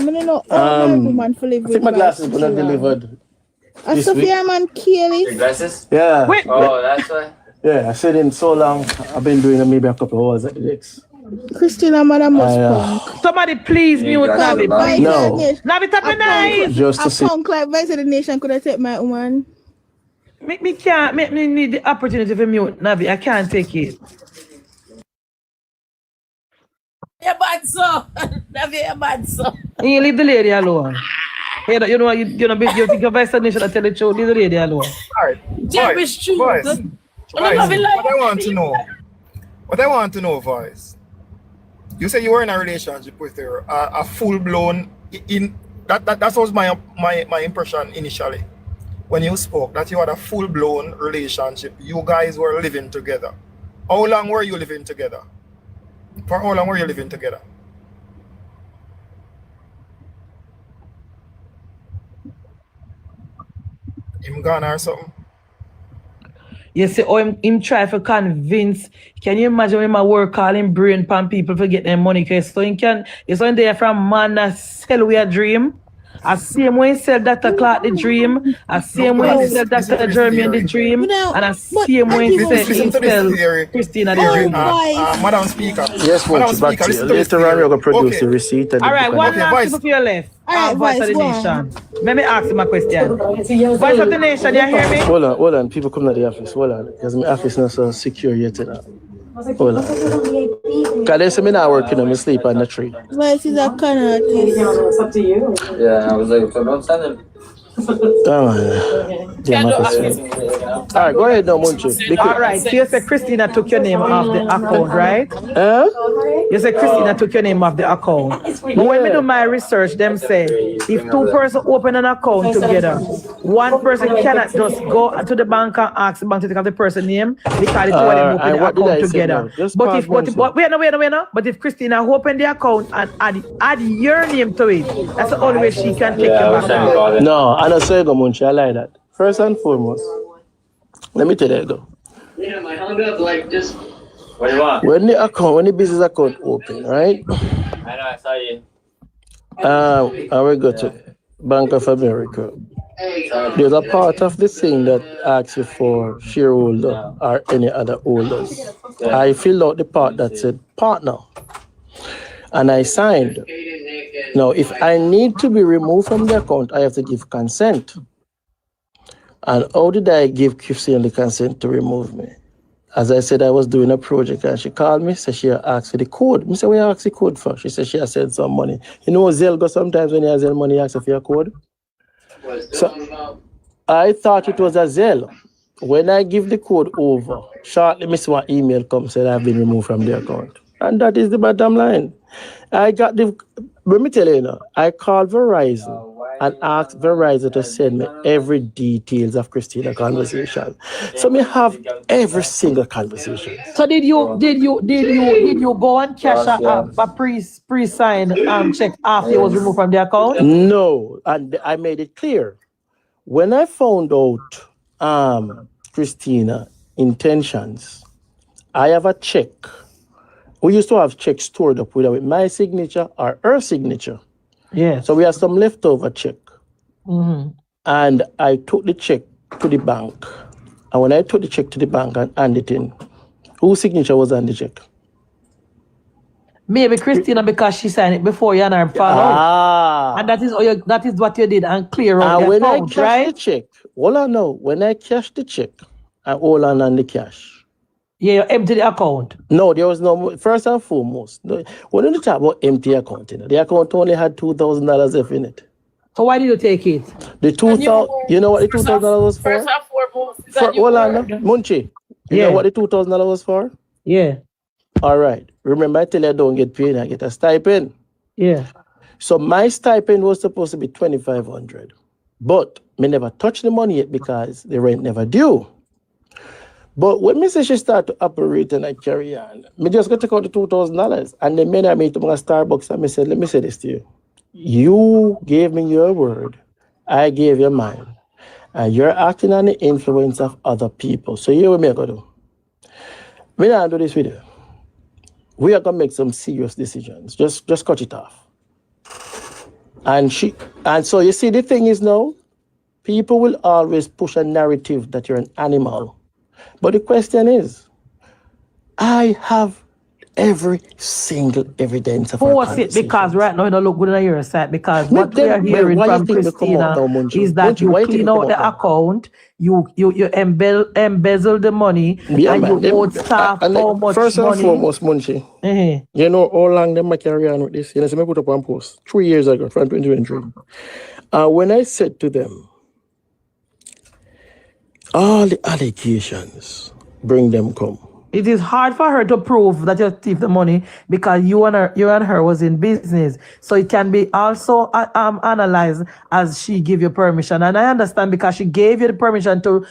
think my glasses were not delivered. Sophia man kill Your glasses? Yeah. Wait. Oh, that's why. Yeah, I said in so long. I've been doing maybe a couple of hours at the next. Christina man must punk. Somebody please mute Navi. No. Navi, tap your knife. Just to see. Punk like Vice of the Nation could have taken my woman. Me need the opportunity to mute Navi. I can't take it. You're bad, so. You're bad, so. You leave the lady alone. You think your vice should tell the truth. Leave the lady alone. All right. Boys, What I want to know, Voice. You say you were in a relationship with her, a full-blown that was my impression initially when you spoke, that you had a full-blown relationship. You guys were living together. How long were you living together? For how long were you living together? Him gone or something? You see, him try to convince. Can you imagine when my work calling brain pan people to get their money? So he can, it's when they're from man that sell we a dream. I see him when he sell Dr. Clark the dream. I see him when he sell Dr. Jeremy the dream. And I see him when he sell Christina the dream. Madam Speaker. Yes, Madam Speaker. Later on, you're going to produce the receipt. All right, one last people to your left. All right, Voice of the Nation. Let me ask him a question. Voice of the Nation, you hear me? Hold on. People come to the office. Hold on. Because my office is not so secure yet. Hold on. Because they say me not working on me sleep on the tree. Voice is a con artist. It's up to you. Yeah, I was like, don't send him. All right, go ahead now, Munchie. All right, so you said Christina took your name off the account, right? You said Christina took your name off the account. But when we do my research, them say if two persons open an account together, one person cannot just go to the bank and ask the bank to take off the person's name because the two of them open the account together. But if Christina open the account and add your name to it, that's the only way she can take your bank. No, I don't say go, Munchie. I like that. First and foremost, let me tell you go. Yeah, my hung up like just. What do you want? When the business account open, right? I know, I saw you. I will go to Bank of America. There's a part of the thing that asks you for shareholder or any other holders. I filled out the part that said partner, and I signed. Now, if I need to be removed from the account, I have to give consent. And how did I give Christian the consent to remove me? As I said, I was doing a project and she called me, said she asked for the code. I said, what you ask the code for? She said she has sent some money. You know, Zelle go sometimes when you have Zelle money, you ask for your code. So I thought it was a Zelle. When I give the code over, shortly, Miss one email comes said I've been removed from the account. And that is the bottom line. Let me tell you now, I called Verizon and asked Verizon to send me every details of Christina conversation. So me have every single conversation. So did you go and cash a pre-signed check after you was removed from the account? No, and I made it clear. When I found out Christina intentions, I have a check. We used to have checks stored up with my signature or her signature. Yeah. So we have some leftover check. Mm-hmm. And I took the check to the bank. And when I took the check to the bank and handed it in, whose signature was on the check? Maybe Christina, because she signed it before you and her followed. And that is what you did and clear out the when account, I right? cashed the check, all I know, when I cashed the check, I hold on the cash. Yeah, you empty the account. No, there was no, first and foremost, when you talk about empty account, the account only had $2,000 left in it. So why did you take it? The 2,000, you know what the $2,000 was for? First and foremost, Hold on, Munchie. You know what the $2,000 was for? Yeah. All right. Remember, I tell you I don't get paid, I get a stipend. Yeah. So my stipend was supposed to be $2,500. But me never touched the money yet because the rent never due. But when me say she start to operate and I carry on, me just got to take out the $2,000. And then me I meet to my Starbucks and me said, let me say this to you. You gave me your word. I gave you mine. And you're acting on the influence of other people. So here what me going to do. Me not do this with you. We are going to make some serious decisions. Just cut it off. And so you see the thing is now, people will always push a narrative that you're an animal. But the question is, I have every single evidence of Force it because right now you don't look good on your side because what we are hearing from Christina is that you clean out the account, you embezzle the money, and you owed staff how much first and money. foremost, Munchie, you know how long them carry on with this? You know, so I put up one post 3 years ago, from 2023. When I said to them, all the allegations, bring them come. It is hard for her to prove that you thief the money because you and her was in business. So it can be also analyzed as she give you permission. And I understand because she gave you the permission to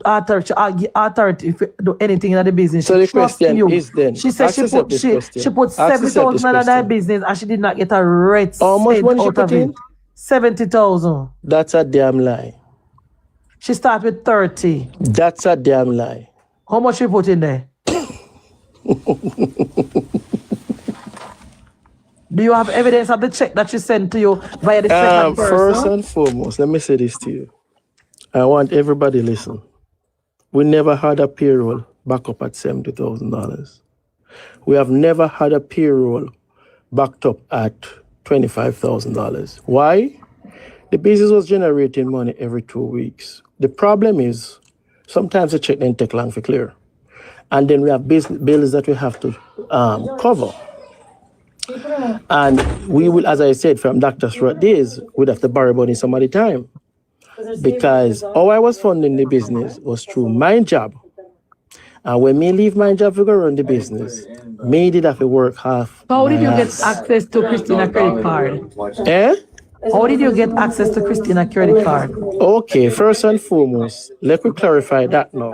authority if you do anything in the business. So the question is then, she said she put 70,000 in that business and she did not get a red how much cent money she out put of in? it. 70,000. That's a damn lie. She started with 30. That's a damn lie. How much she put in there? Do you have evidence of the check that she sent to you via the second person? First and foremost, let me say this to you. I want everybody to listen. We never had a payroll back up at $70,000. We have never had a payroll backed up at $25,000. Why? The business was generating money every 2 weeks. The problem is sometimes the check didn't take long to clear. And then we have bills that we have to cover. And we will, as I said, from doctor's days, we'd have to borrow money some other time. Because how I was funding the business was through my job. And when me leave my job to go run the business, me did have to work half. How did you get access to Christina credit card? How did you get access to Christina credit card? Okay, first and foremost, let me clarify that now.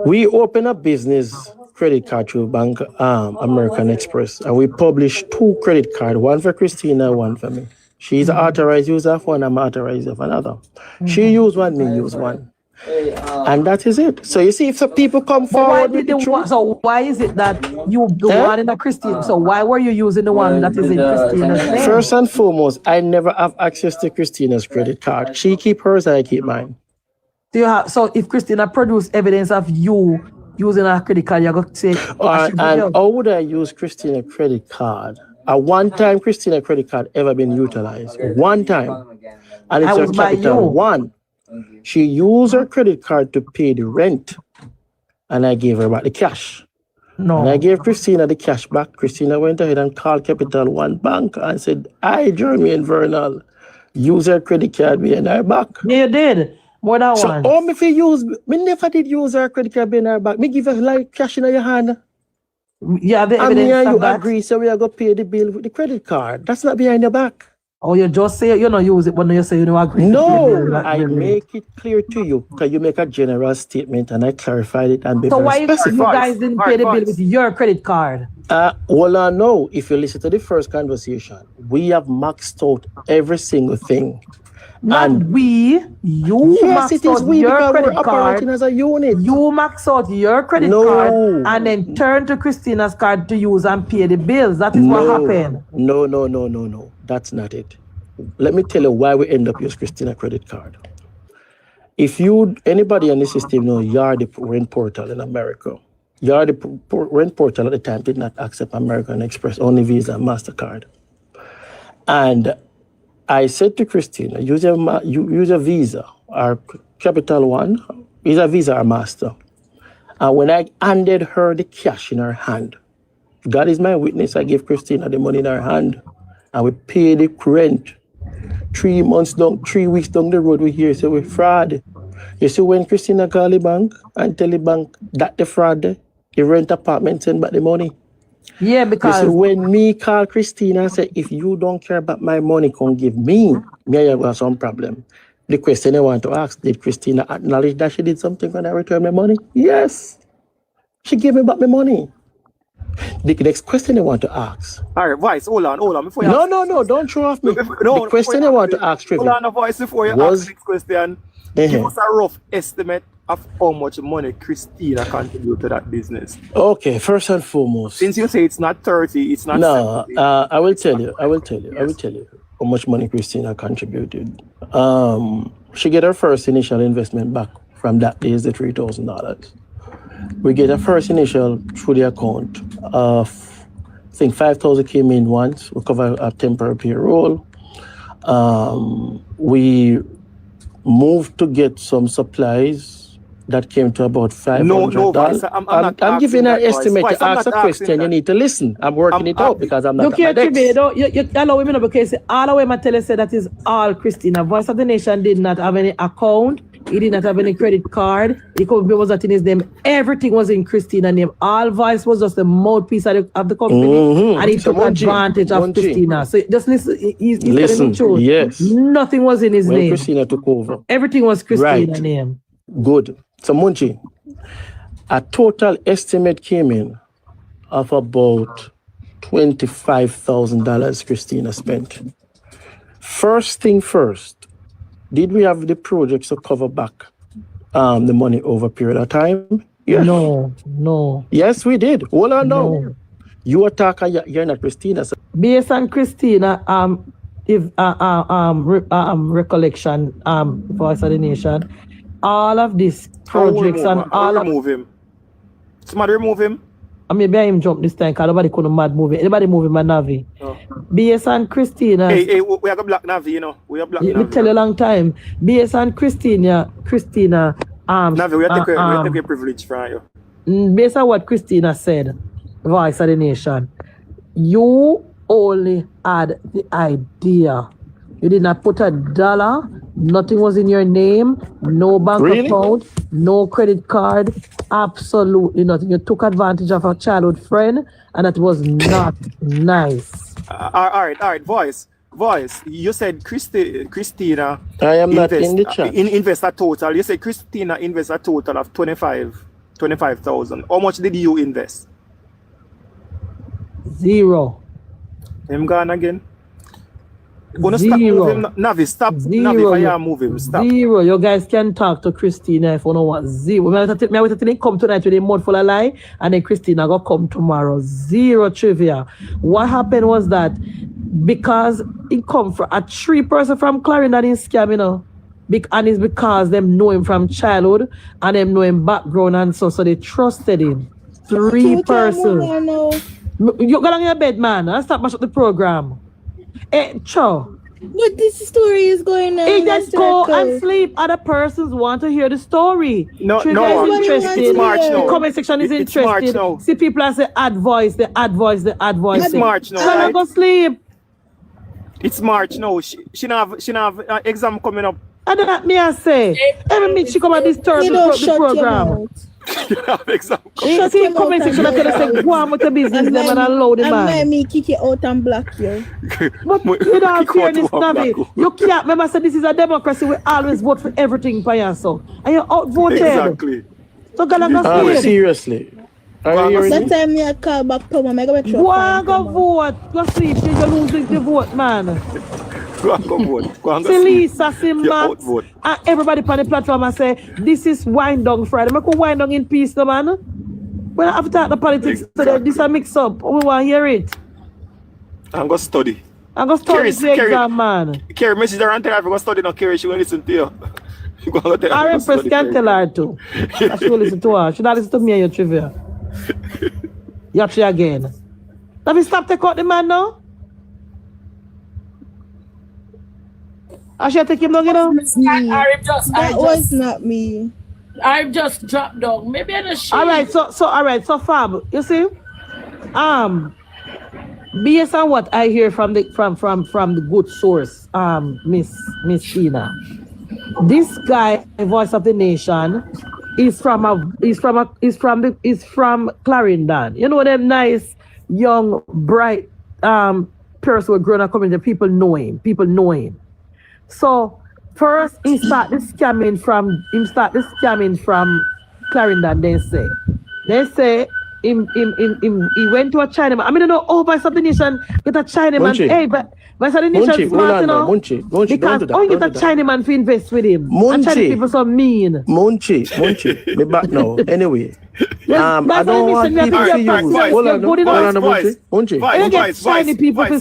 We open a business credit card through Bank American Express, and we publish 2 credit cards, one for Christina, one for me. She's an authorized user of one, I'm authorized user of another. She used one, me use one. And that is it. So you see, if some people come forward with the truth. So why is it that you the one in a Christina? So why were you using the one that is in Christina's name? First and foremost, I never have access to Christina's credit card. She keep hers, I keep mine. So if Christina produced evidence of you using a credit card, you're going to say... and how would I use Christina's credit card? At one time, Christina's credit card ever been utilized. One time. And it's her capital one. She used her credit card to pay the rent. And I gave her back the cash. No. And I gave Christina the cash back. Christina went ahead and called Capital One Bank and said, I, Jeremy and Vernal, use her credit card behind her back. Yeah, you did. More than so, one. So, if you use, me never did use her credit card behind her back. Me give her like cash in your hand. Yeah, the evidence and you agree, so we are going to pay the bill with the credit card. That's not behind your back. Oh, you just say you don't use it when you say you don't agree. No, I make it clear to you because you make a general statement and I clarified it and be so very why specific. You guys didn't pay the bill with your credit card? Well, no. If you listen to the first conversation, we have maxed out every single thing. Not and we, you yes, maxed out your credit card. As a unit. You max out your credit card and then turn to Christina's card to use and pay the bills. That is what happened. No. That's not it. Let me tell you why we end up using Christina's credit card. If anybody in the system know you're the rent portal in America. You're the rent portal at the time did not accept American Express, only Visa and MasterCard. And I said to Christina, use a Visa or Capital One, use a Visa or Master. And when I handed her the cash in her hand, God is my witness, I gave Christina the money in her hand. And we paid the rent 3 weeks down the road we hear, so we fraud. You see when Christina call the bank and tell the bank that the fraud, the rent apartment send back the money. Yeah, because you see, when me call Christina and say, if you don't care about my money, come give me I have some problem. The question I want to ask, did Christina acknowledge that she did something when I returned my money? Yes. She gave me back my money. The next question I want to ask. All right, Vice, hold on. Before you no, don't throw off me. The question I want to ask, hold on, Vice, before you ask the next question, give us a rough estimate of how much money Christina contributed to that business. Okay, first and foremost. Since you say it's not 30, it's not 70. I will tell you how much money Christina contributed. She get her first initial investment back from that day is the $3,000. We get a first initial through the account of, I think 5,000 came in once. We cover a temporary payroll. We moved to get some supplies that came to about $500. No, Vice, I'm giving an estimate. Vice, To ask a question, you need to listen. I'm working it out because I'm not Look here, at my desk. you allow me because all the way my tell you say that is all Christina. Voice of the Nation did not have any account. He did not have any credit card. He was not in his name. Everything was in Christina's name. All Voice was just the mouthpiece of the company, and he took advantage of Christina. So just listen. He's telling the truth. Yes. Nothing was in his name. Christina took over. Everything was Christina's name. Good. So Munchie, a total estimate came in of about $25,000 Christina spent. First thing first, did we have the projects to cover back the money over a period of time? Yes. No. Yes, we did. Hold on now. You attack and you're not Christina. So. Based on Christina, recollection, Voice of the Nation, all of these projects and all of remove him. Somebody remove him. I mean, maybe him jump this time because nobody couldn't mad move it. Anybody move him, my Navi. Oh. BS and Christina. Hey, we have a black Navi, you know. We have black Navi. We tell you a long time. BS and Christina. Navi, we have to take a privilege from you. Based on what Christina said, Voice of the Nation, you only had the idea. You did not put $1. Nothing was in your name. No bank account. No credit card. Absolutely nothing. You took advantage of a childhood friend, and that was not nice. All right. Voice. You said Christina. I am not in the chat. Invest a total. You said Christina invest a total of 25,000. How much did you invest? 0. Him gone again. Gonna 0. stop moving. Navi, stop. 0. Navi, I move him. Stop. 0. You guys can talk to Christina if you know what. 0. I wait till they come tonight with a mouth full of lie, and then Christina go come tomorrow. 0 trivia. What happened was that because it come from a 3-person from Clarendon in scam, you know. And it's because them know him from childhood and them know him background and so they trusted him. 3 persons. You go on your bed, man. I'll stop mash up the program. Hey, Cho. But this story is going on. Just go and sleep. Other persons want to hear the story. No, is interested. It's March now. The comment section is It's interested. March now. See people and say add voice. It's March now. So go sleep. It's March now. She have exam coming up. I don't know me I say. Every minute she come and disturb the program. You have exam coming up. See comment section and say go on with the business them and allow the man. And me kick you out and block you. But without fairness, Navi, you can't remember say this is a democracy. We always vote for everything for yourself. And you outvoted. Exactly. So go sleep. Seriously. That time me I call back Tom and I go go vote. Go sleep. You lose the vote, man. Go vote. See Lisa, see Matt, and everybody on the platform and say, this is wind down Friday. I go wind down in peace, no, man. When I have to talk the politics, so this a mix up. We want to hear it. I'm going to study. I'm going to study the exam, man. Carrie, message her and tell her if you go study, no, Carrie, she will listen to you. Our Empress can tell her too. She will listen to her. She not listen to me and your trivia. You actually again. Have you stopped to cut the man now? I should take him down, you know? That was not me. I just dropped down. Maybe I just All right, so Fab, you see? Based on what I hear from the good source, Miss Tina, this guy, Voice of the Nation, is from Clarendon. You know them nice, young, bright person who grown up community. People know him. So first he started scamming from Clarendon. They say he went to a Chinaman. I mean, I know Voice of the Nation get a Chinaman. Hey, but Voice of the Nation smart, you know. Because only get a Chinaman to invest with him. And Chinese people so mean. Munchie, me back now. Anyway. I don't want people to use. Hold on, Munchie. I get shiny people to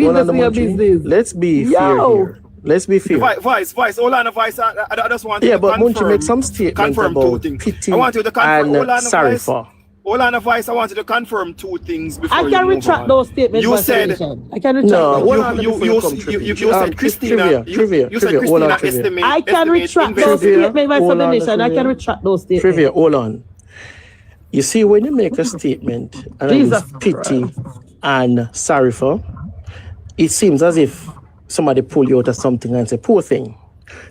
Munchie, let's be fair here. Let's be fair. Vice, hold on, Vice. I just want you to but confirm. Munchie make some statement about Pity I want you to confirm. and Sarifa. Hold on, Vice. I want you to confirm two things before I can retract those statements. You said I can retract. You said Christina. You said Christina estimate. I can retract those statements by subordination. I can retract those statements. Trivia, hold on. You see, when you make a statement and it's Pity and Sarifa, it seems as if somebody pull you out of something and say, poor thing.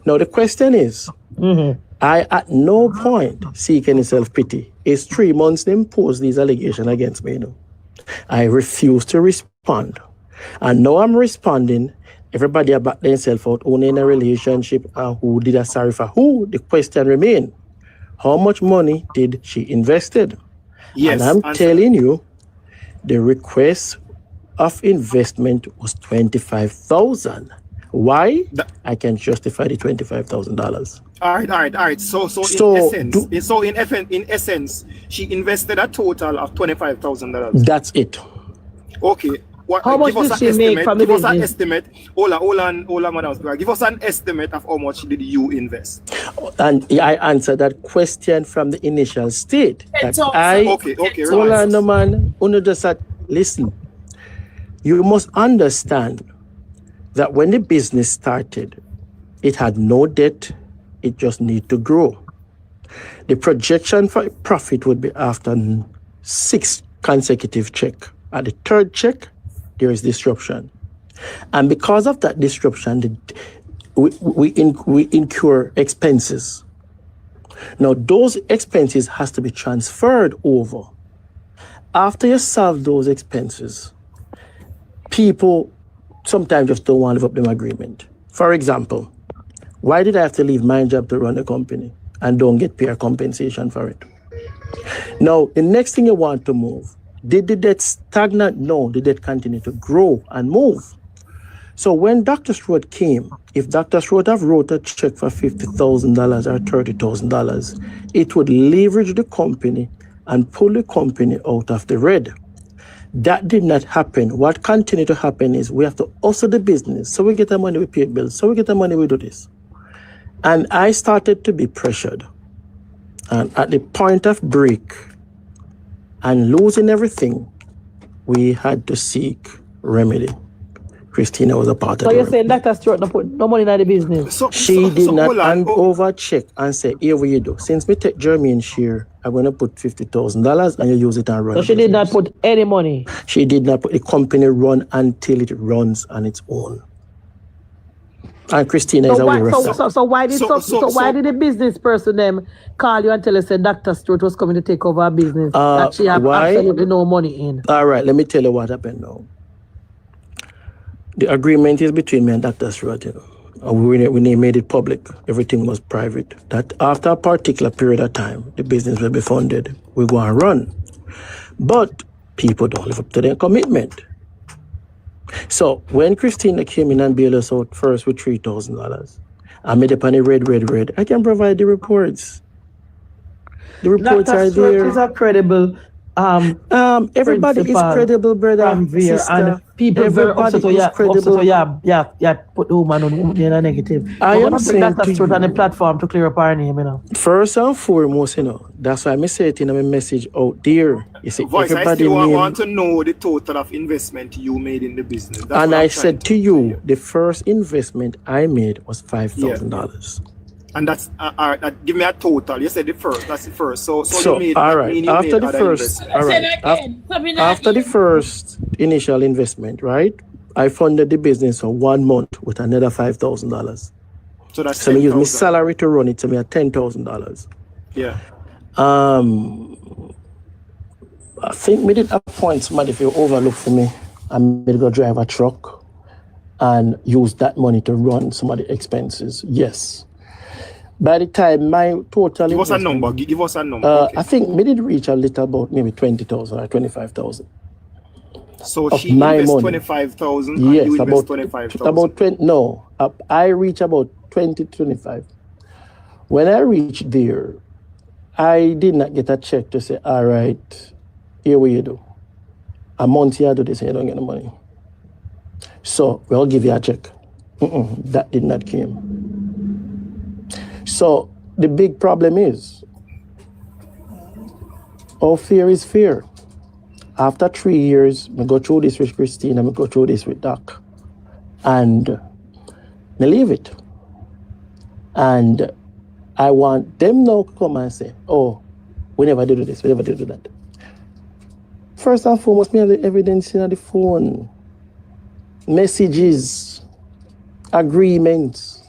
Now, the question is, I at no point seek any self-pity. It's 3 months they impose these allegations against me. You know. I refuse to respond. And now I'm responding. Everybody about themselves out, only in a relationship, and who did a Sarifa? Who? The question remains. How much money did she invested? Yes, and I'm telling you, the request of investment was $25,000. Why? I can justify the $25,000. All right. So in essence, she invested a total of $25,000. That's it. Okay. How much did she make from the business? Give us an estimate. Hold on, Madam. Give us an estimate of how much did you invest? And I answered that question from the initial state. Okay. Hold on, no man. Listen. You must understand that when the business started, it had no debt. It just needed to grow. The projection for profit would be after 6 consecutive checks. At the 3rd check, there is disruption. And because of that disruption, we incur expenses. Now, those expenses has to be transferred over. After you solve those expenses, people sometimes just don't want to live up to the agreement. For example, why did I have to leave my job to run a company and don't get peer compensation for it? Now, the next thing you want to move, did the debt stagnate? No, the debt continued to grow and move. So when Dr. Strode came, if Dr. Strode have wrote a check for $50,000 or $30,000, it would leverage the company and pull the company out of the red. That did not happen. What continued to happen is we have to hustle the business. So we get the money, we pay bills. So we get the money, we do this. And I started to be pressured. And at the point of break and losing everything, we had to seek remedy. Christina was a part of it. So you're saying Dr. Stewart not put no money in the business? She did not hand over a check and say, here what you do. Since we take Jermaine share, I'm going to put $50,000 and you use it and run. So she did not put any money? She did not put the company run until it runs on its own. And Christina is aware of that. So why did the business person them call you and tell us that Dr. Stewart was coming to take over a business that she had absolutely no money in? All right, let me tell you what happened now. The agreement is between me and Dr. Stewart, you know. We made it public. Everything was private. That after a particular period of time, the business will be funded. We go and run. But people don't live up to their commitment. So when Christina came in and bailed us out first with $3,000, I made up on the red. I can provide the reports. The reports are there. Is a credible everybody is credible, brother. And people everybody is credible. Yeah, put the woman on the negative. I am saying to you on the platform to clear up our name, you know. First and foremost, you know, that's why I say it in my message out there. You see, Voice, everybody I still want to know the total of investment you made in the business. That's and I said to you, the first investment I made was $5,000. And that's give me a total. You said the first. That's the first. So you made. All right. After the first. All right. After the first initial investment, right? I funded the business for 1 month with another $5,000. So that's. So I use my salary to run it. So me at $10,000. Yeah. I think we did appoint somebody if you overlook for me. I'm going to go drive a truck and use that money to run some of the expenses. Yes. By the time my total give us a number. Okay. I think we did reach a little about maybe 20,000 or 25,000. So she invests 25,000. Yes, you about 25,000. About 20. No, I reach about 20 to 25. When I reached there, I did not get a check to say, all right, here what you do. A month here, I do this, and you don't get the money. So we'll give you a check. That did not come. So the big problem is, all fear is fear. After 3 years, I go through this with Christine, and I go through this with Doc. And I leave it. And I want them now to come and say, oh, we never did this, we never did that. First and foremost, me have the evidence in the phone. Messages, agreements.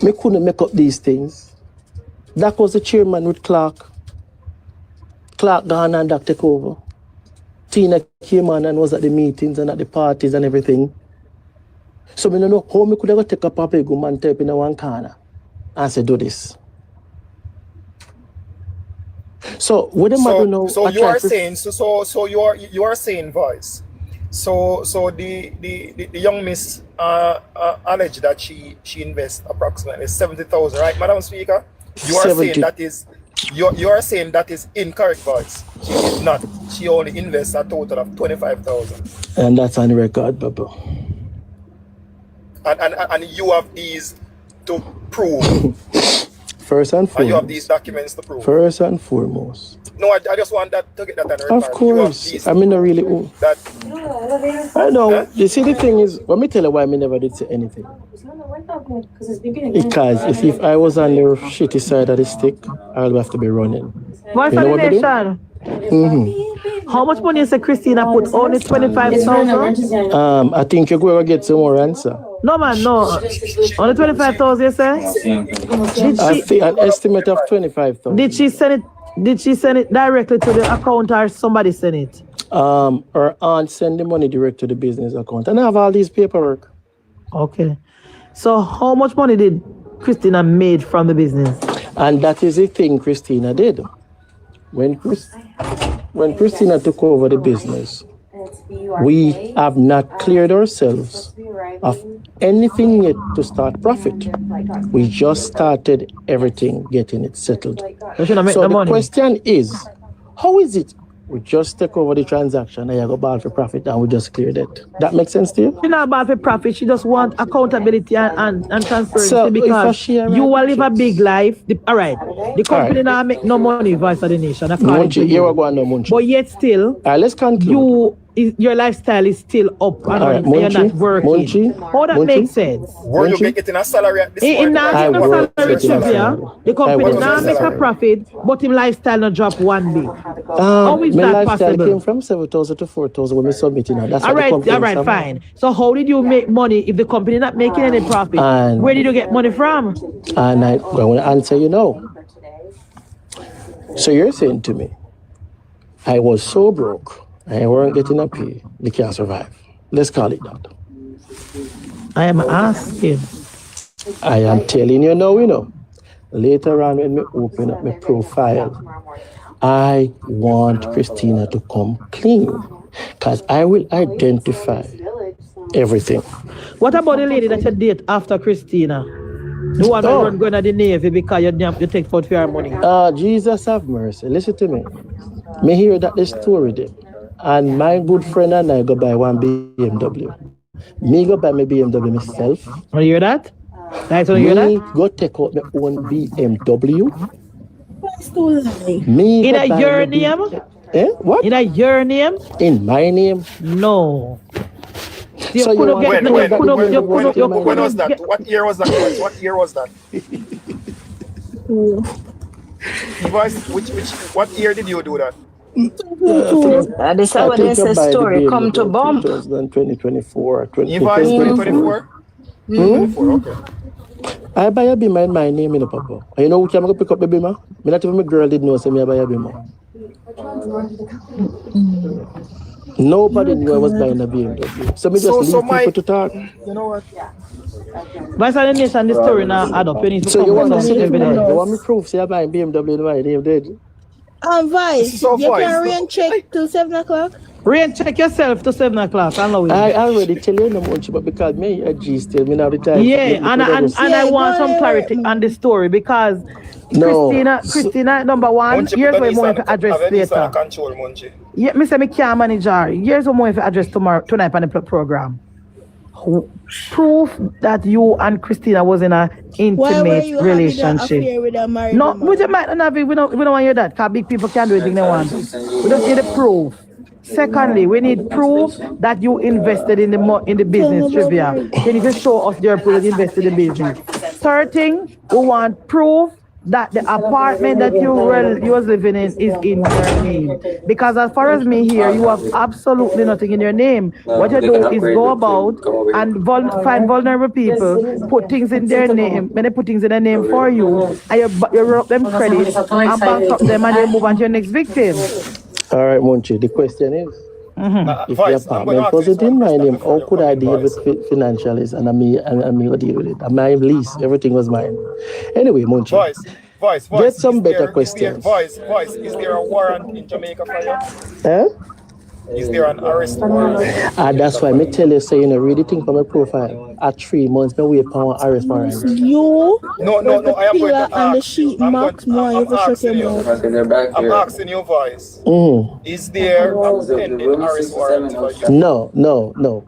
Me couldn't make up these things. That was the chairman with Clark. Clark gone and Doc take over. Tina came on and was at the meetings and at the parties and everything. So I don't know how me could ever take a paper go and type in one corner and say, do this. So what the matter now? So you are saying so you are saying, voice. So the young miss alleged that she invests approximately 70,000, right, Madam Speaker? You are 70. saying that is you are saying that is incorrect, voice. She did not. She only invests a total of 25,000. And that's on the record, Papa. And you have these to prove. First and foremost. And you have these documents to prove. First and foremost. No, I just want that to get that on record. Of course. I mean, I really. That. I know. You see, the thing is, let me tell you why I never did say anything. Because if I was on the shitty side of the stick, I'll have to be running. Voice of the Nation. How much money is Christina put? Only 25,000? I think you're going to get some more answer. No, man, no. Only 25,000, you say? I think an estimate of 25,000. Did she send it directly to the account or somebody send it? Her aunt send the money direct to the business account. And I have all these paperwork. Okay. So how much money did Christina made from the business? And that is the thing Christina did. When Christina took over the business, we have not cleared ourselves of anything yet to start profit. We just started everything, getting it settled. So the question is, how is it we just take over the transaction and you go bad for profit and we just cleared it? That makes sense to you? She's not bad for profit. She just want accountability and transparency, because you will live a big life. All right. The company now make no money, Voice of the Nation. Munchie, you are going no Munchie. But yet still, let's conclude. Your lifestyle is still up and you're not working. How that makes sense? Were you getting a salary at this point? In not salary the company now make a profit, but his lifestyle not drop one bit. How is that possible? Came from 7,000 to 4,000 when we submitted. That's all right, fine. So how did you make money if the company not making any profit? Where did you get money from? And I want to answer you now. So you're saying to me, I was so broke, I weren't getting a pay, they can't survive. Let's call it that. I am asking. I am telling you now, Later on when we open up my profile, I want Christina to come clean, because I will identify everything. What about the lady that you date after Christina? The one who going to the Navy because you take for your money? Jesus have mercy. Listen to me. Me hear that the story there. And my good friend and I go buy one BMW. Me go buy my BMW myself. You hear that? Nice to hear that? Me go take out my own BMW. Me in your name? What? In your name? In my name? No. So when was that? What year was that? What year was that? What year did you do that? This is what is the story. Come to bump. 2024. 2024? Okay. I buy a Bima in my name, Papa. You know who I'm going to pick up the Bima? Me not even my girl did know, so me buy a Bima. Nobody knew I was buying a BMW. So me just leave people to talk. You know what? Vice of the Nation, the story now add up. You need to so you want me proof? Say I buy a BMW in my name, did Vice, so you can rain check till 7 o'clock? Rain check yourself to 7 o'clock. I already tell you no much, but because me a G still, me now the time. Yeah, and I want some clarity on the story, because Christina, number one, here's what I want to address later. Yeah, me say me can't manage her. Here's what I want to address tonight on the program. proof that you and Christina was in an intimate relationship. No, we just might not have it. We don't want to hear that because big people can do anything they want. We just need a proof. Secondly, we need proof that you invested in the business, trivia. Then you can show us your proof that you invested in the business. Third thing, we want proof that the apartment that you was living in is in your name. Because as far as me here, you have absolutely nothing in your name. What you do is go about and find vulnerable people, put things in their name, when they put things in their name for you, and you rob them credit and bankrupt them and you move on to your next victim. All right, Munchie, the question is, if the apartment wasn't in my name, how could I deal with financials and I may deal with it? My lease, everything was mine. Anyway, Munchie, Voice, get some better questions. Voice, is there a warrant in Jamaica for you? Is there an arrest warrant? That's why I tell you, so you know, read the thing from my profile. At 3 months, I wait for an arrest warrant. You, no, I am going to ask. And the sheet marks more. I'm asking you, Voice. Is there a pending arrest warrant for you? No.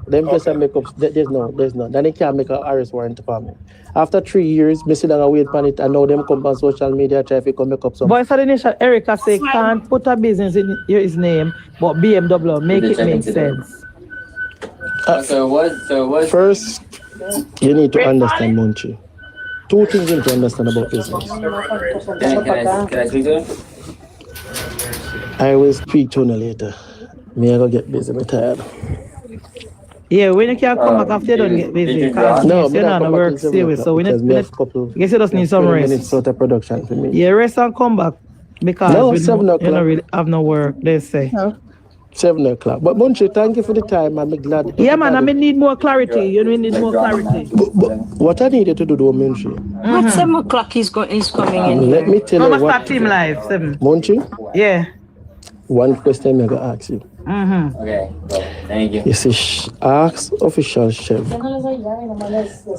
Them just make up. There's no. Then they can't make an arrest warrant for me. After 3 years, I sit down and wait for it, and now them come on social media try to make up some. Voice of the Nation, Erica say can't put a business in his name, but BMW make it make sense. So what? First, you need to understand, Munchie. 2 things you need to understand about business. Can I speak to him? I will speak to you later. Me I go get busy, I'm tired. Yeah, when you can come back after you don't get busy. No, you're not work serious, so we need guess you just need some rest. It's sort of production for me. Yeah, rest and come back because you don't really have no work, they say. 7 o'clock. But Munchie, thank you for the time. I'm glad. Yeah, man, I need more clarity. You need more clarity. But what I needed to do, Munchie. At 7 o'clock he's coming in. Let me tell you what. Start team live, 7. Munchie? Yeah. One question I'm going to ask you. Okay, thank you. You see, ask official chef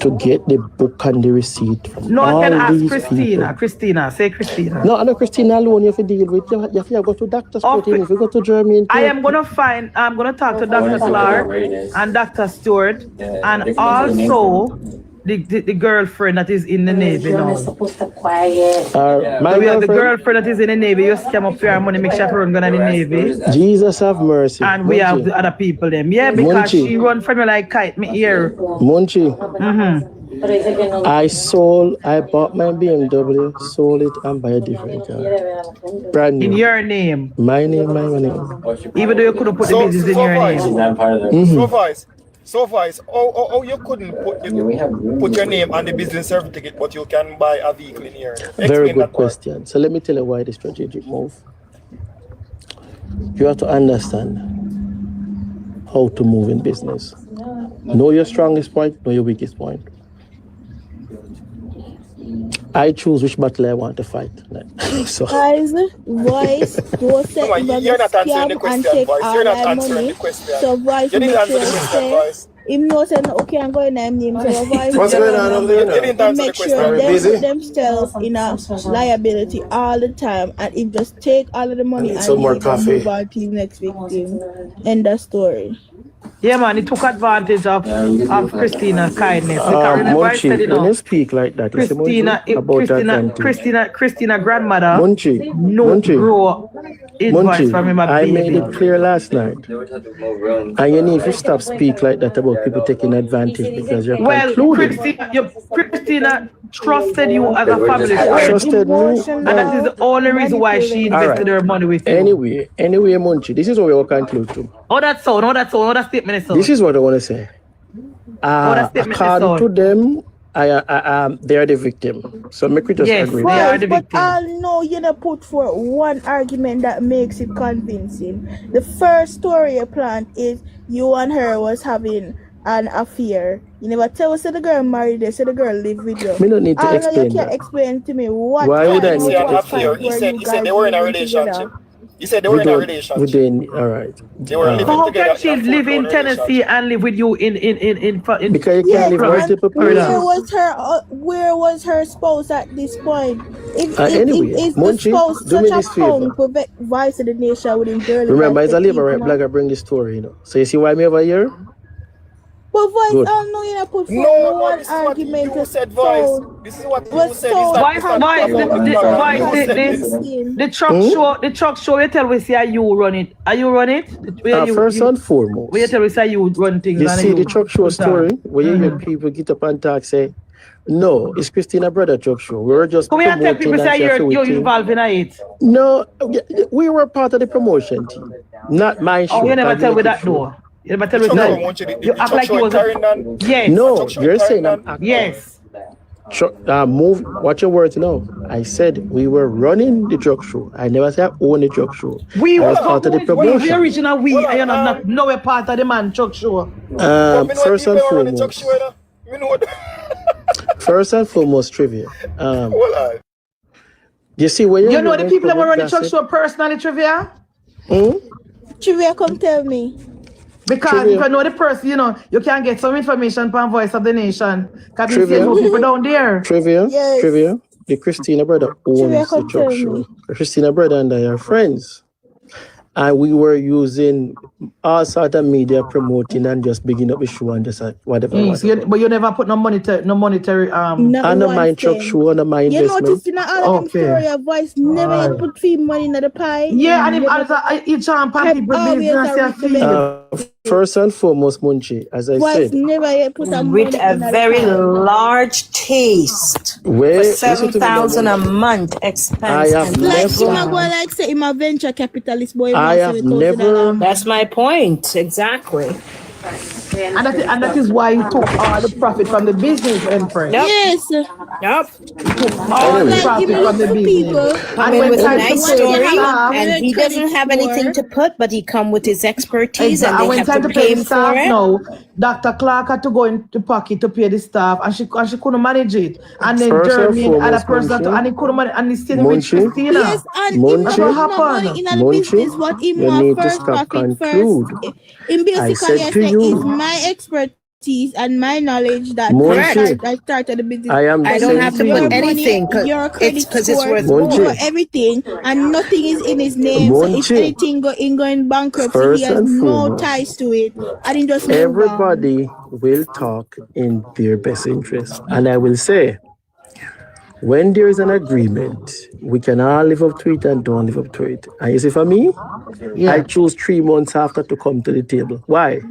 to get the book and the receipt from no, all I can ask these Christina. people. Christina, say Christina. No, I know Christina alone you have to deal with. You have to go to Dr. Stewart, if you go to Germany. I'm going to talk to Dr. Clark and Dr. Stewart and also the girlfriend that is in the Navy now. We have the girlfriend that is in the Navy. You scam up for your money, make sure her run in the Navy. Jesus have mercy. And we have the other people them. Yeah, because she run from me like kite me here. Munchie. I bought my BMW, sold it, and buy a different car. Brand new. In your name. My name. Even though you couldn't put the business in your name. So Vice, you couldn't put your name on the business certificate, but you can buy a vehicle in here. Very good question. So let me tell you why the strategic move. You have to understand how to move in business. Know your strongest point, know your weakest point. I choose which battle I want to fight. So. Guys, Voice, go set you're not answering the question, Voice. You're not answering the question. So Voice, you didn't answer the question, Voice. Him no say okay, I'm going to name so Voice. What's going on over there? You didn't answer the question. Make sure they put themselves in a liability all the time, and if just take all of the money and move on to his next victim. End the story. Yeah, man, he took advantage of Christina's kindness. Remember I said, when you speak like that, Christina grandmother, Munchie, grow advice from him. I made it clear last night. And you need to stop speak like that about people taking advantage because you're Christina trusted you as a family friend. Trusted me. And that is the only reason why she invested her money with you. Anyway, Munchie, this is what we will conclude to. That statement is so. This is what I want to say. According to them, they are the victim. So make we just agree. They are the victim. But I'll know you know put for one argument that makes it convincing. The first story you plant is you and her was having an affair. You never tell us that the girl married there, so the girl live with you. Me don't need to explain. You can't explain to me what. Why would I need to explain? He said they were in a relationship. He said they were in a relationship. All right. They were living how together. How can she live in Tennessee and live with you in because you can't live multiple places. Where was her spouse at this point? If Munchie, the spouse do me such this a favor. prevent Vice of the Nation with him girl. Remember, it's a labor right blogger bring the story, you know. So you see why me over here? But But voice, Good. no, you not put No, one this is what argument you said, voice. This is what you said. The truck show, you tell we say you run it. Are you run it? First and foremost, we tell we say you run things. you see the truck show story where you hear people get up and talk, say, no, it's Christina brother truck show. We were just promoting. We tell people say you're involved in it. No, we were part of the promotion team, not my show. Oh, you never tell me that though. You never tell me that. You act like you was yes. No, you're saying I'm acting. Yes. Move. Watch your words now. I said we were running the truck show. I never said I own the truck show. We was part of the promotion. The original I am not nowhere part of the man truck show. First and foremost. First and foremost, trivia. You see where you know the people that were running the truck show personally, trivia. Trivia, come tell me. Because if I know the person, you can get some information from Voice of the Nation. Because you see more people down there. Trivia. The Christina brother owns the truck show. Christina brother and I are friends. And we were using all sort of media promoting and just bigging up the show and just whatever. But you never put no monetary and no mind truck show and no mind investment. You notice in all of them story of Voice never yet put fee money in the pie. Yeah, and he jump and people first and foremost, Munchie, as I said, never yet put with a very large taste for 7,000 a month expense. I have never say I'm a venture capitalist boy. I have never. That's my point exactly. And that is why he took all the profit from the business, Empress. Yep. Yes. Yep. All the profit from the business. And with a nice story, and he doesn't have anything to put, but he come with his expertise, and they have to pay him for it. No, Dr. Clark had to go into pocket to pay the staff, and she couldn't manage it. And then Jeremy and a person, and he couldn't manage, and he still with Christina. Yes, and that's what happened. In the business, what he want first profit first. In basically, I say is my expertise and my knowledge that I started the business. I don't have to put anything because it's worth more. Everything, and nothing is in his name. So if anything going bankrupt, he has no ties to it. I didn't just everybody will talk in their best interest, and I will say, when there is an agreement, we can all live up to it and don't live up to it. And you see, for me, I choose 3 months after to come to the table. Why?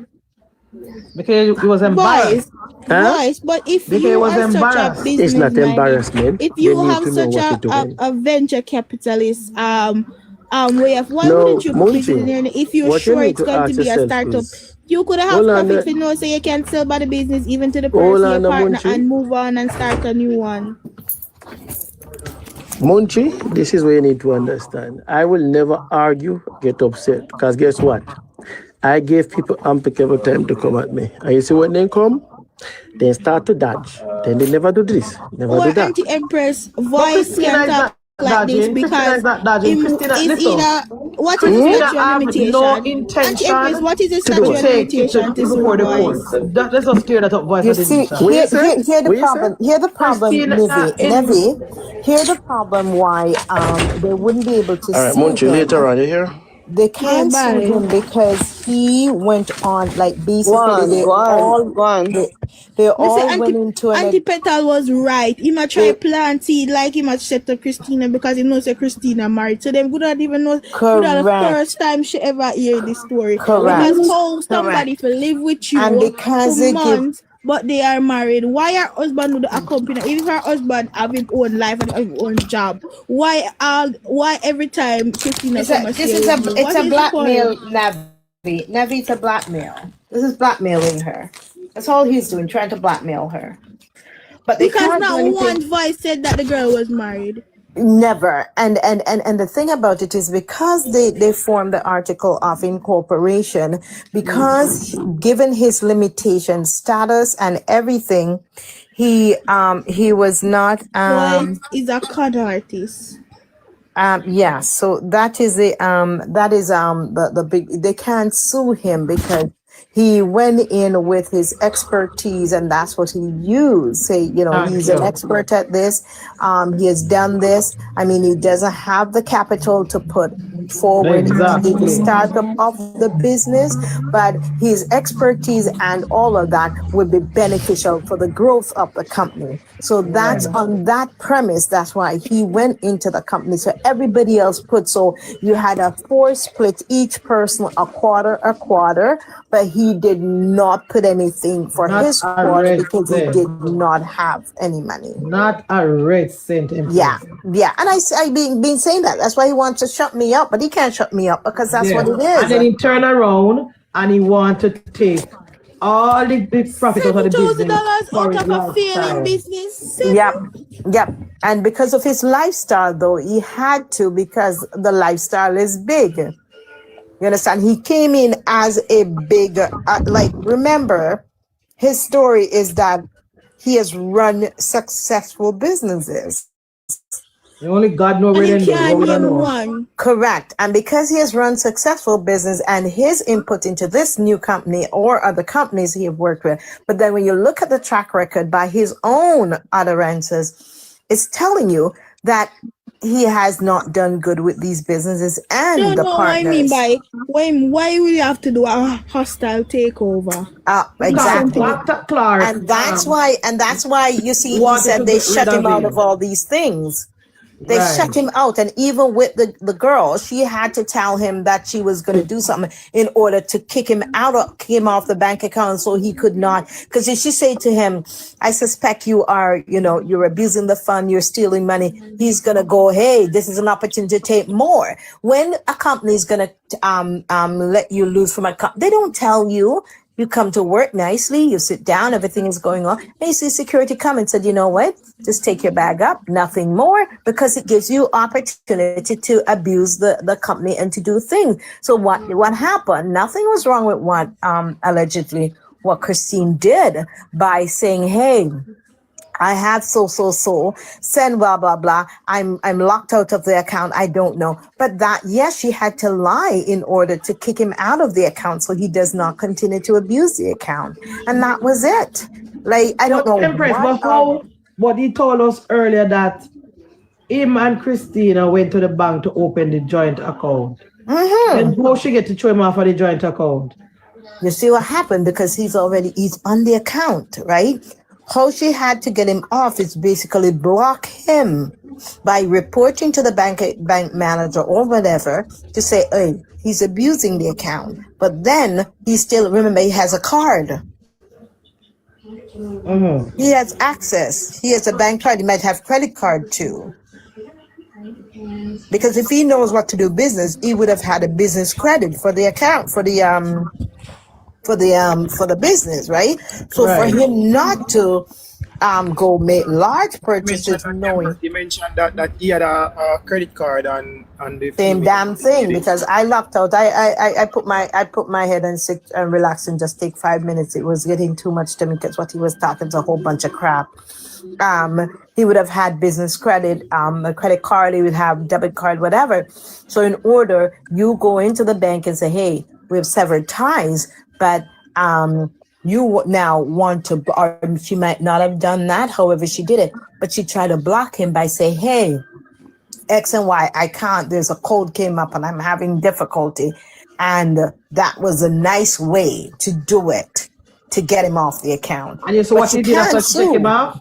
Because it was embarrassed. But if you have such a business, it's not embarrassment. If you have such a venture capitalist way of why wouldn't you put it in there? If you're sure it's going to be a startup, you could have profit to know so you can sell by the business even to the person your partner and move on and start a new one. Munchie, this is what you need to understand. I will never argue, get upset, because guess what? I gave people ample time to come at me. And you see when they come, they start to dodge. Then they never do this, never do that. Anti-Empress Voice can talk like this because it's either what is the statute of limitation? No intention. Anti-Empress, what is the statute of limitation to before the court? Let's not clear that up, Voice. You see, here the problem. Here the problem, Nivy. Here the problem why they wouldn't be able to all right, Munchie, later on, you hear? They can't sue him because he went on like basically they all went into an Anti-Petal was right. He might try plant seed like he might set up Christina because he knows that Christina married. So them would not even know the first time she ever hear this story. Correct. Because how somebody to live with you and because for months, but they are married. Why her husband would accompany? If her husband have his own life and his own job, why every time Christina it's a blackmail, Navi. Navi, it's a blackmail. This is blackmailing her. That's all he's doing, trying to blackmail her. But because not one voice said that the girl was married. Never. And the thing about it is because they formed the article of incorporation, because given his limitation status and everything, he was not he's a con artist. Yeah, so that is the big, they can't sue him because He went in with his expertise, and that's what he used. Say, you know, he's an expert at this. He has done this. I mean, he doesn't have the capital to put forward in the startup of the business, but his expertise and all of that would be beneficial for the growth of the company. So that's on that premise. That's why he went into the company. So everybody else put, so you had a 4 split, each person a quarter, but he did not put anything for his quarter because he did not have any money. Not a red cent. Yeah. And I've been saying that. That's why he wants to shut me up, but he can't shut me up because that's what it is. And then he turned around and he wanted to take all the profit out of the business. $7,000 out of a failing business. Yep. And because of his lifestyle, though, he had to, because the lifestyle is big. You understand? He came in as a big, remember, his story is that he has run successful businesses. Only God knows where they know. Correct. And because he has run successful business and his input into this new company or other companies he have worked with, but then when you look at the track record by his own utterances, it's telling you that he has not done good with these businesses and the partners. I mean by why will you have to do a hostile takeover? Exactly. And that's why you see he said they shut him out of all these things. They shut him out. And even with the girl, she had to tell him that she was going to do something in order to kick him off the bank account so he could not. Because if she said to him, I suspect you are, you're abusing the fund, you're stealing money. He's going to go, hey, this is an opportunity to take more. When a company is going to let you lose from a company, they don't tell you. You come to work nicely, you sit down, everything is going on, and you see security come and said, you know what, just take your bag up, nothing more, because it gives you opportunity to abuse the company and to do things. So what happened? Nothing was wrong with what allegedly what Christine did by saying, hey, I have so, send blah, blah, blah. I'm locked out of the account. I don't know. But she had to lie in order to kick him out of the account so he does not continue to abuse the account. And that was it. I don't know. Empress, but he told us earlier that him and Christina went to the bank to open the joint account. And how she get to throw him off of the joint account? You see what happened? Because he's on the account, right? How she had to get him off is basically block him by reporting to the bank manager or whatever to say, hey, he's abusing the account. But then he still, remember, he has a card. He has access. He has a bank card. He might have credit card too. Because if he knows what to do business, he would have had a business credit for the account, for the business, right? So for him not to go make large purchases, knowing he mentioned that he had a credit card on the same damn thing, because I locked out. I put my head and sit and relax and just take 5 minutes. It was getting too much to me because what he was talking is a whole bunch of crap. He would have had business credit, a credit card, he would have debit card, whatever. So in order, you go into the bank and say, hey, we have severed ties, but you now want to, or she might not have done that, however she did it, but she tried to block him by saying, hey, X and Y, I can't, there's a code came up and I'm having difficulty. And that was a nice way to do it, to get him off the account. And so what she did after she take him off?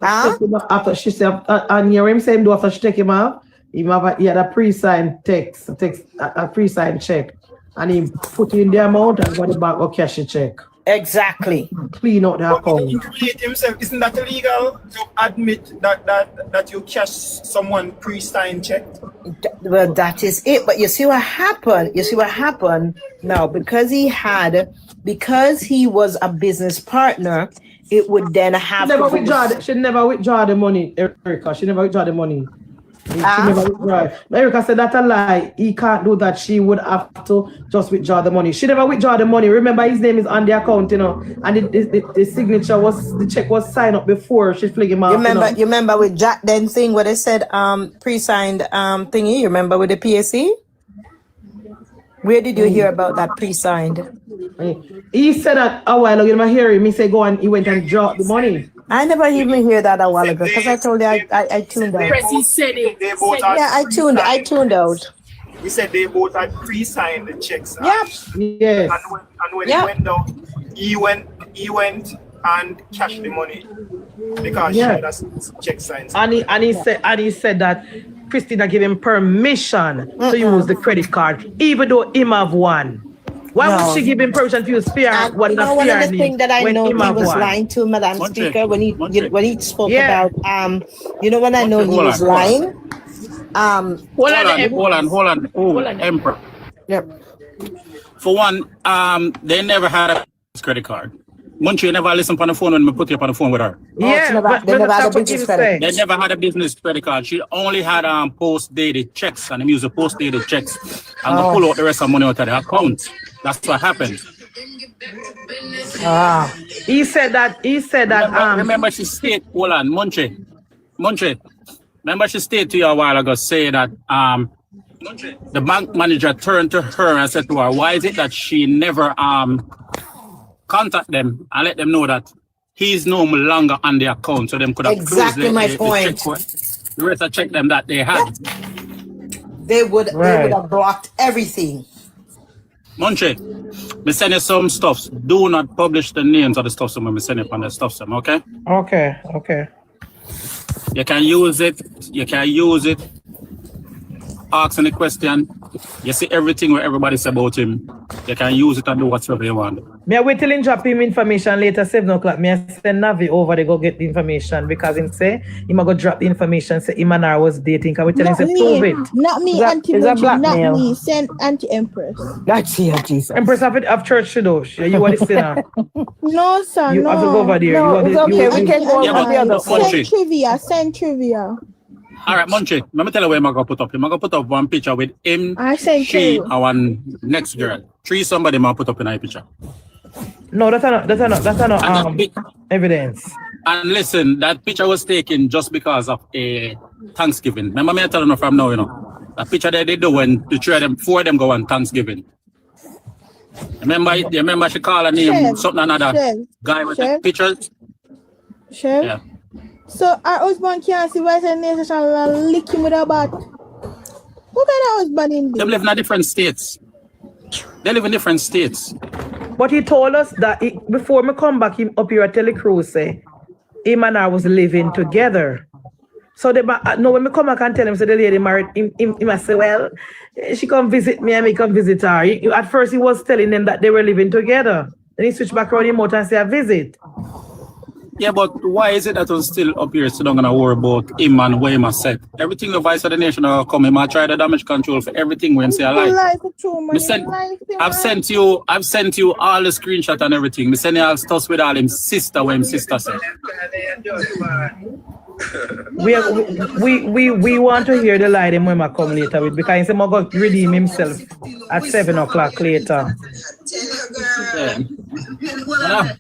After she said, and you hear him saying, after she take him off, he had a pre-signed a pre-signed check. And he put in the amount and got the bank or cash a check. Exactly. Clean out the account. Himself, isn't that illegal to admit that you cash someone pre-signed check? Well, that is it. But you see what happened? Now, because he was a business partner, it would then have she never withdraw the money, Erica. She never withdraw the money. Erica said that's a lie. He can't do that. She would have to just withdraw the money. She never withdraw the money. Remember, his name is on the account, and the signature was, the check was signed up before she flick him out. You remember with Jack then thing where they said pre-signed thingy? You remember with the PSE? Where did you hear about that pre-signed? He said that a while ago in my hearing. He said go and he went and dropped the money. I never even hear that a while ago because I told you I tuned out. He said it. Yeah, I tuned out. He said they both had pre-signed the checks. Yep. Yes. And when he went down, he went and cashed the money because she had a check signed. And he said that Christina gave him permission to use the credit card, even though him have one. Why would she give him permission to use fear? One of the things that I know he was lying to, Madam Speaker, when he spoke about when I know he was lying. Hold on, Emperor. Yep. For one, they never had a credit card. Munchie never listened on the phone when we put you on the phone with her. They never had a business credit. They never had a business credit card. She only had post-dated checks, and they use the post-dated checks and they pull out the rest of the money out of the account. That's what happened. He said that. Remember she stated, hold on, Munchie. Remember she stated to you a while ago, say that the bank manager turned to her and said to her, why is it that she never contact them and let them know that he's no longer on the account, so them could have exactly closed my the point. The rest of check them that they had. They would have blocked everything. Munchie, me send you some stuffs. Do not publish the names of the stuffs when me send it on the stuffs, okay? Okay. You can use it. Ask any question. You see everything where everybody says about him. You can use it and do whatever you want. Me I wait till him drop him information later 7 o'clock. Me I send Navi over to go get the information because him say he might go drop the information. Say him and I was dating. Can we tell him say prove it? Not me, anti-Munchie. Not me. Send anti-Empress. That's here, Jesus. Empress of church though. You want to sinner? No, sir. You have to go over there. No, it's okay. We can go over the other side. Send trivia. All right, Munchie, let me tell you where I'm going to put up. I'm going to put up one picture with him, she, and one next girl. 3 somebody I'm put up in a picture. No, that's not evidence. And listen, that picture was taken just because of a Thanksgiving. Remember me telling you from now, that picture that they do when the 4 of them go on Thanksgiving. Remember she called her name something another guy with the pictures? Chef? Yeah. So our husband can't see why the nation and lick him with a bat. What kind of husband in this? They live in different states. But he told us that before me come back him up here at Telecruise, say him and I was living together. So when me come back and tell him, say the lady married him must say, well, she come visit me and me come visit her. At first he was telling them that they were living together. Then he switched back around him out and say a visit. Yeah, but why is it that was still up here so don't gonna worry about him and what him said? Everything the vice of the nation are coming. I try the damage control for everything when say I like. I've sent you all the screenshot and everything. Me send you all stuff with all him sister when him sister said. We want to hear the lie them when I come later with because he's going to redeem himself at 7 o'clock later. Yeah. I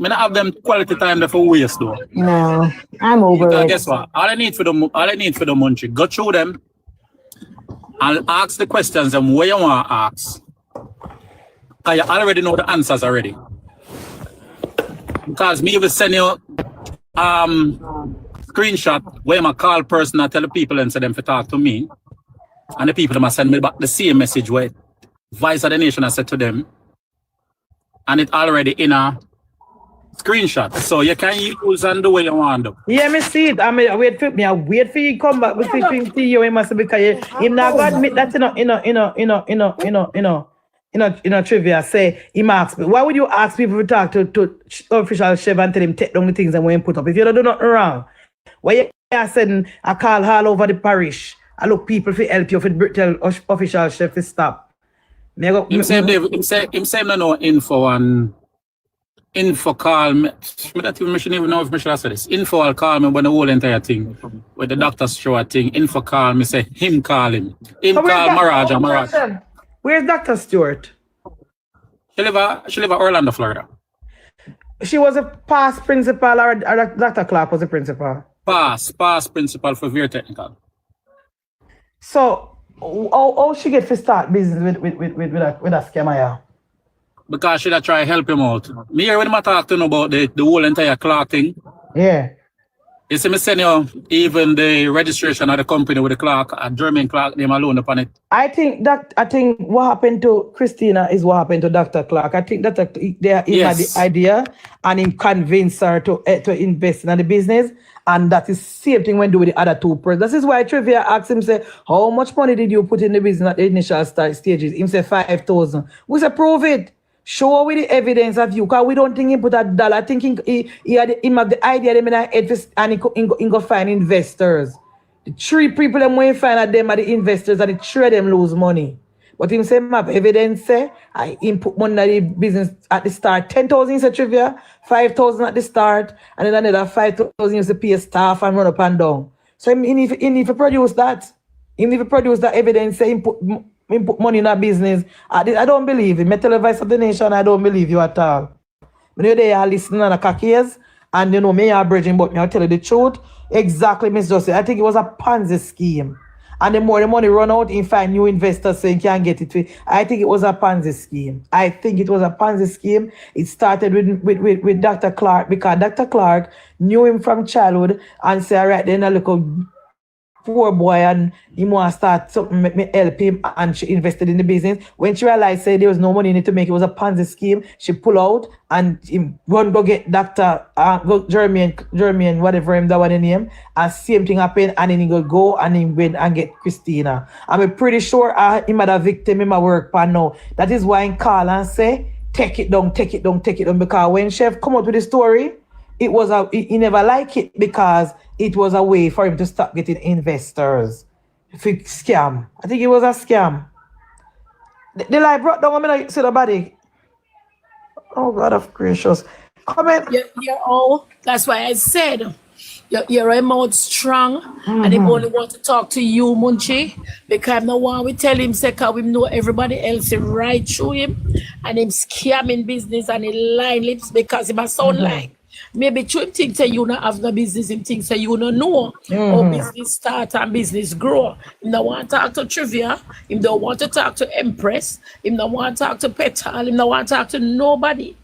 have them quality time for waste though. No, I'm over it. Guess what? All I need for the Munchie, go through them and ask the questions and where you want to ask. Because you already know the answers already. Because me will send you screenshot where I call person and tell the people and say them to talk to me. And the people must send me back the same message where Vice of the Nation I said to them. And it already in a screenshot. So you can use and do what you want to do. Yeah, me see it. I wait for you come back between you and myself because him not going to admit that in a trivia say him ask me. Why would you ask people to talk to official chef and tell him take down the things and when put up? If you don't do nothing wrong, why you sending a call all over the parish? I look people to help you to tell official chef to stop. Him say no info and info call me. I don't even know if I should say this. Info will call me when the whole entire thing with the doctor's show a thing. Info call me say him call him. Him call Maraja. Where's Dr. Stewart? She live at Orlando, Florida. She was a past principal or Dr. Clark was a principal? Past principal for Veer Technical. So How she get to start business with a scammer? Because she try to help him out. Me here when I talk to him about the whole entire clock thing. Yeah. You see me send you even the registration of the company with the clock, a German clock name alone upon it. I think what happened to Christina is what happened to Dr. Clark. I think that they had the idea and he convinced her to invest in the business. And that is same thing when do with the other two persons. This is why Trivia asked him, say, how much money did you put in the business at the initial stages? Him say 5,000. We say, prove it. Show with the evidence of you. Because we don't think he put $1. I think he had the idea and he go find investors. The 3 people them when find at them are the investors and the 3 of them lose money. But him say map evidence say I input money in the business at the start. 10,000 is a Trivia, 5,000 at the start, and then another 5,000 is to pay staff and run up and down. So he need to produce that. He need to produce that evidence say he put money in that business. I don't believe it. Me tell the Vice of the Nation, I don't believe you at all. When you there listening on the cockies, and you know me are bridging, but me I'll tell you the truth. Exactly, Miss Josie. I think it was a Ponzi scheme. And the more the money run out, he find new investors so he can't get it. I think it was a Ponzi scheme. I think it was a Ponzi scheme. It started with Dr. Clark because Dr. Clark knew him from childhood and said, all right, then I look poor boy and he want to start something, make me help him, and she invested in the business. When she realized say there was no money in it to make it was a Ponzi scheme, she pull out and he run go get Dr. Jeremy, whatever him that one in name, and same thing happened, and then he go and he went and get Christina. I'm pretty sure he might have victim in my work pan now. That is why I call and say take it down, because when Chef come out with the story, it was he never liked it because it was a way for him to stop getting investors. Scam. I think it was a scam. The lie brought down, I see the body. Oh, God of gracious. Comment. That's why I said your mouth strong and they only want to talk to you, Munchie, because no one will tell him, say, we know everybody else is right through him and him scamming business and he lying lips because he must sound like. Maybe true things say you not have no business, him things say you don't know how business start and business grow. Him don't want to talk to Trivia, him don't want to talk to Empress, him don't want to talk to Petal, him don't want to talk to nobody.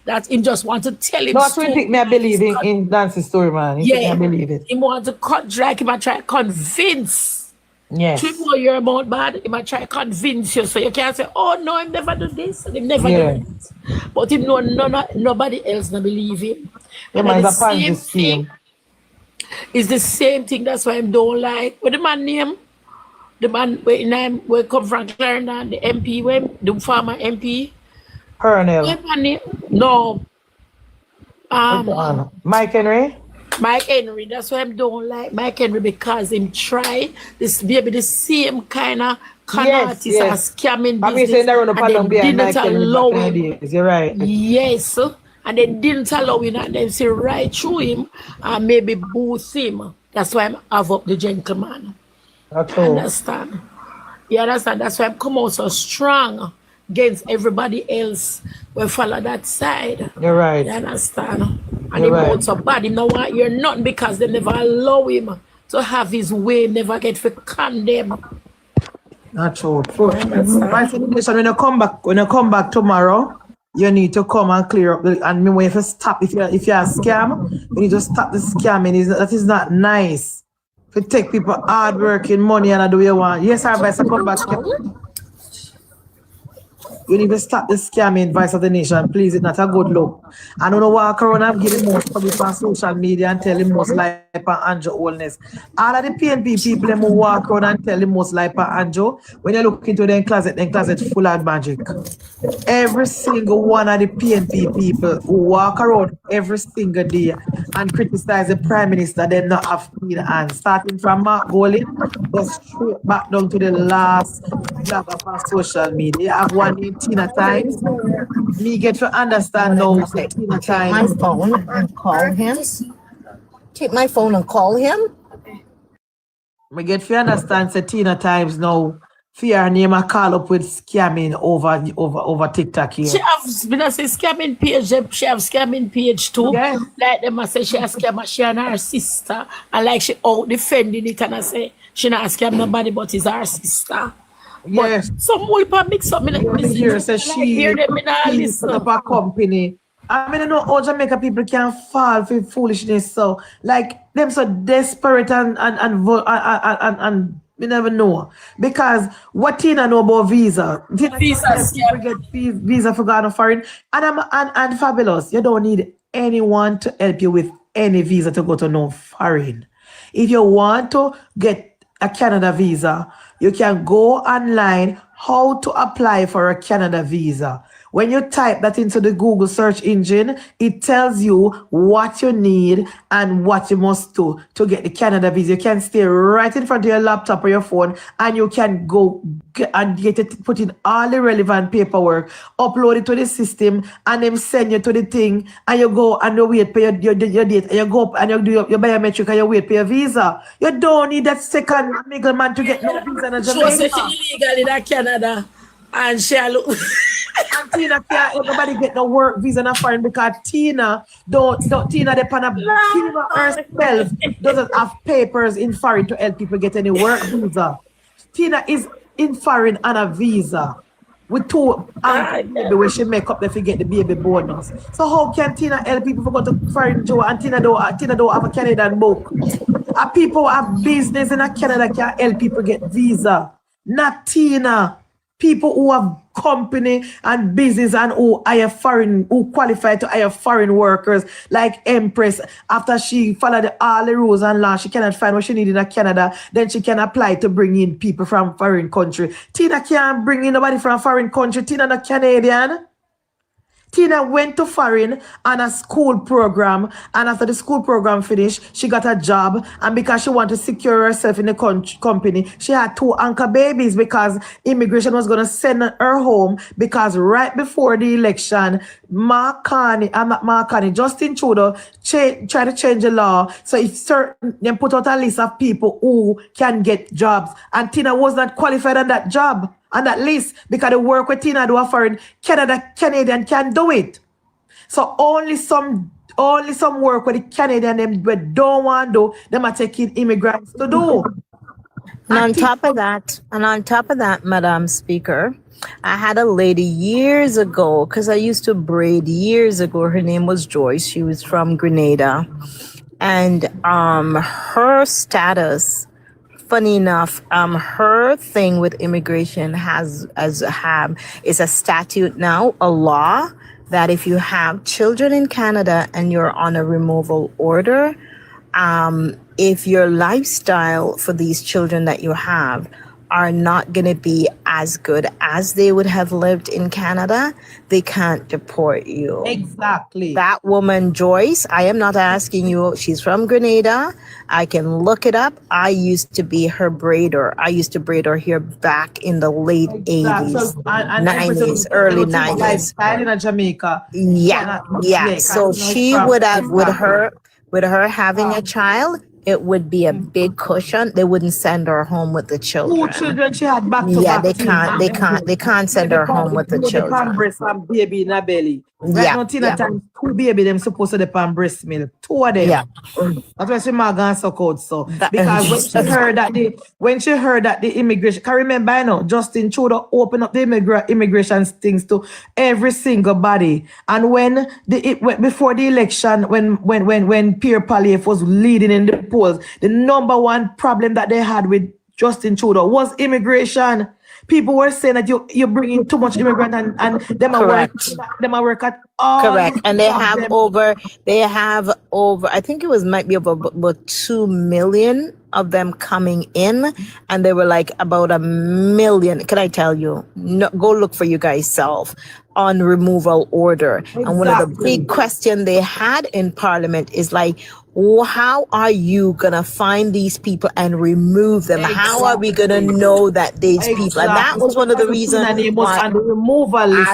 That him just want to tell him. Not really think me I believe in Nancy's story, man. I believe it. Him want to drag him and try to convince. Yes. 3 more years about bad, he might try to convince you. So you can't say, oh no, him never do this, and him never do it. But him know nobody else not believe him. And the same thing is the same thing. That's why I don't like. What the man name? The man where come from Clarendon, the MP, the former MP. Colonel. No. Mike Henry. Mike Henry, that's why I don't like Mike Henry, because him try this maybe the same kind of artist as scamming business, and they didn't allow him. You're right. Yes, and they didn't allow him, and then say right through him and maybe boost him. That's why I'm have up the gentleman. Understand? You understand? That's why I'm come out so strong against everybody else will follow that side. You're right. You understand? And he right. So bad, him not want hear nothing because they never allow him to have his way, never get for condemn. Not true. My suggestion, when you come back tomorrow, you need to come and clear up and when you stop if you're a scam, you need to stop the scamming. That is not nice. To take people hard working money and do what you want. Yes, I advise to come back. You need to stop the scamming, Vice of the Nation. Please, it's not a good look. I don't know walk around and give him most public on social media and tell him most life on Andrew Oldness. All of the PNP people them who walk around and tell him most life on Andrew, when you look into their closet full of magic. Every single one of the PNP people who walk around every single day and criticize the Prime Minister, they not have clean hands. Starting from Mark Golin, go straight back down to the last blogger on social media. You have one named Tina Times. Me get to understand now. Tina Times. My phone and call him. Take my phone and call him. Me get to understand. Say Tina Times now. Fear name a call up with scamming over TikTok here. She have been a say scamming page. She have scamming page too. Yes. Like them I say she has scammer. She and her sister and like she out defending it and I say She not scam nobody, but it's our sister. Yes. But some will mix up. Here says she set up a company. I mean, I know all Jamaica people can fall for foolishness. So, like, them so desperate and we never know. Because what Tina know about visa? Visa for going foreign. And fabulous. You don't need anyone to help you with any visa to go to no foreign. If you want to get a Canada visa, you can go online how to apply for a Canada visa. When you type that into the Google search engine, it tells you what you need and what you must do to get the Canada visa. You can stay right in front of your laptop or your phone and you can go and get it, put in all the relevant paperwork, upload it to the system, and then send you to the thing, and you go and you wait for your date, and you go up and you do your biometric and you wait for your visa. You don't need that second middleman to get no visa in Jamaica. She illegal in Canada. And she look. And Tina can't everybody get the work visa in a foreign because Tina Tina herself doesn't have papers in foreign to help people get any work visa. Tina is in foreign on a visa with two baby where she make up if you get the baby bonus. So how can Tina help people go to foreign Joe and Tina don't have a Canadian book? And people who have business in Canada can help people get visa. Not Tina. People who have company and business and who qualify to hire foreign workers like Empress. After she followed all the rules and laws, she cannot find what she need in Canada. Then she can apply to bring in people from foreign country. Tina can't bring in nobody from foreign country. Tina not Canadian. Tina went to foreign on a school program, and after the school program finished, she got a job, and because she wanted to secure herself in the company, she had 2 anchor babies because immigration was going to send her home because right before the election, Justin Trudeau tried to change the law, so if certain, then put out a list of people who can get jobs, and Tina was not qualified on that job. On that list, because the work with Tina do a foreign Canadian can do it. So only some work with the Canadian them don't want to do, them are taking immigrants to do. And on top of that, Madam Speaker, I had a lady years ago, because I used to braid years ago. Her name was Joyce. She was from Grenada. And her status, funny enough, her thing with immigration is a statute now, a law, that if you have children in Canada and you're on a removal order, if your lifestyle for these children that you have are not going to be as good as they would have lived in Canada, they can't deport you. Exactly. That woman, Joyce, I am not asking you, she's from Grenada. I can look it up. I used to be her braider. I used to braid her hair back in the late 80s, 90s, early 90s. In Jamaica. Yeah. So she would have, with her having a child, it would be a big cushion. They wouldn't send her home with the children. 2 children she had back to back. They can't send her home with the children. They can't breast and baby in her belly. Right now, Tina times 2 baby them supposed to depend breast milk. 2 of them. Yeah. That's why she might go suck out so. Because when she heard that the immigration, can remember I know Justin Trudeau opened up the immigration things to every single body. And when before the election, when Pierre Poilievre was leading in the polls, the number one problem that they had with Justin Trudeau was immigration. People were saying that you're bringing too much immigrant and them are work at all. Correct. And they have over, I think might be over about 2 million of them coming in, and they were like about 1 million. Can I tell you? No, go look for you guys self on removal order. Exactly. And one of the big questions they had in Parliament is like, how are you gonna find these people and remove them? Exactly. How are we gonna know that these people? And that was one of the reasons why I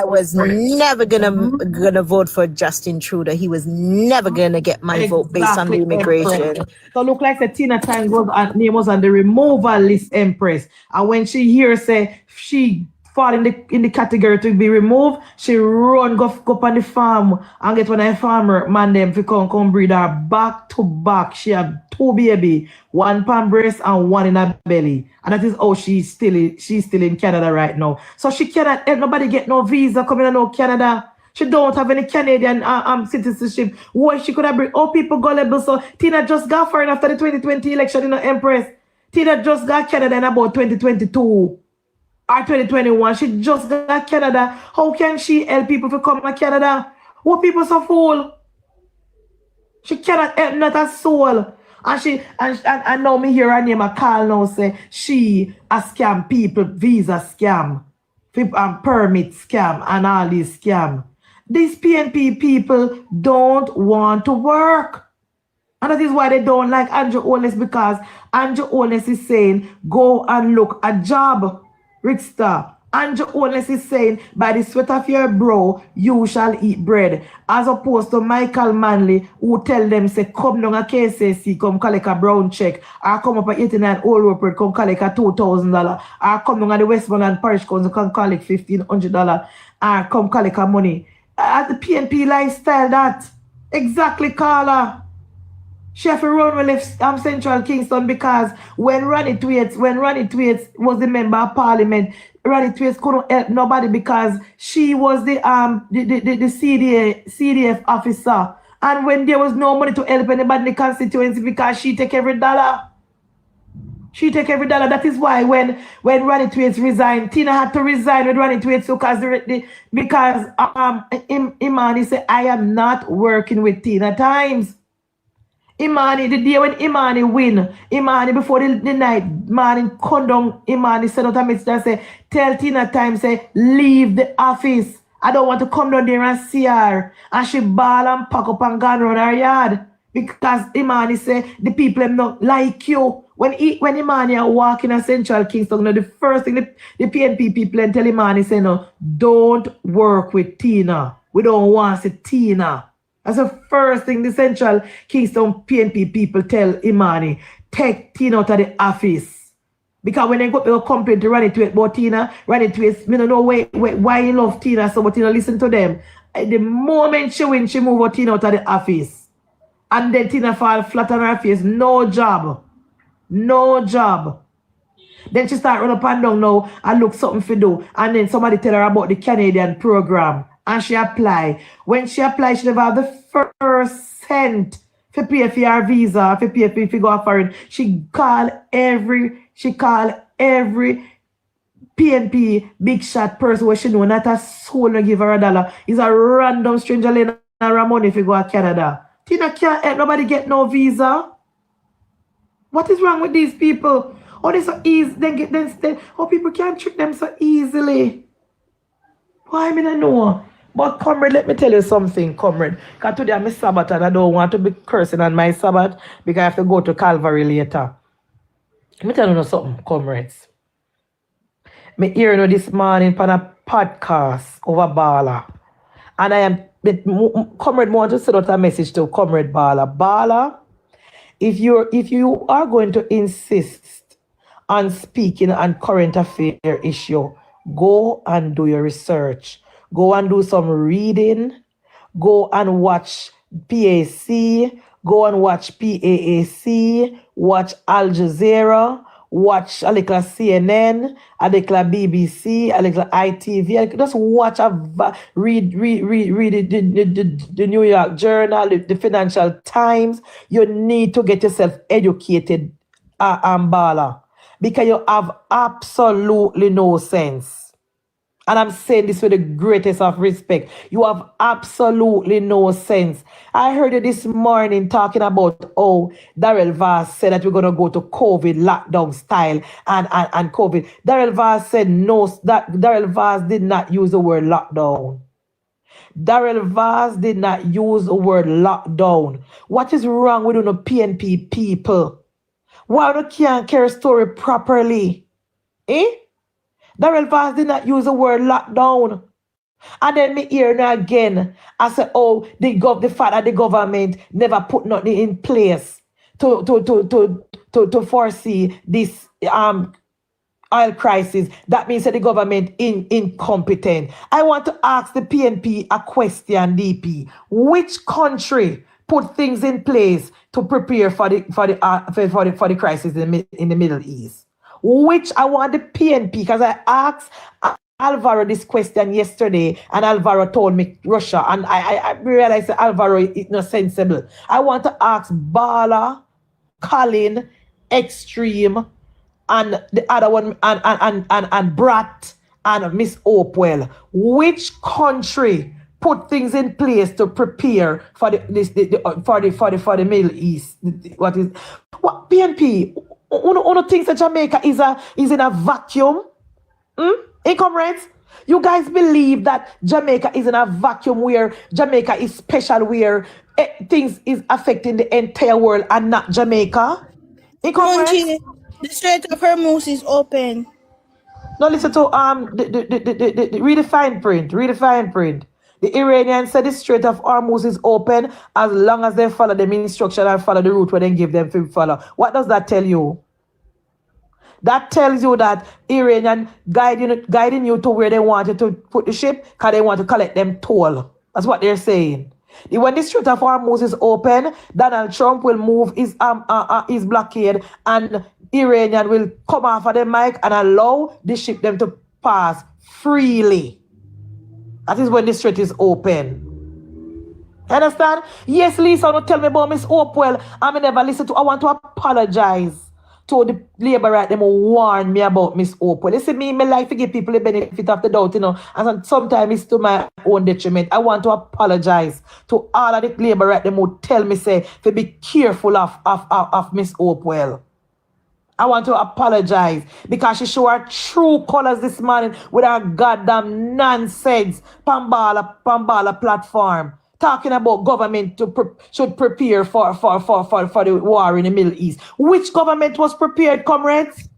was never gonna vote for Justin Trudeau. He was never gonna get my vote based on the immigration. So look like the Tina Time name was on the removal list, Empress. And when she hears say she fall in the category to be removed, she run go up on the farm and get one of the farmer man them to come breed her back to back. She have 2 baby, 1 palm breast and 1 in her belly. And that is how she's still in Canada right now. So she cannot help nobody get no visa coming to no Canada. She don't have any Canadian citizenship. What she could have bring all people gullible. So Tina just got foreign after the 2020 election in the Empress. Tina just got Canada in about 2022. Or 2021, she just got Canada. How can she help people to come to Canada? What people so fool? She cannot help not a soul. And now me hear her name a call now say she a scam people, visa scam, permit scam and all these scam. These PNP people don't want to work. And that is why they don't like Andrew Holness, because Andrew Holness is saying, go and look a job. Rickster, Andrew Holness is saying, by the sweat of your brow, you shall eat bread. As opposed to Michael Manley, who tell them, say, come down a KCC, come collect a brown check, or come up at 89 Old Road, come collect a $2,000, or come down at the Westmoreland Parish Council, come collect $1,500, or come collect a money. At the PNP lifestyle, that. Exactly, Carla. She have to run with left Central Kingston because when Ronnie Thwaites was the member of parliament, Ronnie Thwaites couldn't help nobody because she was the CDF officer. And when there was no money to help anybody in the constituency because she take every dollar. She take every dollar. That is why when Ronnie Thwaites resigned, Tina had to resign with Ronnie Thwaites because Imani said, I am not working with Tina Times. Imani, the day when Imani win, Imani before the night, morning come down, Imani said out a message and say, tell Tina Time, say, leave the office. I don't want to come down there and see her. And she ball and pack up and gone around her yard. Because Imani say, the people them not like you. When Imani are walking in Central Kingston, the first thing the PNP people tell Imani say, no, don't work with Tina. We don't want to see Tina. That's the first thing the Central Kingston PNP people tell Imani, take Tina out of the office. Because when they go to complain to Ronnie Thwaites about Tina, Ronnie Thwaites, I don't know why you love Tina so much, listen to them. The moment she wins, she move Tina out of the office. And then Tina fall flat on her face, no job. No job. Then she start run up and down now and look something to do. And then somebody tell her about the Canadian program. And she apply. When she apply, she never have the first cent to pay for her visa, to pay for go foreign. She call every PNP big shot person where she know not a soul no give her $1. It's a random stranger laying her money if you go to Canada. Tina can't help nobody get no visa. What is wrong with these people? Oh, they so easy. Oh, people can't trick them so easily. Why I don't know? But comrade, let me tell you something, comrade. Because today I'm a Sabbath and I don't want to be cursing on my Sabbath because I have to go to Calvary later. Let me tell you something, comrades. Me hear this morning on a podcast over Bala. And I am, comrade, want to send out a message to comrade Bala. Bala, if you are going to insist on speaking on current affair issue, go and do your research. Go and do some reading. Go and watch PAC. Go and watch PAAC. Watch Al Jazeera. Watch a little CNN, a little BBC, a little ITV. Just watch, read the New York Journal, the Financial Times. You need to get yourself educated, Bala, because you have absolutely no sense. And I'm saying this with the greatest of respect. You have absolutely no sense. I heard you this morning talking about Darrell Vaz said that we're going to go to COVID lockdown style and COVID. Darrell Vaz said no, that Darrell Vaz did not use the word lockdown. Darrell Vaz did not use the word lockdown. What is wrong with the PNP people? Why you can't carry a story properly? Darrell Vaz did not use the word lockdown. And then me hear now again, I say, the fact that the government never put nothing in place to foresee this oil crisis, that means that the government incompetent. I want to ask the PNP a question, DP. Which country put things in place to prepare for the crisis in the Middle East? Which I want the PNP, because I asked Alvaro this question yesterday, and Alvaro told me Russia, and I realized that Alvaro is not sensible. I want to ask Bala, Colin, Extreme, and the other one, and Brat, and Miss Opewell. Which country put things in place to prepare for the Middle East? What PNP? One thinks that Jamaica is in a vacuum. Comrades, you guys believe that Jamaica is in a vacuum where Jamaica is special, where things is affecting the entire world and not Jamaica? Munchie, the Strait of Hormuz is open. No, listen to read the fine print. Read the fine print. The Iranians said the Strait of Hormuz is open as long as they follow the instruction and follow the route where they give them to follow. What does that tell you? That tells you that Iranian guiding you to where they wanted to put the ship because they want to collect them toll. That's what they're saying. When the Strait of Hormuz is open, Donald Trump will move his blockade, and Iranian will come off of the mic and allow the ship them to pass freely. That is when the strait is open. Understand? Yes, Lisa, don't tell me about Miss Hopewell. I never listen to. I want to apologize to the labor right them who warn me about Miss Hopewell. Listen, me like to give people the benefit of the doubt, and sometimes it's to my own detriment. I want to apologize to all of the labor right them who tell me say to be careful of Miss Hopewell. I want to apologize because she showed her true colors this morning with her goddamn nonsense Pambala platform, talking about government should prepare for the war in the Middle East. Which government was prepared, comrades?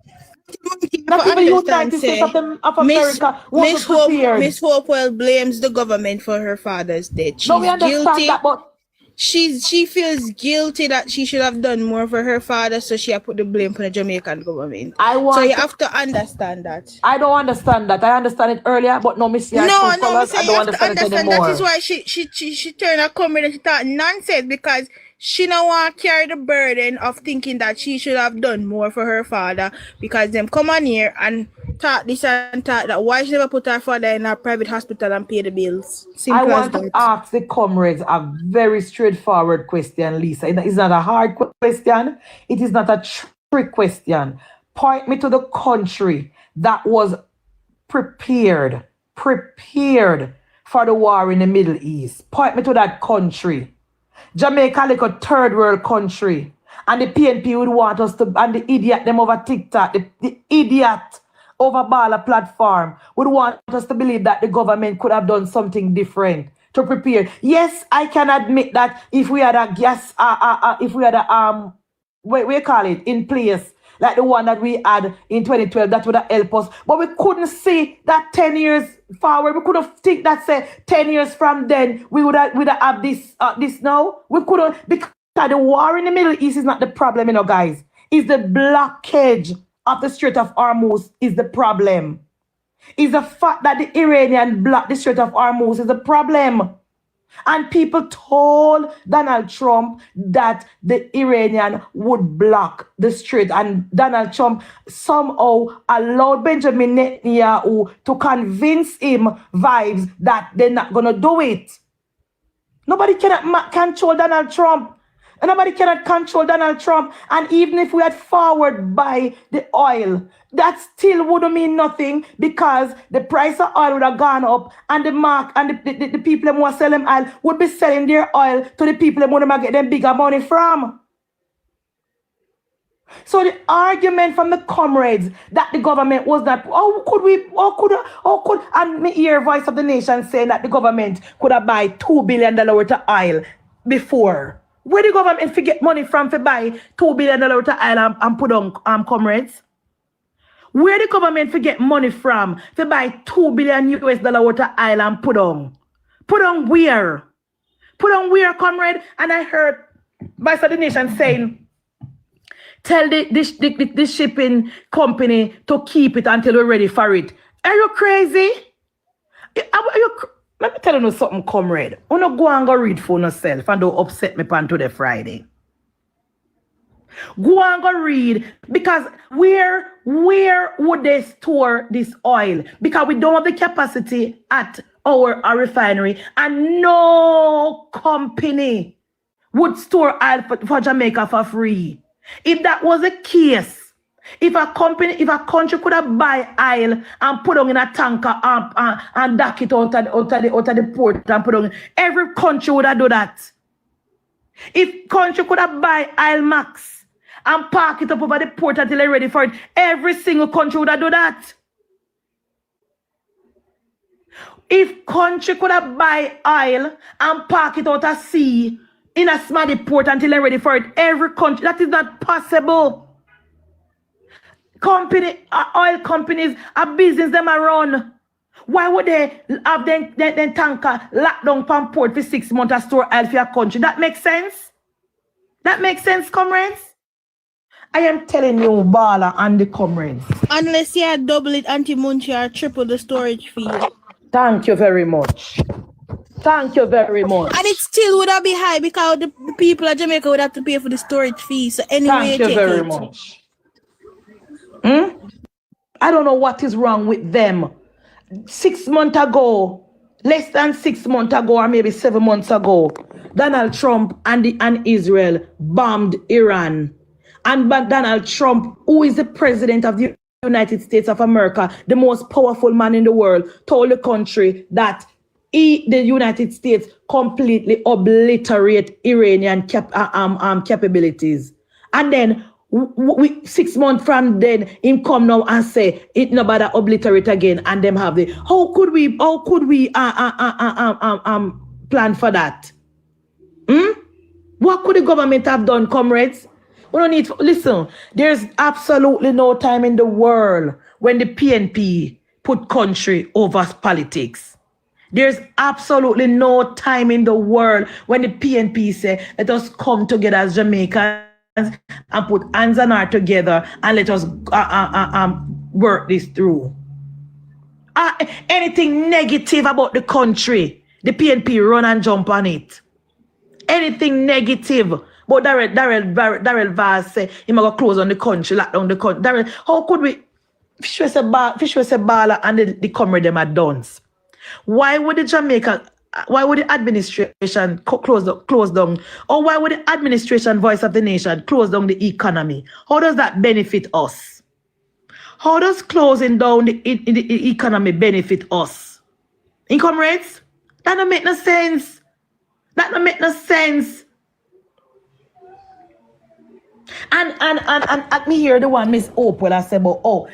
Not even the United States of America was prepared. Miss Hopewell blames the government for her father's death. She's we understand guilty. that, but she feels guilty that she should have done more for her father, so she put the blame for the Jamaican government. So you have to understand that. I don't understand that. I understand it earlier, but no, Miss I don't understand it anymore. That is why she turned her comrade and she thought nonsense, because she don't want to carry the burden of thinking that she should have done more for her father, because them come on here and talk this and talk that. Why she never put her father in a private hospital and pay the bills? Simple I want to ask the comrades a very straightforward question, Lisa. It's not a hard question. It is not a trick question. Point me to the country that was prepared for the war in the Middle East. Point me to that country. Jamaica, like a third world country. And the PNP would want us to, and the idiot them over TikTok, the idiot over Bala platform would want us to believe that the government could have done something different to prepare. Yes, I can admit that if we had a what we call it, in place, like the one that we had in 2012, that would have helped us. But we couldn't see that 10 years forward. We couldn't think that, say, 10 years from then, we would have this now. We couldn't, because the war in the Middle East is not the problem, guys. It's the blockage of the Strait of Hormuz is the problem. It's the fact that the Iranian blocked the Strait of Hormuz is the problem. And people told Donald Trump that the Iranian would block the strait, and Donald Trump somehow allowed Benjamin Netanyahu to convince him vibes that they're not going to do it. Nobody cannot control Donald Trump. And nobody cannot control Donald Trump. And even if we had forward buy the oil, that still wouldn't mean nothing, because the price of oil would have gone up, and the people who are selling oil would be selling their oil to the people who want to get them bigger money from. So the argument from the comrades that the government was not, and me hear voice of the nation saying that the government could have buy $2 billion worth of oil before. Where the government get money from to buy $2 billion worth of oil and put on comrades? Where the government get money from to buy $2 billion US worth of oil and put on? Put on where? Put on where, comrade? And I heard voice of the nation saying Tell the shipping company to keep it until we're ready for it. Are you crazy? Let me tell you something, comrade. You don't go and go read for yourself and don't upset me on today Friday. Go and go read, because where would they store this oil? Because we don't have the capacity at our refinery, and no company would store oil for Jamaica for free. If that was the case, if a country could have buy oil and put it in a tanker and dock it out of the port and put it on, every country would have done that. If country could have buy oil max and park it up over the port until they're ready for it, every single country would have done that. If country could have buy oil and park it out at sea in a small port until they're ready for it, every country, that is not possible. Oil companies, a business them are run. Why would they have them tanker locked down from port for 6 months to store oil for your country? That makes sense? That makes sense, comrades? I am telling you, Bala and the comrades. Unless you double it, Munchie, or triple the storage fee. Thank you very much. Thank you very much. And it still would have be high because the people of Jamaica would have to pay for the storage fee. So anyway, thank you very much. I don't know what is wrong with them. 6 months ago, less than 6 months ago, or maybe 7 months ago, Donald Trump and Israel bombed Iran. And Donald Trump, who is the president of the United States of America, the most powerful man in the world, told the country that the United States completely obliterate Iranian capabilities. And then 6 months from then, him come now and say it nobody obliterate again, and them have the. How could we plan for that? What could the government have done, comrades? We don't need to, listen, there's absolutely no time in the world when the PNP put country over politics. There's absolutely no time in the world when the PNP say, let us come together as Jamaicans and put hands and heart together and let us work this through. Anything negative about the country, the PNP run and jump on it. Anything negative. But Darrell Vaz say he might go close on the country, lock down the country. Darrell, how could we fish was a baller and the comrade them are done? Why would the administration close down? Or why would the administration, voice of the nation, close down the economy? How does that benefit us? How does closing down the economy benefit us? In comrades? That don't make no sense. That don't make no sense. And me hear the one Miss Opal I say about we're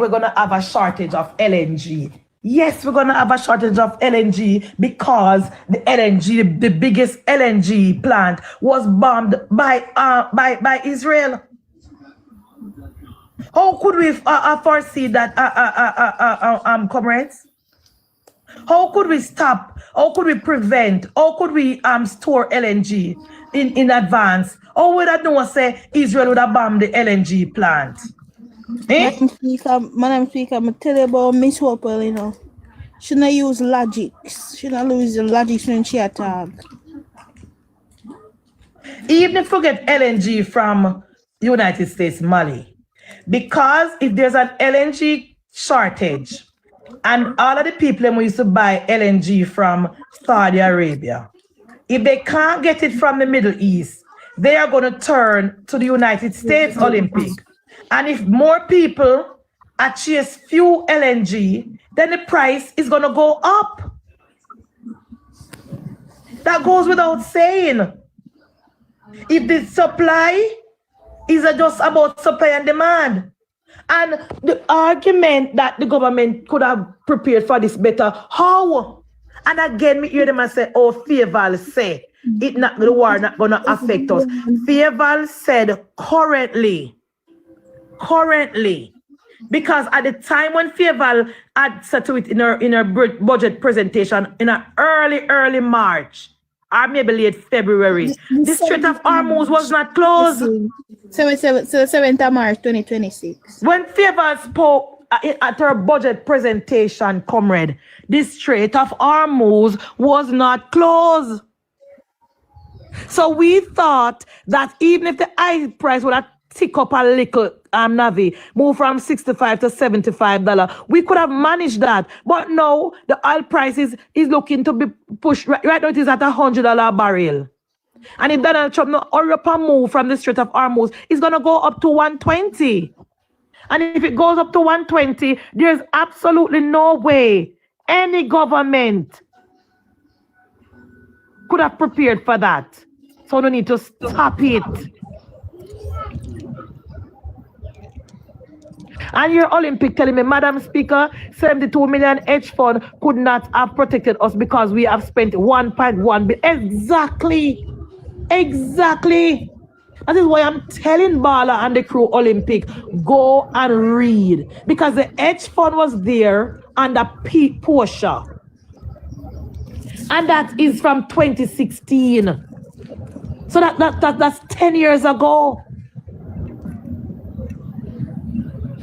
gonna have a shortage of LNG. Yes, we're gonna have a shortage of LNG because the LNG, the biggest LNG plant, was bombed by Israel. How could we foresee that, comrades? How could we stop? How could we prevent? How could we store LNG in advance? Or would I know say Israel would have bombed the LNG plant? Madam Speaker, I'm tell you about Miss Hopper, you know. She not use logics. She not use logics when she attack. Even if we get LNG from United States, Mali, because if there's an LNG shortage, and all of the people who used to buy LNG from Saudi Arabia, if they can't get it from the Middle East, they are going to turn to the United States Olympic. And if more people chase few LNG, then the price is going to go up. That goes without saying. If the supply is just about supply and demand, and the argument that the government could have prepared for this better, how? And again, me hear them and say, oh, Fairval say, the war not going to affect us. Fairval said currently, because at the time when Fairval had said to it in her budget presentation in early March, or maybe late February. The Strait of Hormuz was not closed. 7th of March 2026. When Favor spoke at her budget presentation, comrade, the Strait of Hormuz was not closed. So we thought that even if the oil price would have tick up a little, Navi, move from $65 to $75, we could have managed that. But no, the oil price is looking to be pushed. Right now it is at $100 a barrel. And if Donald Trump no hurry up and move from the Strait of Hormuz, it's going to go up to 120. And if it goes up to 120, there's absolutely no way any government could have prepared for that. So we need to stop it. And your Olympic telling me, Madam Speaker, 72 million hedge fund could not have protected us because we have spent 1.1 billion. Exactly. That is why I'm telling Bala and the crew Olympic, go and read. Because the hedge fund was there under Pete Portia. And that is from 2016. So that's 10 years ago.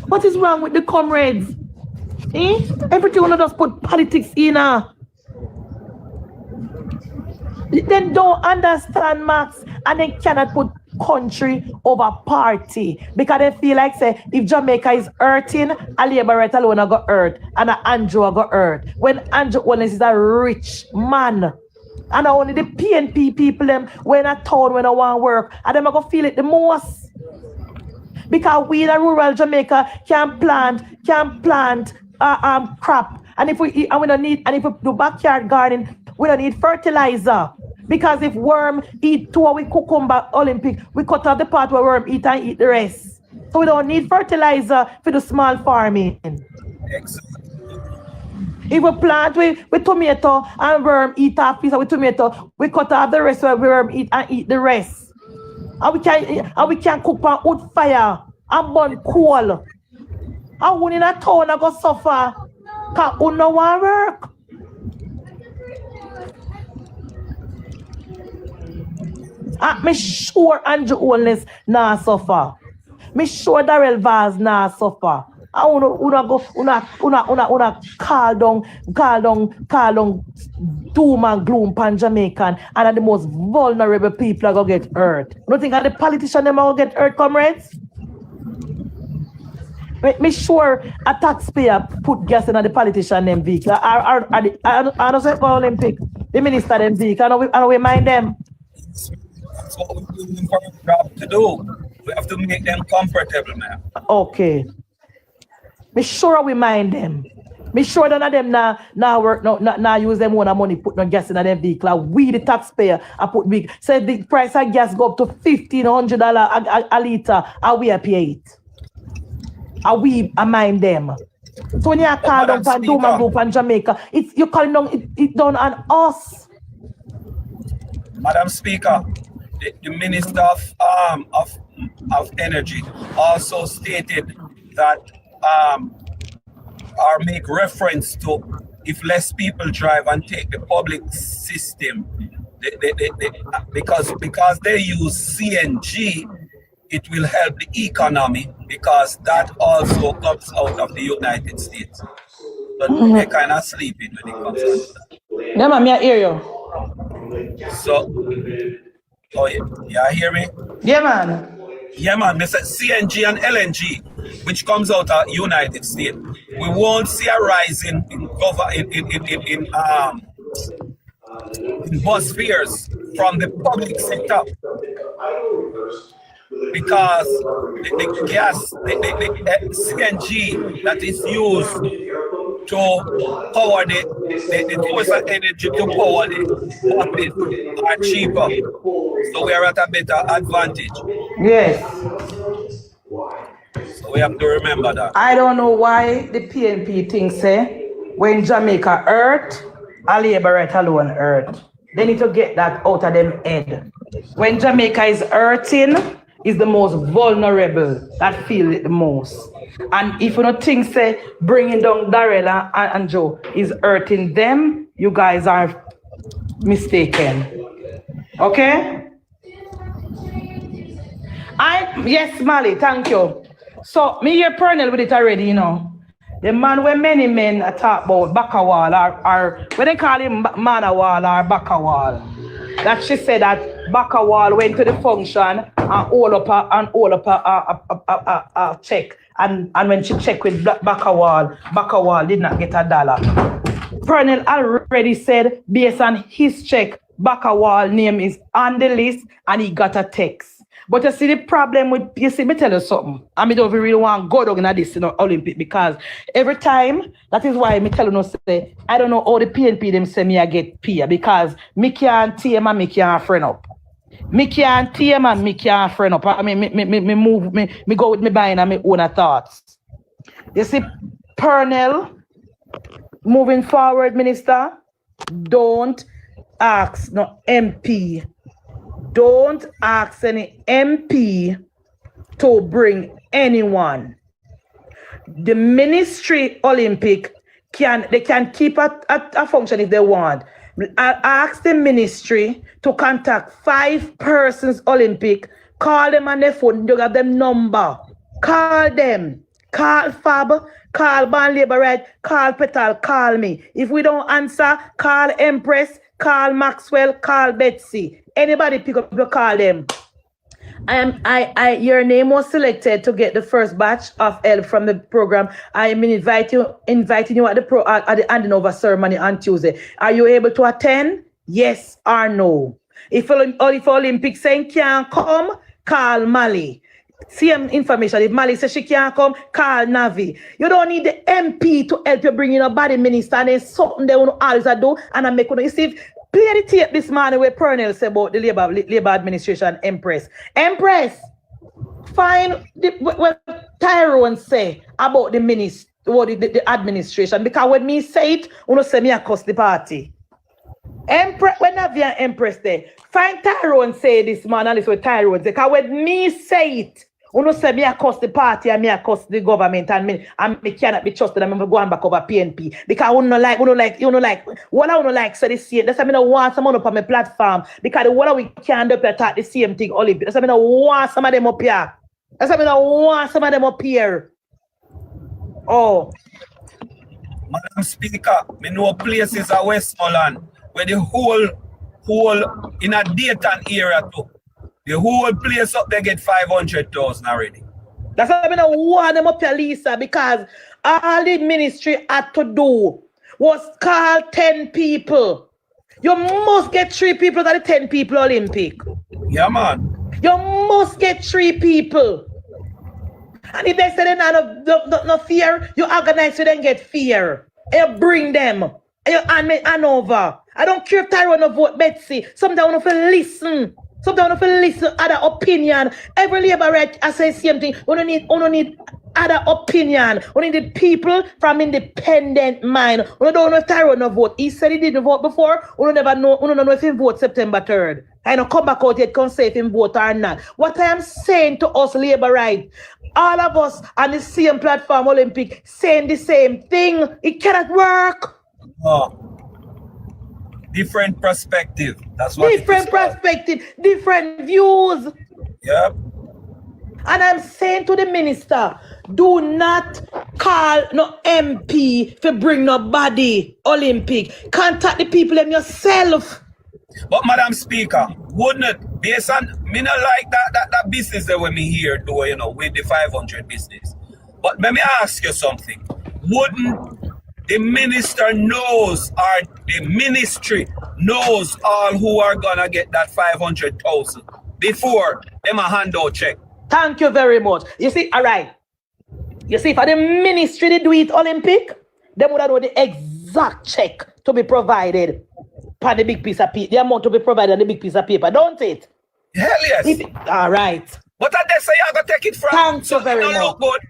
What is wrong with the comrades? Everything one of us put politics in. Then don't understand, Max, and they cannot put country over party because they feel like say if Jamaica is hurting, a labor right alone got hurt and Andrew got hurt. When Andrew Wallace is a rich man. And only the PNP people them when a town when I want work, and them are gonna feel it the most. Because we in a rural Jamaica can plant crop. And if we don't need, and if we do backyard garden, we don't need fertilizer. Because if worm eat two we cucumber Olympic, we cut off the part where worm eat and eat the rest. So we don't need fertilizer for the small farming. Exactly. If we plant with tomato and worm eat a piece of tomato, we cut off the rest where worm eat and eat the rest. And we can cook on wood fire and burn coal. And when in a town I go suffer, because we no want work. Me sure Andrew Holness nah suffer. Me sure Darrell Vaz nah suffer. I wanna call down doom and gloom pan Jamaican, and the most vulnerable people are gonna get hurt. You don't think that the politicians them are gonna get hurt, comrades? Me sure a taxpayer put gas in the politician them vehicle. I don't say for Olympic, the minister them vehicle, and we mind them. That's what we're doing for the job to do. We have to make them comfortable, man. Okay. Me sure we mind them. Me sure none of them now work, now use them own money, put no gas in their vehicle. We the taxpayer I put big. Say the price of gas go up to $1,500 a liter, and we pay it. And we mind them. So when you call down for Doom and Group and Jamaica, you calling down it down on us. Madam Speaker, the Minister of Energy also stated that or make reference to if less people drive and take the public system, because they use CNG, it will help the economy because that also comes out of the United States. But they're kind of sleeping when it comes to that. Yeah, man, I hear you. So, oh yeah, hear me? Yeah, man. Yeah, man, Mr. CNG and LNG, which comes out of United States, we won't see a rise in bus fares from the public sector because the gas, the CNG that is used to power the fossil energy to power the buses are cheaper. So we are at a better advantage. Yes. So we have to remember that. I don't know why the PNP thinks when Jamaica hurt, a labor right alone hurt. They need to get that out of them head. When Jamaica is hurting, is the most vulnerable that feel it the most. And if you don't think bringing down Darrell and Joe is hurting them, you guys are mistaken. Okay? Yes, Mali, thank you. So, me hear Pernell with it already, you know. The man where many men talk about Bakawal or when they call him Manawal or Bakawal. That she said that Bakawal went to the function and all up a check. And when she checked with Bakawal did not get $1. Pernell already said based on his check, Bakawal name is on the list and he got a text. But you see the problem with, you see, me tell you something. I don't really want to go down in this Olympic because every time, that is why me tell you say, I don't know how the PNP them say me I get peer because me can't team and me can't friend up. Me can't team and me can't friend up. I mean, me go with me buying and my own thoughts. You see, Pernell, moving forward, Minister, don't ask no MP. Don't ask any MP to bring anyone. The Ministry Olympic can keep a function if they want. I ask the ministry to contact 5 persons Olympic, call them on their phone, you have them number. Call them. Call Fab, call Ban Labor Right, call Petal, call me. If we don't answer, call Empress, call Maxwell, call Betsy. Anybody pick up, you call them. Your name was selected to get the first batch of help from the program. I am inviting you at the handing over ceremony on Tuesday. Are you able to attend? Yes or no? If Olympic saying can't come, call Mali. Same information. If Mali says she can't come, call Navi. You don't need the MP to help you bring in a body minister. And there's something they want to always do. And I make you see. Play the tape this morning where Pernell said about the labor administration Empress. Empress, find what Tyrone say about the minister, the administration. Because when me say it, you say me across the party. Empress, when I be Empress there, find Tyrone say this man and this what Tyrone say. Because when me say it, you say me across the party and me across the government and me cannot be trusted and me going back over PNP. Because you don't like, what I don't like say the same. That's why I don't want someone up on my platform. Because the what we can't do talk the same thing, Olympic. That's why I don't want some of them up here. That's why I don't want some of them up here. Oh. Madam Speaker, me know places at Westmoreland where the whole in a Dayton area too. The whole place up there get 500,000 already. That's why I don't want them up here, Lisa, because all the ministry had to do was call 10 people. You must get 3 people out of the 10 people Olympic. Yeah, man. You must get 3 people. And if they say they no fear, you organize so they get fear. And you bring them. And you hand over. I don't care if Tyrone no vote Betsy. Sometimes I want to listen. Sometimes I want to listen other opinion. Every labor right I say same thing. We don't need other opinion. We need people from independent mind. We don't know if Tyrone no vote. He said he didn't vote before. We don't know if he vote September 3rd. I don't come back out yet can say if he vote or not. What I am saying to us labor right, all of us on the same platform Olympic saying the same thing. It cannot work. Oh. Different perspective. That's what different perspective, different views. Yep. And I'm saying to the minister, do not call no MP to bring nobody Olympic. Contact the people them yourself. But Madam Speaker, wouldn't it, based on me not like that business that when me here do, you know, with the 500 business. But let me ask you something. Wouldn't the minister knows or the ministry knows all who are gonna get that 500,000 before them a handout check? Thank you very much. You see, all right. You see, for the ministry they do it Olympic, they would have know the exact check to be provided for the big piece of paper. The amount to be provided on the big piece of paper, don't it? Hell yes. All right. But I say you gotta take it from. Thank you very much. Look good.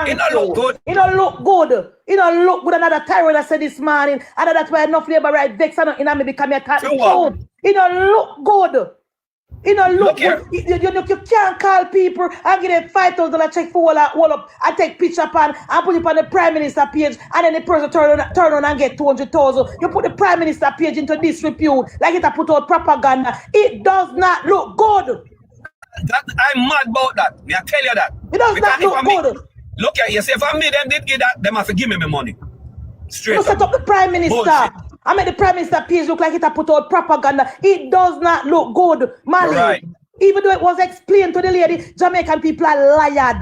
It don't look good. It don't look good. It don't look good. Another Tyrone I said this morning. And that's why enough labor right vex and me become a truth. It don't look good. You know, look you can't call people and give them $5,000 check for all up and take picture pan and put it on the Prime Minister page, and then the person turn on and get 200,000. You put the Prime Minister page into disrepute like it a put out propaganda. It does not look good. I'm mad about that. Me I tell you that. It does not look good. Look at you. Say if I made them did give that, them have to give me my money. Straight up. Set up the Prime Minister. Bullshit. I made the Prime Minister page look like it a put out propaganda. It does not look good, Mali. Right. Even though it was explained to the lady, Jamaican people are lied.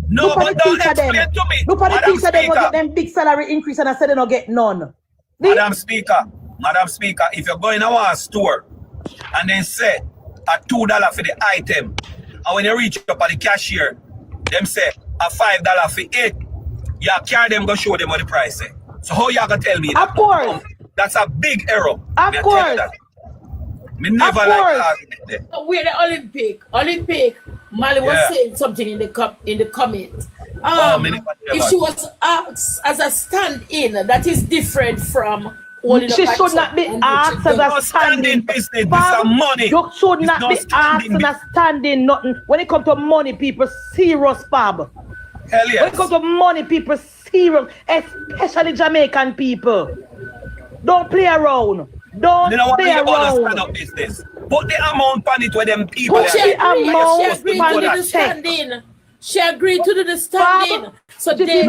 No, look but don't explain to me. Look at the teacher them get them big salary increase and I said they don't get none. Madam Speaker, if you're going to a store and then say a $2 for the item, and when you reach up at the cashier, them say a $5 for it, you carry them, go show them what the price is. So how you gonna tell me that? Of course. That's a big error. Of course. Me never like that. We're the Olympic. Mali was saying something in the comment. If she was asked as a stand-in, that is different from she should not be asked as a stand-in business. This is money. You should not be asked as a stand-in nothing. When it comes to money, people serious, Fab. Hell yes. When it comes to money, people serious, especially Jamaican people. Don't play around. Don't play around. Stand up business. Put the amount on it where them people. Put the amount on the stand-in. She agreed to do the stand-in. So they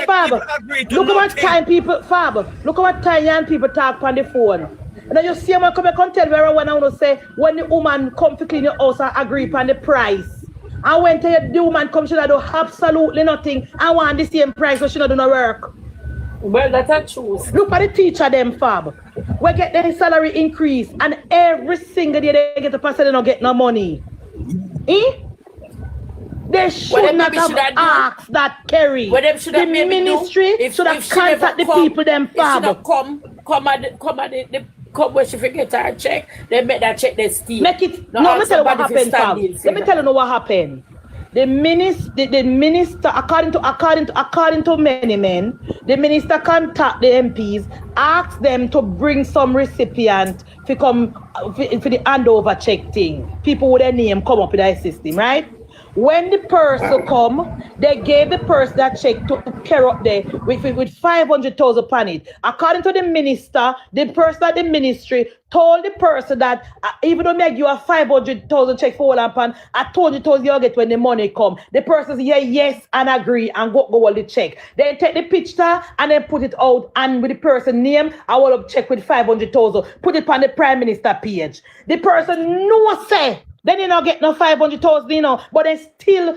Fab. Look at what time people, Fab. Look at what time young people talk on the phone. And then you see them come and tell me when I want to say when the woman come to clean your house and agree upon the price. And when the woman comes, she do absolutely nothing. I want the same price, so she not do no work. Well, that's a truth. Look at the teacher them, Fab. We get their salary increase, and every single day they get a person they don't get no money. They should not have asked that, Kerry. The ministry should have contacted the people them, Fab. Come where she forget her check, they make that check they steal. Make it. No, let me tell you what happened, Fab. Let me tell you what happened. The minister, according to many men, the minister contact the MPs, ask them to bring some recipient to come for the handover check thing. People with their name come up with that system, right? When the person come, they gave the person that check to carry up there with 500,000 on it. According to the minister, the person at the ministry told the person that even though I give you a 500,000 check for all pan, I told you you'll get when the money come. The person says yes and agree and go all the check. Then take the picture and then put it out and with the person name, I will check with 500,000. Put it on the Prime Minister page. The person no say. Then you not get no 500,000, you know, but they still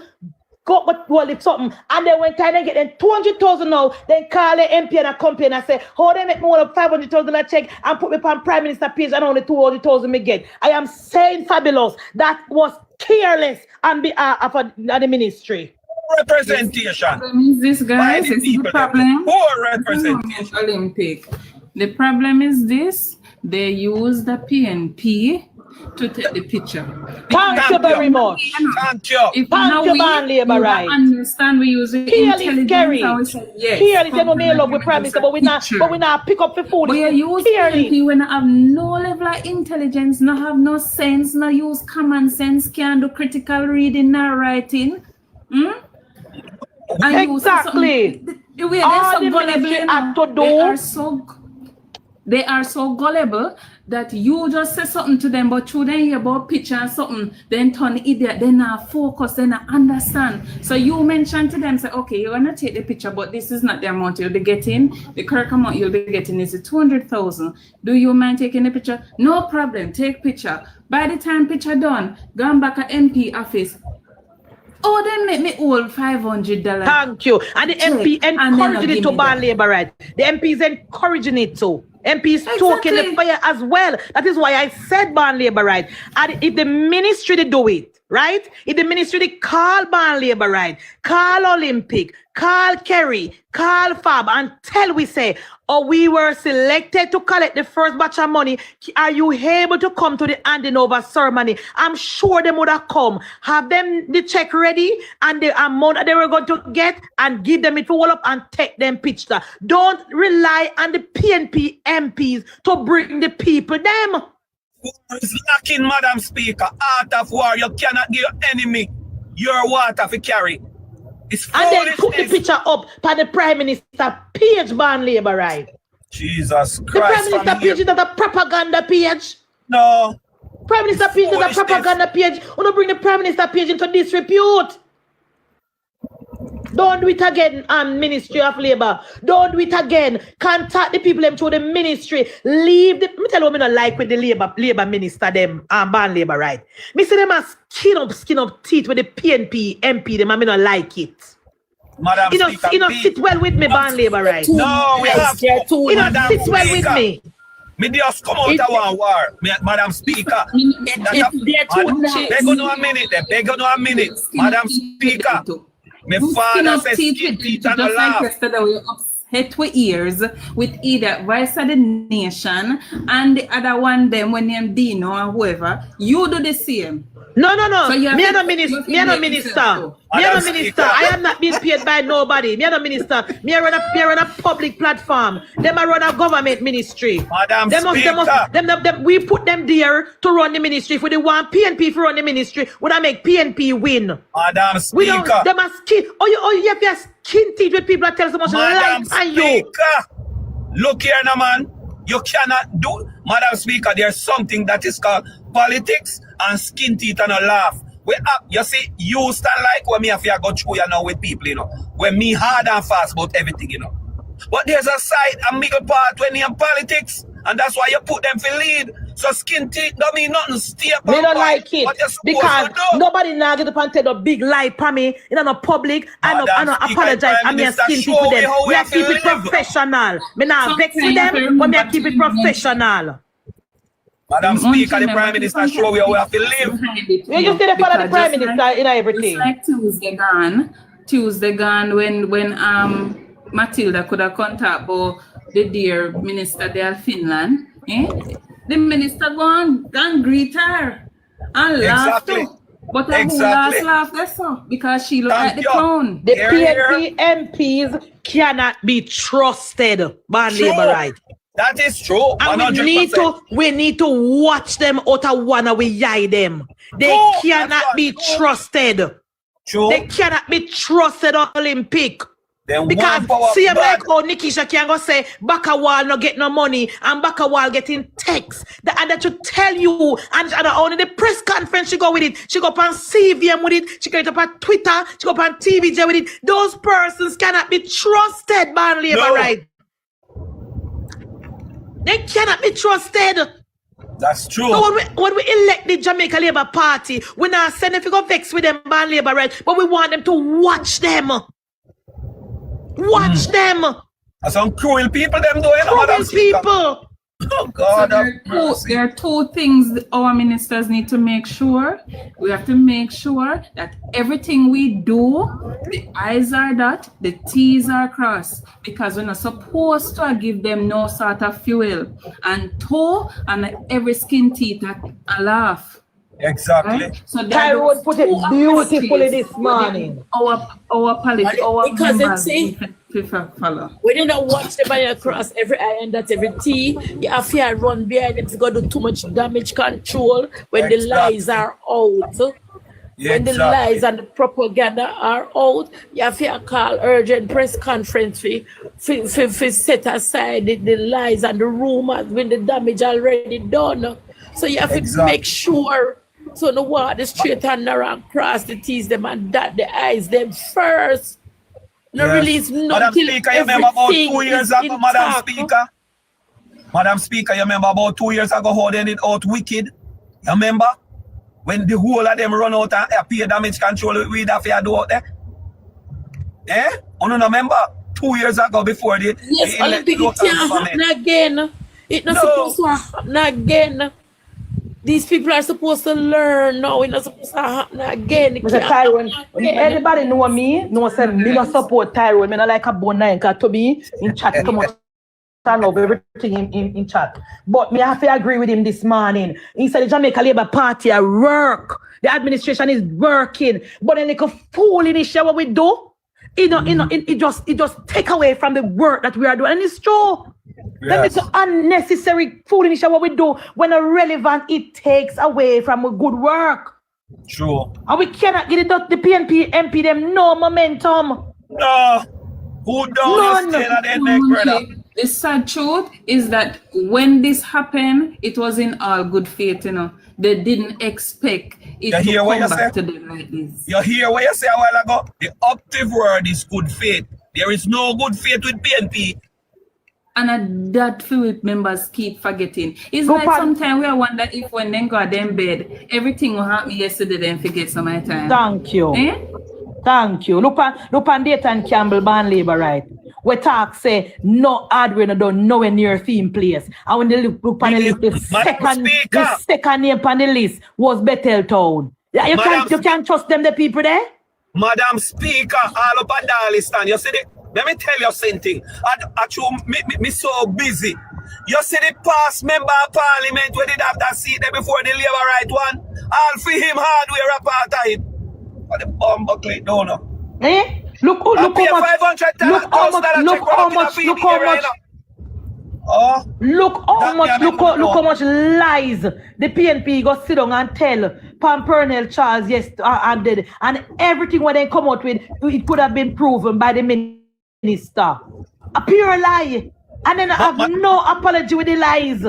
got what something. And then when time they get them 200,000 now, then call the MP and a company and say, how they make me one of 500,000 check and put me on Prime Minister page and only 200,000 me get. I am saying fabulous. That was careless on behalf of the ministry. Representation. Is this guys? This is the problem. Poor representation. Olympic. The problem is this. They use the PNP to take the picture. Thank you very much. Thank you. If Thank you, man, labor right. Understand we use it intelligence. Yes. Clearly, they don't mail up with Prime Minister, but we not pick up the food. We use PNP when I have no level of intelligence, no have no sense, no use common sense, can't do critical reading, no writing. Exactly. They are so gullible that you just say something to them, but you then hear about picture and something, then turn idiot, then not focus, then not understand. So you mention to them, say, okay, you're gonna take the picture, but this is not the amount you'll be getting. The correct amount you'll be getting is 200,000. Do you mind taking the picture? No problem, take picture. By the time picture done, gone back at MP office. Oh, they make me all $500. Thank you. And the MP encouraging it to ban labor right. The MP is encouraging it to. MP is stoking the fire as well. That is why I said ban labor right. And if the ministry they do it, right? If the ministry they call ban labor right, call Olympic, call Kerry, call Fab, and tell we say, oh, we were selected to collect the first batch of money. Are you able to come to the handing over ceremony? I'm sure they would have come. Have them the check ready and the amount that they were going to get and give them it for all up and take them picture. Don't rely on the PNP MPs to bring the people them. Who is skin, Madam Speaker. Art of war. You cannot give your enemy your water to carry. It's and then put the picture up by the Prime Minister page, ban labor right. Jesus The Christ. Prime Minister page is not a propaganda page. No. Prime Minister page is a propaganda page. You don't bring the Prime Minister page into disrepute. Don't do it again, Ministry of Labour. Don't do it again. Contact the people them through the ministry. Leave the. Me tell you what I don't like with the Labour Minister them ban Labour right. Me see them as skin up teeth with the PNP MP them and me don't like it. Madam Speaker, you know sit well with me ban Labour right. No, we have to. You know sit well with me. Me just come out of one war, Madam Speaker. They're gonna a minute. They're gonna a minute, Madam Speaker. My father says skin teeth and a laugh. Yesterday we upset with ears with either Vice of the Nation and the other one them when named Dino or whoever. You do the same. No. So Me am a minister. Me am a minister. I am not being paid by nobody. Me am a minister. Me run a public platform. Them I run a government ministry. Madam Speaker. We put them there to run the ministry. If we want PNP to run the ministry, would I make PNP win? Madam Speaker. We don't. Them a skin. You have your skin teeth with people that tell so much lies on you. Look here, now, man. You cannot do, Madam Speaker. There's something that is called politics and skin teeth and a laugh. You see, you stand like when me have to go through you know with people, you know. When me hard and fast about everything, you know. But there's a side, a middle part when you're in politics, and that's why you put them for lead. So skin teeth don't mean nothing. Stay up. Me don't like it because nobody now get up and tell the big lie for me in a public. I don't apologize. I'm your skin teeth with them. We have to keep it professional. Me now vex with them, but me have to keep it professional. Madam Speaker, the Prime Minister show we have to live. You just did follow the Prime Minister in everything. It's like Tuesday gone when Matilda could have contacted about the dear minister there Finland. The minister go and greet her and laugh too. But who laugh that's so because she look at the crown. The PNP MPs cannot be trusted by Labour right. That is true. And 100%. we need to watch them out of one and we eye them. They cannot be trusted. True. They cannot be trusted on Olympic. Because see like how Nikisha can go say Bakawal no get no money and Bakawal getting text. And that should tell you and only the press conference she go with it. She go up on CVM with it. She go up on Twitter. She go up on TVJ with it. Those persons cannot be trusted by Labour right. They cannot be trusted. That's true. So when we elect the Jamaica Labour Party, we not send if you go vex with them ban Labour right, but we want them to watch them. Watch them. Some cruel people them doing. Cruel people. Oh God. So there are two things that our ministers need to make sure. We have to make sure that everything we do, the I's are dot, the T's are crossed. Because we're not supposed to give them no sort of fuel. And two, and every skin teeth a laugh. Exactly. Right? So Tyrone put it beautifully this morning. Our policy, our because members it's follow. We didn't watch them across every I and that's every T. You have to run behind them to go do too much damage control when the lies are out. When the lies and the propaganda are out, you have to call urgent press conference for set aside the lies and the rumors when the damage already done. So you have to make sure. So the water straight and narrow cross the T's them and dot the I's them first. No release nothing. Madam Speaker, you remember about 2 years ago, Madam Speaker? Madam Speaker, you remember about 2 years ago how they did out wicked? You remember? When the whole of them run out and pay damage control we have to do out there? You don't remember? 2 years ago before the yes, Olympic it can't happen again. It's not supposed to happen again. These people are supposed to learn now. It's not supposed to happen again. Mr. Tyrone, everybody know me. No say me not support Tyrone. Me not like a bonnet because to be in chat come out stand up everything in chat. But me have to agree with him this morning. He said the Jamaica Labour Party are work. The administration is working. But then they can fool in what we do. It just take away from the work that we are doing. And it's true. Them is unnecessary foolishness what we do when a relevant it takes away from a good work. True. And we cannot get it up the PNP MP them no momentum. No. Who don't stay at the neck, brother? The sad truth is that when this happened, it was in all good faith, you know. They didn't expect it to come back to them like this. You hear what you say a while ago? The operative word is good faith. There is no good faith with PNP. And that few members keep forgetting. It's like sometimes we wonder if when they go to them bed, everything will happen yesterday, then forget some of the time. Thank you. Thank you. Look on Dayton Campbell Band Labor right. We talk say no hardware no done nowhere near theme place. And when they look on the list, the second name on the list was Betheltown. You can't trust them, the people there? Madam Speaker, all up at Darlistan. You see let me tell you something. Me so busy. You see the past member of parliament when did have that seat there before the Labour right one? All for him hardware apartheid. What the bomb buckle don't know. Eh? Look how much lies the PNP go sit down and tell Pernell Charles and everything when they come out with it could have been proven by the minister. A pure lie. And then I have no apology with the lies.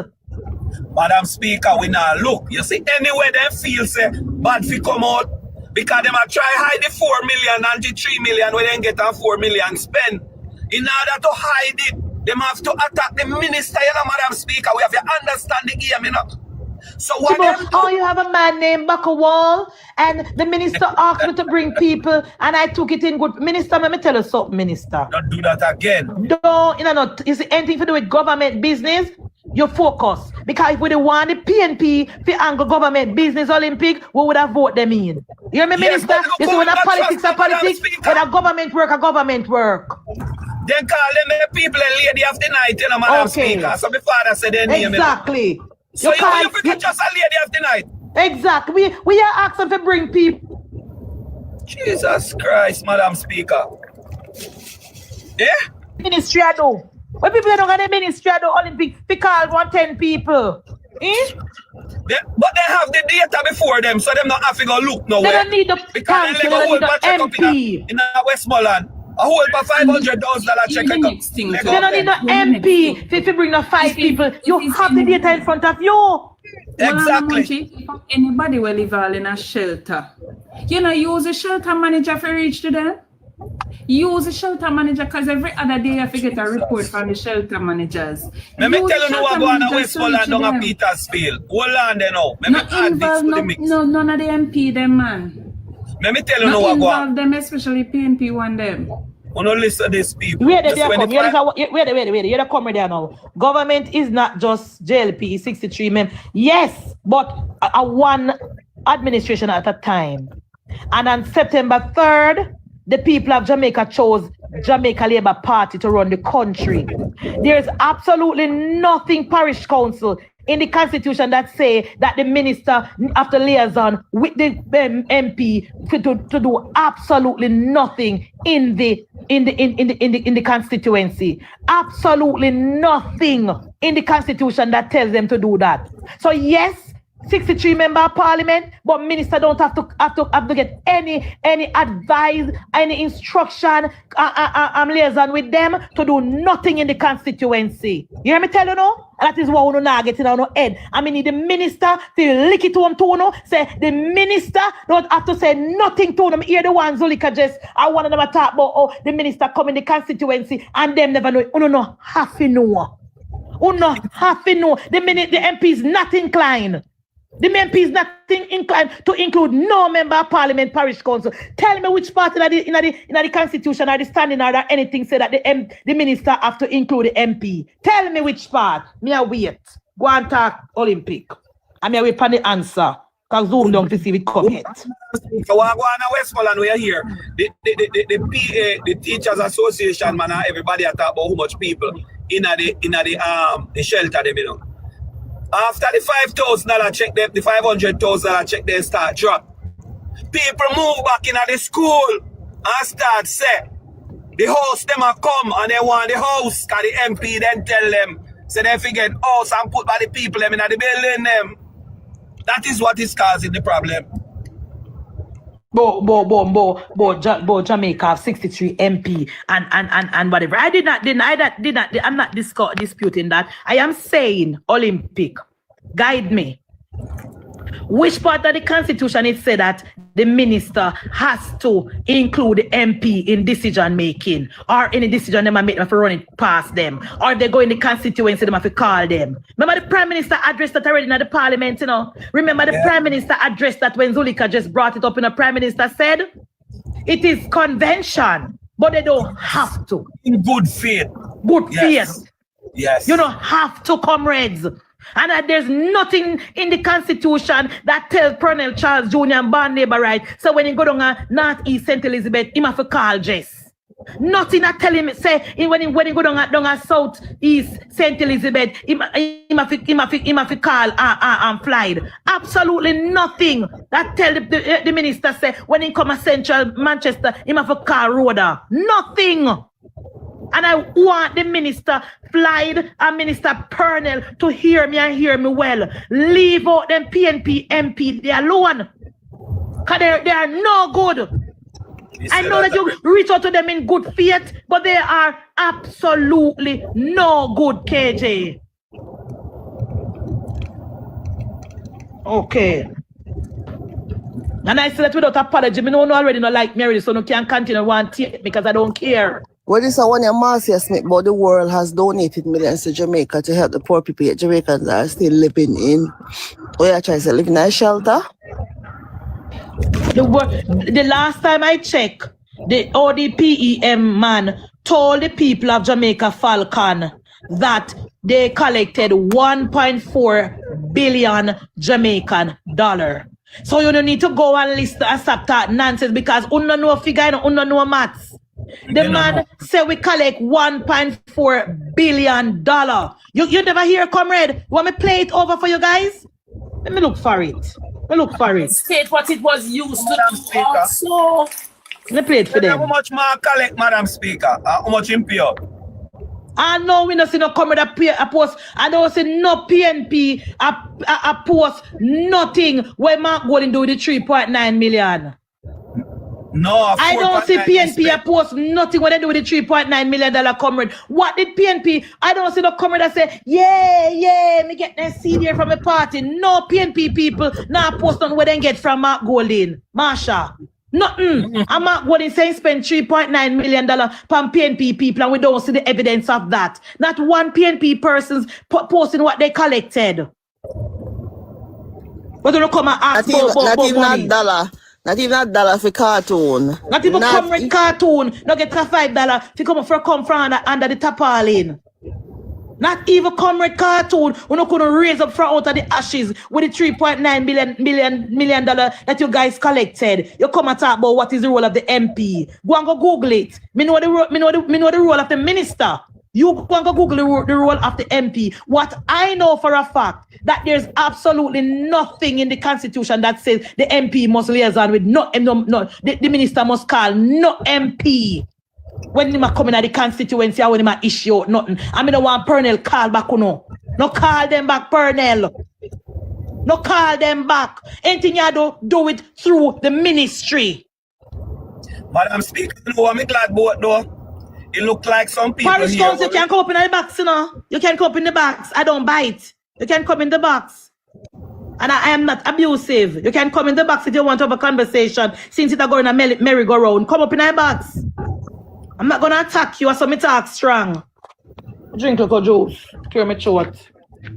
Madam Speaker, we now look. You see, anyway they feel say bad fi come out. Because them are try hide the 4 million and the 3 million when they get a 4 million spend. In order to hide it, them have to attack the minister, you know, Madam Speaker. We have to understand the game, you know. So what you have a man named Bakawal, and the minister asked me to bring people, and I took it in good. Minister, let me tell you something, Minister. Don't do that again. Don't, is it anything to do with government business? You focus. Because if we want the PNP to angle government business Olympic, we would have voted them in. You hear me, Minister? You see when a politics are politics, when a government work. Then call them the people a lady of the night, you know, Madam Speaker. So my father said their name. Exactly. So you forget just a lady of the night. Exactly. We are asking to bring people. Jesus Christ, Madam Speaker. Yeah? Ministry I do. When people don't have the ministry I do Olympic, we call 110 people. But they have the data before them, so them not have to go look nowhere. They don't need the council, they need the MP. In Westmoreland. A whole for $500 check. They don't need no MP to bring the 5 people. You have the data in front of you. Exactly. Anybody will live all in a shelter. You know, use a shelter manager for reach to them. Use a shelter manager because every other day you have to get a report from the shelter managers. Let me tell you now what go on Westmoreland down at Petersfield. Hold on there now. Let me add this to the mix. None of the MP them, man. Let me tell you now what go on. Them, especially PNP one them. We don't listen to these people. Wait, you come there now. Government is not just JLP 63 men. Yes, but a one administration at a time. And on September 3rd, the people of Jamaica chose Jamaica Labour Party to run the country. There's absolutely nothing parish council in the constitution that say that the minister after liaison with the MP to do absolutely nothing in the constituency. Absolutely nothing in the constitution that tells them to do that. So yes, 63 member of parliament, but minister don't have to get any advice, any instruction, liaison with them to do nothing in the constituency. You hear me tell you no? That is what we not getting on our head. I mean, the minister to lick it to him to no. Say the minister don't have to say nothing to them. Hear the ones who just I want them to talk about the minister come in the constituency and them never know. You no have to know. You no have to know. The MP is not inclined. The MP is not inclined to include no member of parliament, parish council. Tell me which part in the constitution or the standing order anything say that the minister have to include the MP. Tell me which part. Me a wait. Go and talk Olympic. I mean, I wait for the answer. Because zoom down to see if it come yet. So I go on Westmoreland, we are here. The PA, the Teachers Association, man, everybody are talking about how much people in the shelter, them, you know. After the $5,000 check, the $500,000 check, they start drop. People move back in the school and start say, The house them a come and they want the house, cause the MP then tell them, so they forget house and put by the people them in the building them. That is what is causing the problem. Jamaica have 63 MP and whatever. I did not deny that. I'm not disputing that. I am saying Olympic. Guide me. Which part of the Constitution it said that the minister has to include the MP in decision making, or any decision they make if run it past them, or they go in the constituency they have to call them? Remember the Prime Minister addressed that already in the Parliament, you know? Remember the Prime Minister addressed that when Zulika just brought it up, and the Prime Minister said it is convention, but they don't have to. In good faith. Good faith. Yes. You don't have to, comrades. And that there's nothing in the Constitution that tells Colonel Charles Jr. and band labor right. So when you go down to Northeast St. Elizabeth, he have to call Jess. Nothing that tell him, say, when you go down to Southeast St. Elizabeth, he have to call Flight. Absolutely nothing that tell the minister, say, when he come to Central Manchester, he have to call Rhoda. Nothing. And I want the Minister Flight and Minister Purnell to hear me and hear me well. Leave out them PNP MP they alone. Because they are no good. I know that you reach out to them in good faith, but they are absolutely no good, KJ. Okay. And I said that without apology. Me no already not like me already, so no can continue one take because I don't care. Well, this is one of Marcia Smith, but the world has donated millions to Jamaica to help the poor people. Jamaicans are still living in, living in a shelter. The last time I checked, the ODPEM man told the people of Jamaica Falcon that they collected 1.4 billion Jamaican dollar. So you don't need to go and list and stop that nonsense because uno no figure and uno no maths. The man said we collect $1.4 billion. You never hear, comrade? Want me play it over for you guys? Let me look for it. State what it was used to do also. Let me play it for them. How much more collect, Madam Speaker? How much impure? I know we don't see no comrade a post. I don't see no PNP a post nothing where Mark Golden do with the 3.9 million. No, I don't see PNP a post nothing when they do with the $3.9 million comrade. What did PNP? I don't see no comrade that say, yeah, me get that CD here from a party. No PNP people now post on where they get from Mark Golden. Marsha. Nothing. And Mark Golden saying spend $3.9 million from PNP people and we don't see the evidence of that. Not one PNP person's posting what they collected. But they don't come and ask not even $1. Not even $1 for cartoon. Not even comrade cartoon. Not get $5 to come from under the tarpaulin. Not even comrade cartoon. We not gonna raise up from out of the ashes with the $3.9 million that you guys collected. You come and talk about what is the role of the MP. Go and go Google it. Me know the role of the minister. You go and go Google the role of the MP. What I know for a fact that there's absolutely nothing in the Constitution that says the MP must liaison with the minister must call no MP when they come in at the constituency or when they issue nothing. I mean, I want Purnell call back no call them back, Purnell. No call them back. Anything you do it through the ministry. Madam Speaker, you know, I'm glad about though. It look like some people Parish here. Council can come up in the box, you know. You can come up in the box. I don't bite. You can come in the box. And I am not abusive. You can come in the box if you want to have a conversation. Since it's going to merry-go-round, come up in the box. I'm not going to attack you. I saw me talk strong. Drink local juice. Cure me short.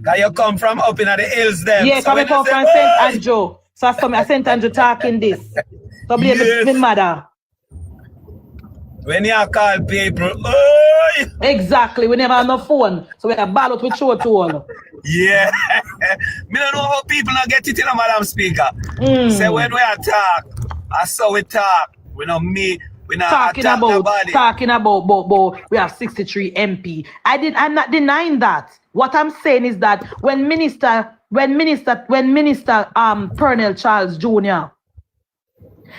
Can you come from up in the hills then? Yeah, so come from St. Andrew. So I saw me St. Andrew talking this. So blame me mother. When you call people, oh! Exactly, we never have no phone, so we have ballot with show to all. Yeah, me don't know how people not get it in a Madam Speaker. Say when we attack, I saw we talk. We not me, we not talking attack about nobody. Talking about we have 63 MP. I'm not denying that. What I'm saying is that when Minister Purnell Charles Jr.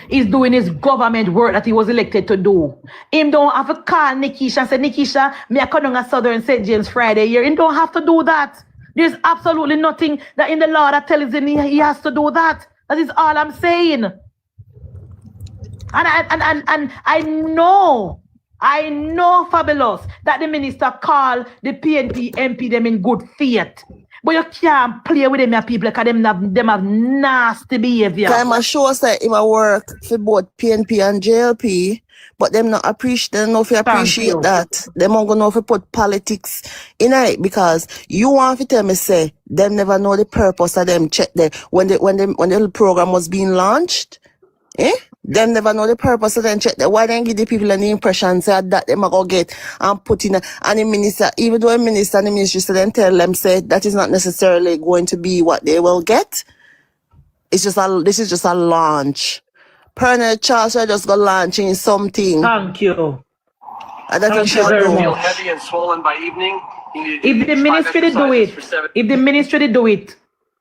He's doing his government work that he was elected to do. Him don't have to call Nikisha and say, Nikisha, me a come on Southern St. James Friday here. He don't have to do that. There's absolutely nothing that in the law that tells him he has to do that. That is all I'm saying. And I know, Fabulous, that the minister called the PNP MP them in good faith. But you can't play with them people because them have nasty behavior. I'm sure that him work for both PNP and JLP, but them not appreciate that. Them not gonna know if you put politics in it because you want to tell me say them never know the purpose of them check there when the program was being launched. Them never know the purpose of them check that. Why then give the people an impression say that them are gonna get and put in and the minister, even though a minister and the ministry so then tell them say that is not necessarily going to be what they will get. This is just a launch. Colonel Charles are just gonna launching something. Thank you. And that Thank you very much. Feel heavy and swollen by evening. If the ministry do it,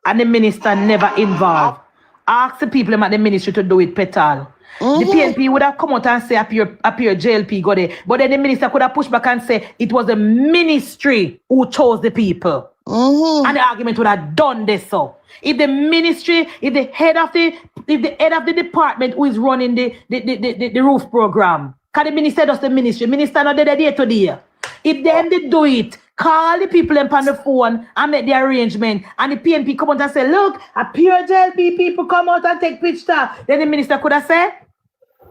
and the minister never involved, ask the people at the ministry to do it, Petal. The PNP would have come out and say appear JLP go there. But then the minister could have pushed back and say it was the ministry who chose the people. And the argument would have done this so. If the ministry, if the head of the department who is running the roof program, can the minister does the ministry not there today? If them they do it, call the people on the phone and make the arrangement. And the PNP come out and say, look, a pure JLP people come out and take picture. Then the minister could have said,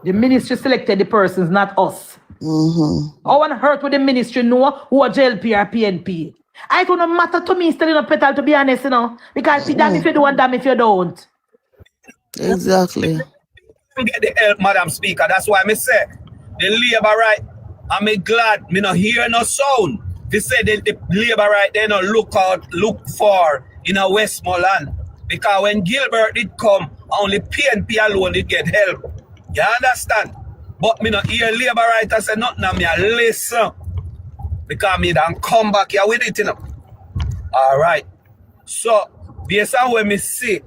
the ministry selected the persons, not us. I want to hurt with the ministry know who are JLP or PNP. I don't matter to me, still not Petal, to be honest, because damn if you do and damn if you don't. Exactly. Get the help, Madam Speaker. That's why I say the labor right. I'm glad me not hear no sound. They say the labor right they not look for in a Westmoreland. Because when Gilbert did come, only PNP alone did get help. You understand? But me not hear labor right I say nothing and me a listen. Because me don't come back here with it, Alright. So, based on what me see,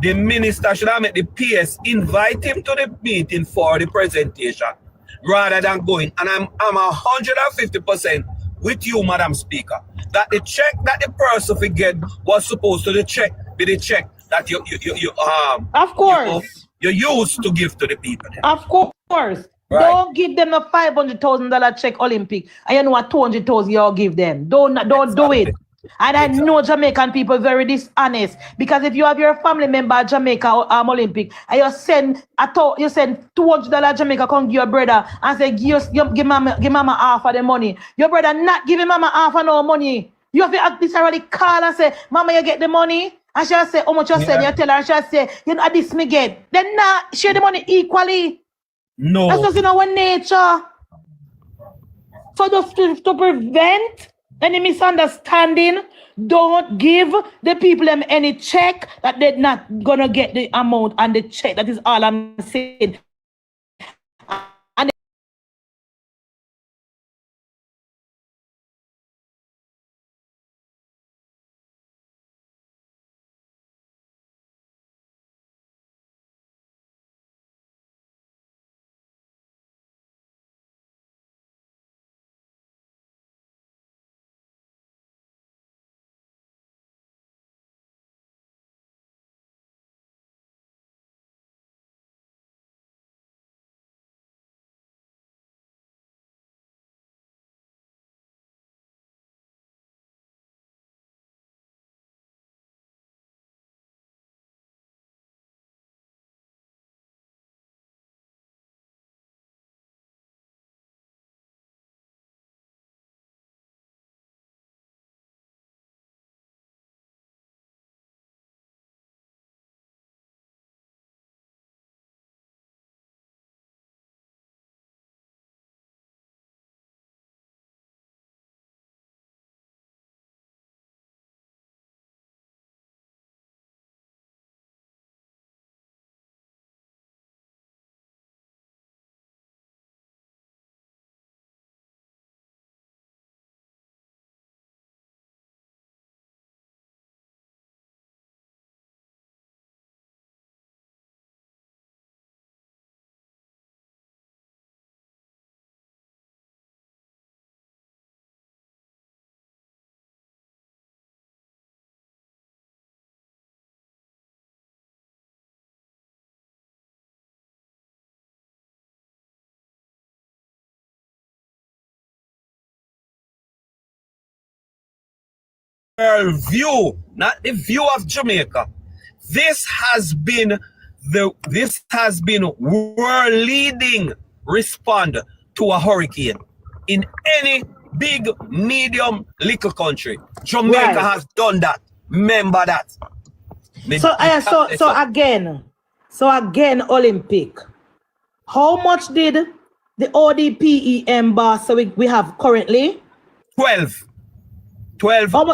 the minister should have made the PS invite him to the meeting for the presentation rather than going. And I'm 150% with you, Madam Speaker, that the check that the person forget was supposed to be the check that you of course you used to give to the people. Of course. Right. Don't give them a $500,000 check Olympic. And you know what 200,000 you give them. Don't do it. And I know Jamaican people very dishonest because if you have your family member at Jamaica Olympic and you send $200 Jamaica come give your brother and say give mama half of the money. Your brother not giving mama half of no money. You have to literally call and say, Mama, you get the money? And she'll say, how much you send? You tell her and she'll say, you know this me get. Then share the money equally. No. That's just in our nature. So just to prevent any misunderstanding, don't give the people them any check that they're not gonna get the amount and the check. That is all I'm saying. view, not the view of Jamaica. This has been world leading respond to a hurricane in any big, medium, little country. Jamaica has done that. Remember that. So again, Olympic. How much did the ODPEM boss we have currently? 12 billion. How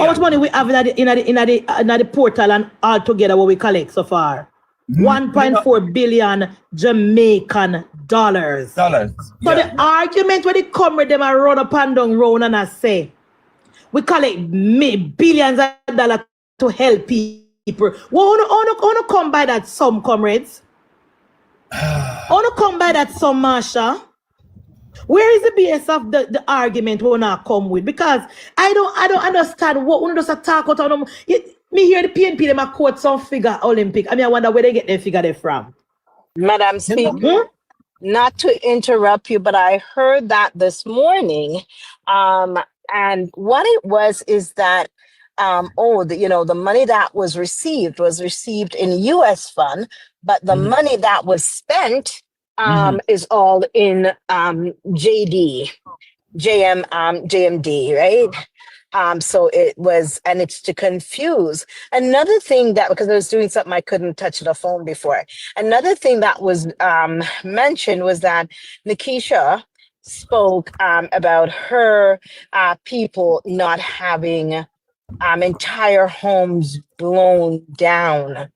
much money we have in the portal and all together what we collect so far? 1.4 billion Jamaican dollars. So the argument when they come with them and run up and down round and I say, we collect billions of dollars to help people. Wanna come by that sum, comrades? Wanna come by that sum, Marsha? Where is the base of the argument we wanna come with? Because I don't understand what one does talk about. Me hear the PNP them a quote some figure Olympic. I mean I wonder where they get their figure they from. Madam Speaker, not to interrupt you, but I heard that this morning. And what it was is that the money that was received in US fund, but the money that was spent is all in JMD, right? So it was, and it's to confuse. Another thing that, because I was doing something I couldn't touch the phone before. Another thing that was mentioned was that Nikisha spoke about her people not having entire homes blown down.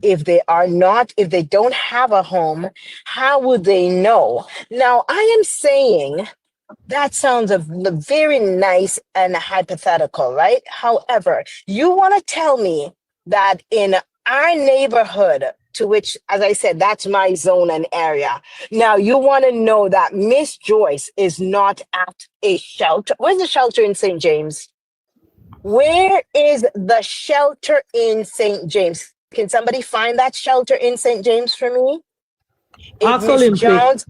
If they don't have a home, how would they know? Now, I am saying that sounds very nice and hypothetical, right? However, you want to tell me that in our neighborhood, to which, as I said, that's my zone and area. Now, you want to know that Miss Joyce is not at a shelter. Where's the shelter in St. James? Where is the shelter in St. James? Can somebody find that shelter in St. James for me? Miss Jones,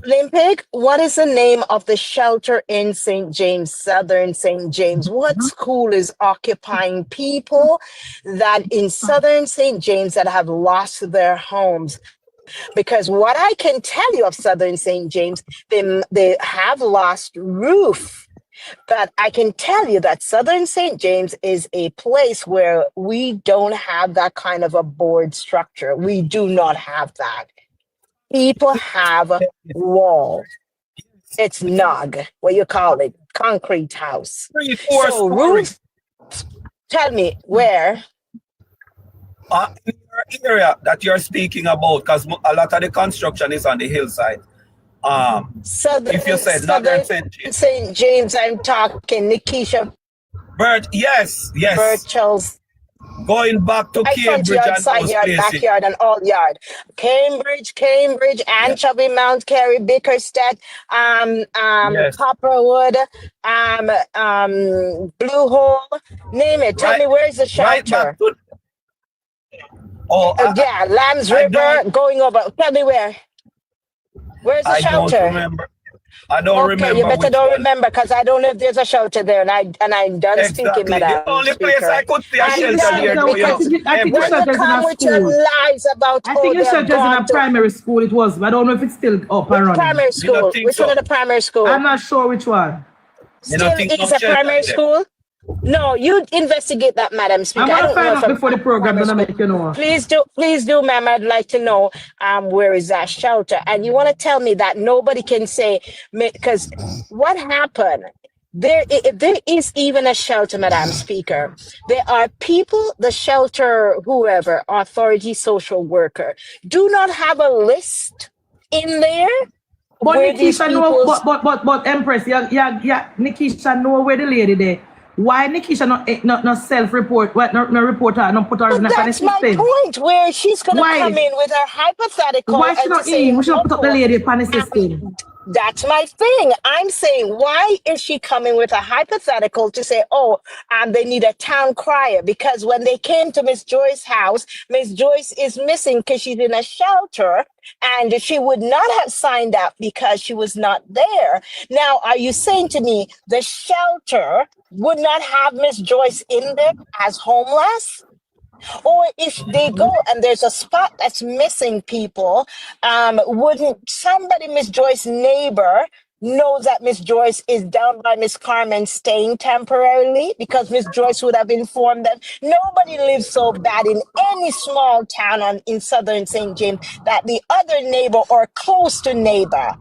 Olympic, what is the name of the shelter in St. James, Southern St. James? What school is occupying people that in Southern St. James that have lost their homes? Because what I can tell you of Southern St. James, they have lost roof. But I can tell you that Southern St. James is a place where we don't have that kind of a board structure. We do not have that. People have walls. It's nog, what you call it, concrete house. So roof, tell me where? In your area that you're speaking about, because a lot of the construction is on the hillside. If you said Northern St. James, I'm talking Nikisha. Yes. Birchall's. Going back to Cambridge and side yard, backyard, and all yard. Cambridge, Anchovy, Mount Carey, Bickerstead, Copperwood, Blue Hole, name it. Tell me where is the shelter? Lambs River, going over. Tell me where. Where's the shelter? I don't remember. I don't remember. You better don't remember, because I don't know if there's a shelter there, and I'm done speaking, madam. The only place I could see a shelter there. I think the shelter's in a school. Lies about I think the shelter's in a primary school. It was, but I don't know if it's still up and running. Primary school. Which one of the primary school? I'm not sure which one. Still is a primary school? No, you investigate that, Madam Speaker. I'm gonna find out before the program, gonna make you know. Please do, ma'am. I'd like to know where is that shelter. And you want to tell me that nobody can say, because what happened? If there is even a shelter, Madam Speaker, there are people, the shelter, whoever, authority, social worker, do not have a list in there. But Nikisha know, but Empress, Nikisha know where the lady there. Why Nikisha not self-report? Why not report her? Not put her in the system? That's my point. Where she's gonna come in with her hypothetical. Why she not in? We should put up the lady in the system. That's my thing. I'm saying, why is she coming with a hypothetical to say, oh, they need a town crier? Because when they came to Miss Joyce's house, Miss Joyce is missing because she's in a shelter and she would not have signed up because she was not there. Now, are you saying to me the shelter would not have Miss Joyce in there as homeless? Or if they go and there's a spot that's missing people, wouldn't somebody, Miss Joyce's neighbor, knows that Miss Joyce is down by Miss Carmen staying temporarily? Because Miss Joyce would have informed them. Nobody lives so bad in any small town in southern St. James that the other neighbor or close to neighbor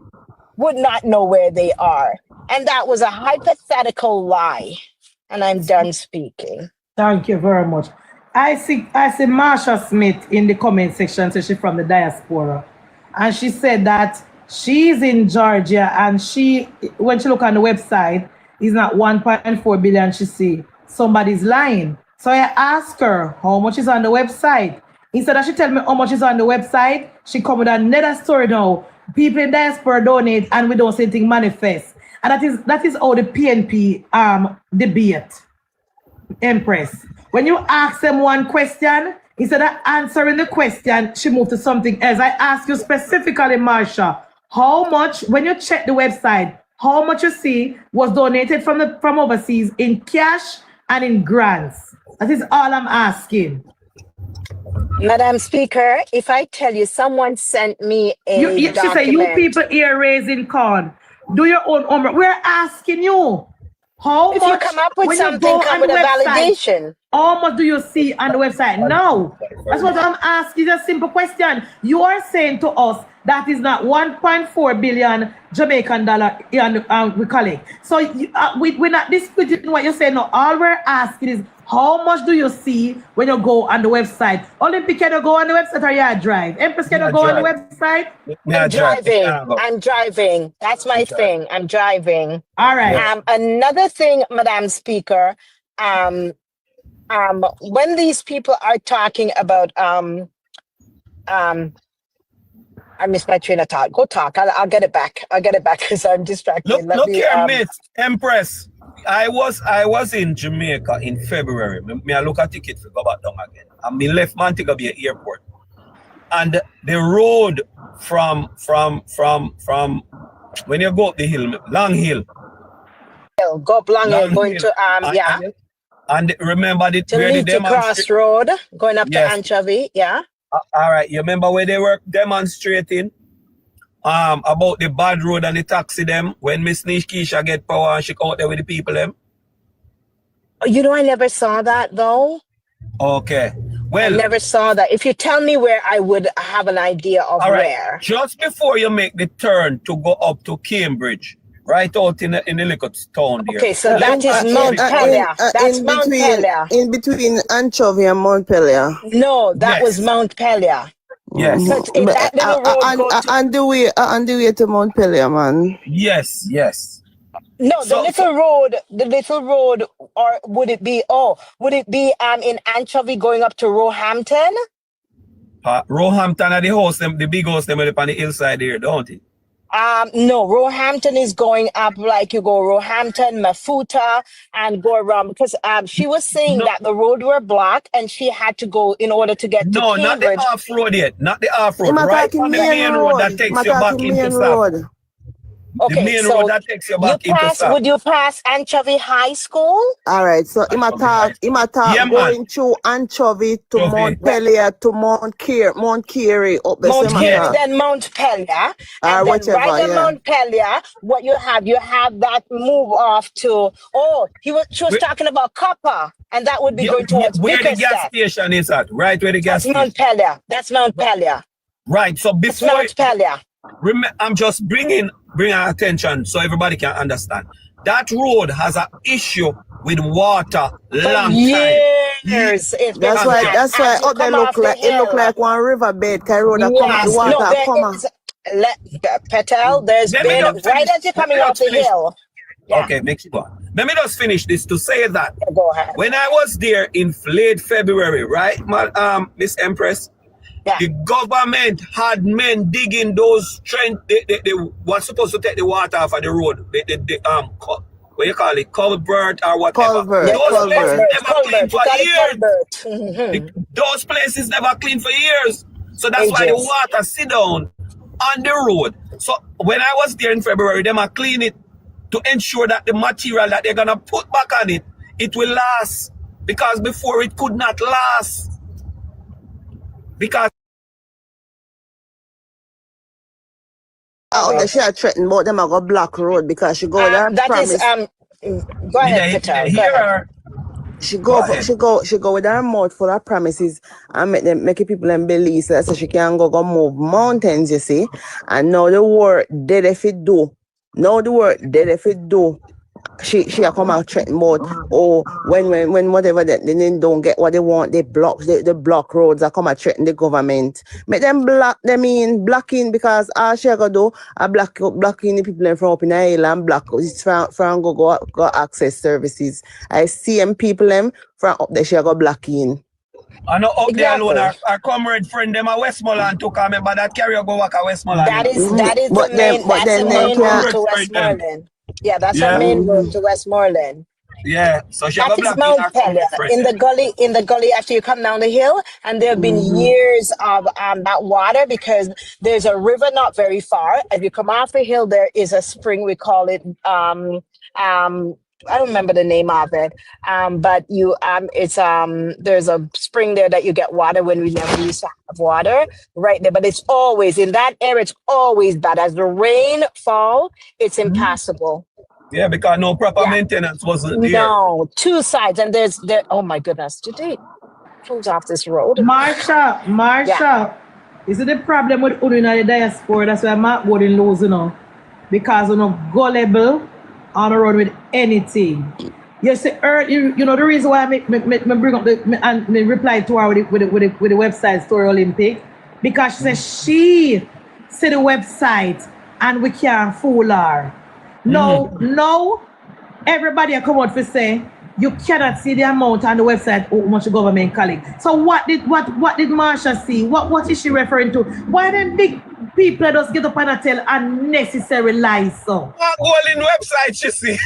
would not know where they are. And that was a hypothetical lie. And I'm done speaking. Thank you very much. I see Marsha Smith in the comment section, so she's from the diaspora. And she said that she's in Georgia and when she look on the website, it's not 1.4 billion, she see somebody's lying. So I asked her how much is on the website. Instead of she tell me how much is on the website, she come with another story now. People in diaspora donate and we don't see anything manifest. And that is how the PNP debate, Empress. When you ask them one question, instead of answering the question, she moved to something else. I ask you specifically, Marsha, how much, when you check the website, how much you see was donated from overseas in cash and in grants? That is all I'm asking. Madam Speaker, if I tell you someone sent me a document. She said, you people here raising corn. Do your own homework. We're asking you. How if much, you come up with when something, you go come on with the a website, validation. How much do you see on the website? No. That's what I'm asking. It's a simple question. You are saying to us that is not 1.4 billion Jamaican dollar we collect. So we're not disputing what you're saying. No, all we're asking is how much do you see when you go on the website? Olympic, can you go on the website or you drive? Empress, can you go on the website? I'm driving. That's my thing. I'm driving. All right. Another thing, Madam Speaker, when these people are talking about I missed my train of thought. Go talk. I'll get it back. I'll get it back because I'm distracted. Look here, Miss Empress. I was in Jamaica in February. Me I look at ticket to go back down again. And me left Montego Bay Airport. And the road from when you go up the hill, Long Hill. Go up Long Hill, going to yeah. And remember the Cross Road, going up to Anchovy, yeah. All right, you remember where they were demonstrating about the bad road and the taxi them when Miss Keisha get power and she out there with the people them? You know, I never saw that though. Okay. Well, I never saw that. If you tell me where, I would have an idea of where. Just before you make the turn to go up to Cambridge, right out in the little town there. Okay, so that is Mount Pelier. That's Mount Pelier. In between Anchovy and Mount Pelier. No, that was Mount Pelier. Yes. That little road on the way to Mount Pelier, man. Yes. No, the little road, or would it be in Anchovy going up to Roehampton? Roehampton are the house, the big house them up on the hillside there, don't it? No, Roehampton is going up like you go Roehampton, Mafuta, and go around because she was saying that the road were blocked and she had to go in order to get to Cambridge. No, not the off-road yet, not the off-road, right on the main road that takes you back into South. Okay, the main road that takes you back into South. Would you pass Anchovy High School? All right, so going through Anchovy to Mount Pelier to Mount Carey up the Mount Carey, then Mount Pelier, and then right at Mount Pelier, what you have that move off to she was talking about Copper, and that would be going towards where the gas station is at, right where the gas station. Mount Pelier. That's Mount Pelier. Right, so before Mount Pelier. I'm just bringing attention so everybody can understand. That road has an issue with water long years. That's why up there look like one riverbed. Road Petal, there's been right as you're coming off the hill. Yeah. Okay, make it go on. Let me just finish this to say that go ahead. When I was there in late February, right, Miss Empress, The government had men digging those trench. They were supposed to take the water off of the road. What you call it, culvert or whatever. Those places never clean for years. Those places never clean for years. So that's why the water sit down on the road. So when I was there in February, they might clean it to ensure that the material that they're gonna put back on it, it will last. Because before it could not last. Because she had threatened about them I go block road because she go there. That promise. is go ahead, Peter. Go ahead. She go with her mouth full of promises and make people them believe so she can go move mountains, you see. And now the work dead if it do. Now the work dead if it do. She come out threaten about when whatever they don't get what they want, they block the block roads. I come out threaten the government. Make them blocking because all she go do blocking the people from up in the island block it's from go access services. I see them people them from up there she go blocking. I know up there alone our comrade friend them a Westmoreland to come but that carrier go walk a Westmoreland. That is the main road to Westmoreland. Yeah, that's our main road to Westmoreland. Yeah, so she that is Mount Peller in the gully after you come down the hill, and there have been years of that water because there's a river not very far. If you come off the hill, there is a spring. We call it I don't remember the name of it, but there's a spring there that you get water when we never used to have water right there. But it's always in that area. It's always bad. As the rain fall, it's impassable. Yeah, because no proper maintenance wasn't there. No, two sides, and there's oh my goodness, did they close off this road? Marsha, is it the problem with in the diaspora? That's why Mark Gordon losing now, because gullible on the road with anything. You see, you know the reason why I bring up and reply to her with the website Story Olympic, because she says she see the website and we can't fool her. No, everybody come out for say you cannot see the amount on the website how much the government collect. So what did Marsha see? What is she referring to? Why them big people just get up and tell unnecessary lies? So what in website she see?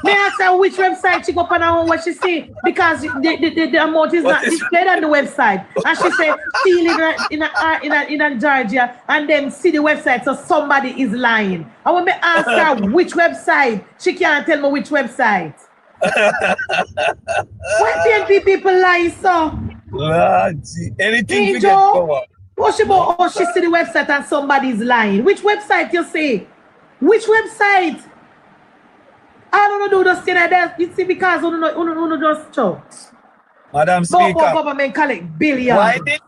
May I say which website she go up and what she see? Because the amount is not displayed on the website. And she said she live in Georgia and then see the website, so somebody is lying. I want to ask her which website. She can't tell me which website. Why PNP people lie so? Anything we get covered. What she see the website and somebody's lying? Which website you see? Which website? I don't know this thing like that. You see, because you just choke. Madam Speaker, government collect billions. Why did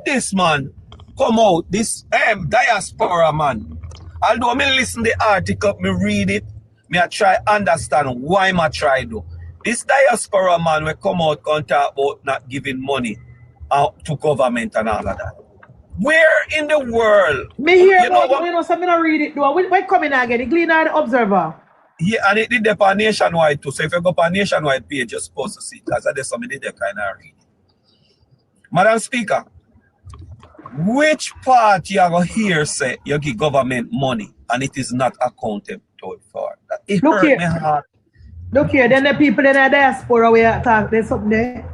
this man come out? This diaspora man. Although me listen the article, me read it. Me I try understand why I try do. This diaspora man will come out and talk about not giving money to government and all of that. Where in the world? Me hear so me not read it. Where coming again? The Gleaner the Observer. Yeah, and it did the on Nationwide too. So if you go on Nationwide page, you're supposed to see it. Because there's somebody did that kind of read it. Madam Speaker, which part you are going to hear say you give government money and it is not accounted for? It hurt me hard. Look here, then the people in the diaspora we talk, there's something there.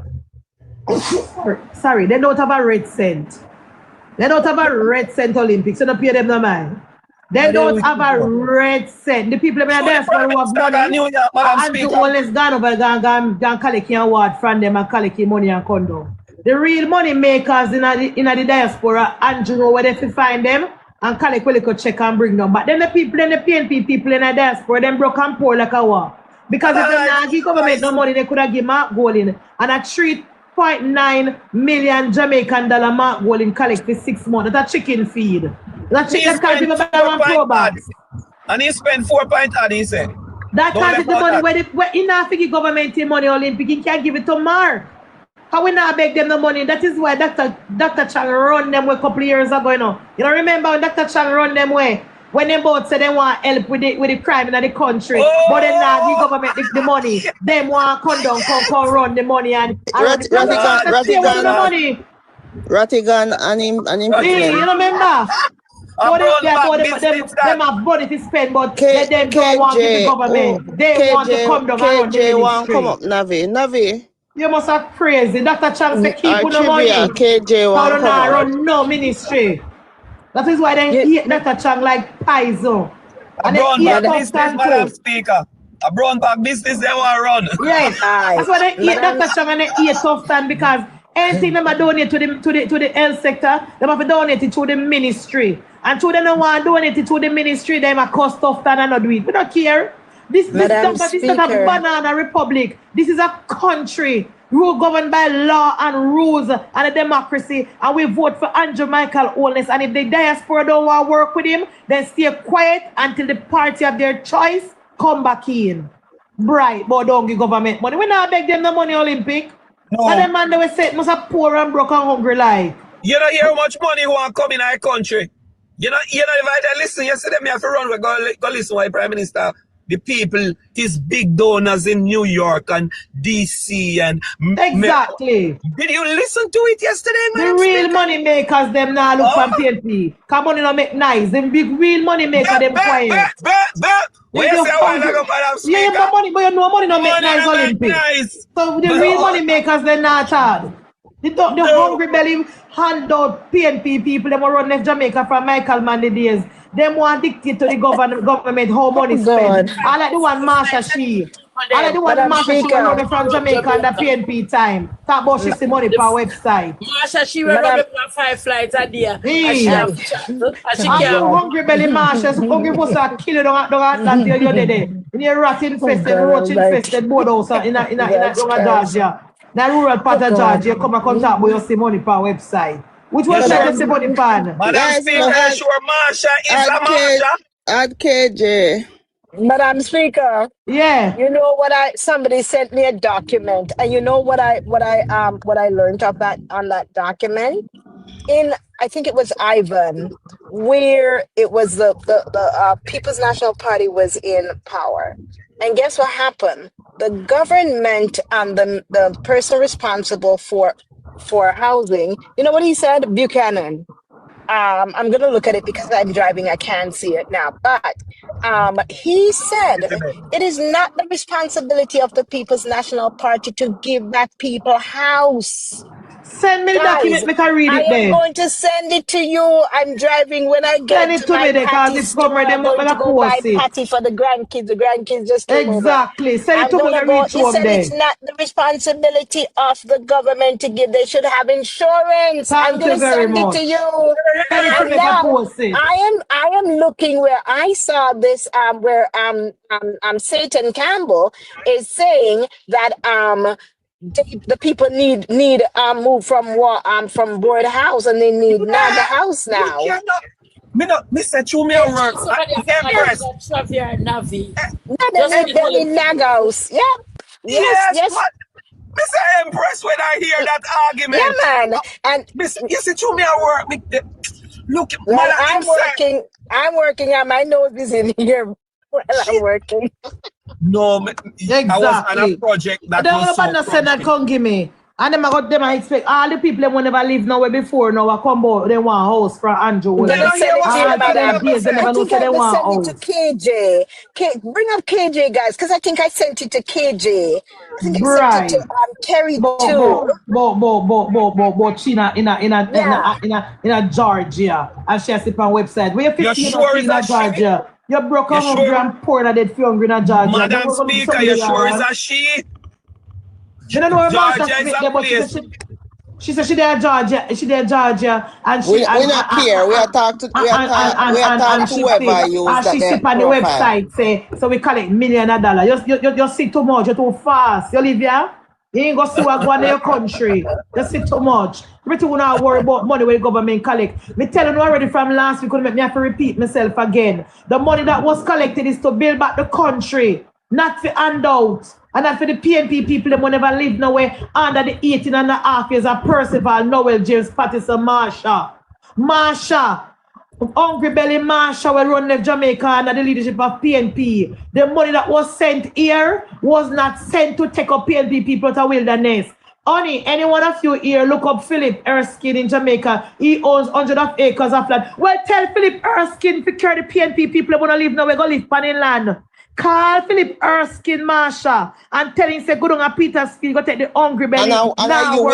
Sorry, they don't have a red cent. They don't have a red cent Olympics, so don't pay them no mind. They don't have a red cent. The people in the diaspora who have money, and the always gone over, gone collect your award from them and collect your money and condo. The real money makers in the diaspora, Andrew know where they find them and collect a little check and bring them. But then the people in the PNP people in the diaspora, them broke and poor like a war. Because if they not give government no money, they could have given Mark Golding and a 3.9 million Jamaican dollar Mark Golding collect for 6 months. That's a chicken feed. That chicken can't even buy one pro box. And he spent 4 points and he said. That can't be the money where he not give government money Olympic, he can't give it to Mark. How we not beg them the money? That is why Dr. Chang run them way a couple of years ago. You know remember when Dr. Chang run them way? When they both say they want help with the crime in the country, but they not give government the money. They want come run the money and the money. Rattigan and him Hey, you remember? Them have money to spend, but they don't want to the government. They want to come down and run the KJ want ministry. come up, Navi. You must have crazy. Dr. Chang say keep on the Trivia, money. KJ want come up. Run no ministry. That is why they hate Dr. Chang like Paizo. And brown bag business, Madam Speaker. A brown bag business they want to run. Yes. That's why they hate Dr. Chang and they hate tough stand because anything them donate to the health sector, they have to donate it to the ministry. And to them don't want to donate it to the ministry, they might cost tough stand and not do it. We don't care. This is not a banana republic. This is a country rule governed by law and rules and a democracy. And we vote for Andrew Michael Holness. And if the diaspora don't want to work with him, then stay quiet until the party of their choice come back in. Bright, but don't give government money. We not beg them the money Olympic. No. And the man they will say must have poor and broke and hungry like. You don't hear how much money want come in our country. You know, if I listen yesterday, me have to run, go listen to the Prime Minister. The people, his big donors in New York and DC and... Exactly. Did you listen to it yesterday, man? The real money makers, them now look from PNP. Come on, don't make nice. Them big real money makers, them quiet. What you say, Madam Speaker? Yeah, you have money, but you know money don't make nice Olympic. So the real money makers, they're not hard. The hungry belly handout PNP people, them will run left Jamaica from Michael Mann the days. Them want dictate to the government how money spent. I like the one Marsha She. I like the one Marsha She running from Jamaica under PNP time. Talk about 60 money per website. Marsha She will run 5 flights a day. I'm hungry belly Marsha. Hungry for to kill you down that day you're dead. In your rat infested, roach infested boardhouse in Georgia. Now rural part of Georgia, you come and talk about your see money per website. Which one should you see money pan? Madam Speaker, sure Marsha is a Marsha. Add KJ. Madam Speaker. Yeah. You know what somebody sent me a document, and you know what I learned of that on that document? I think it was Ivan, where it was the People's National Party was in power. And guess what happened? The government and the person responsible for housing, you know what he said? Buchanan. I'm going to look at it because I'm driving. I can't see it now. But he said it is not the responsibility of the People's National Party to give back people house. Send me the document, make I read it there. I am going to send it to you. I'm driving when I get to my patty store. I'm going to go buy patty for the grandkids. The grandkids just came exactly. over. Send it to me and read he said it's not the responsibility of the government to give. They should have insurance. I'm going to send it to you. And now, I am looking where I saw this, where Satan Campbell is saying that the people need move from Board House and they need Naga House now. Mr. Chumia work. They need Naga House. Yeah. Yes. Mr. Empress, when I hear that argument. Yeah, man. And you see Chumia work. Look, I'm working and my nose is in here while I'm working. No, exactly. I was on a project that was so said that come give me. And them I expect all the people that never live nowhere before now I come out, they want a house from Andrew. They never send it to KJ. Bring up KJ, guys, because I think I sent it to KJ. I think I sent it to Kerry too. But China in a Georgia, and she has it on website. Where you sure in Georgia? You broke a hungry and poor that dead hungry in Georgia. Madam Speaker, you sure is a she? You don't know where Georgia is a place. She said she there Georgia, and we not care. We are talking to whoever use that. She sit on the website say so we collect $millions. You see too much. You're too fast. You live here. You ain't gonna see what going in your country. You see too much. Everything we not worry about money where the government collect. Me telling you already from last week, me have to repeat myself again. The money that was collected is to build back the country, not for handouts. And not for the PNP people that will never live nowhere under the 18.5 years of Percival, Noel, James, Patterson, Marsha. Hungry Belly Marsha will run left Jamaica under the leadership of PNP. The money that was sent here was not sent to take up PNP people to wilderness. Honey, any one of you here, look up Philip Erskine in Jamaica. He owns 100 of acres of land. Well, tell Philip Erskine to carry the PNP people want to live now. We're going to live on land. Call Philip Erskine, Marsha, and tell him, say, go down to Peter's Field, go take the hungry belly. And are you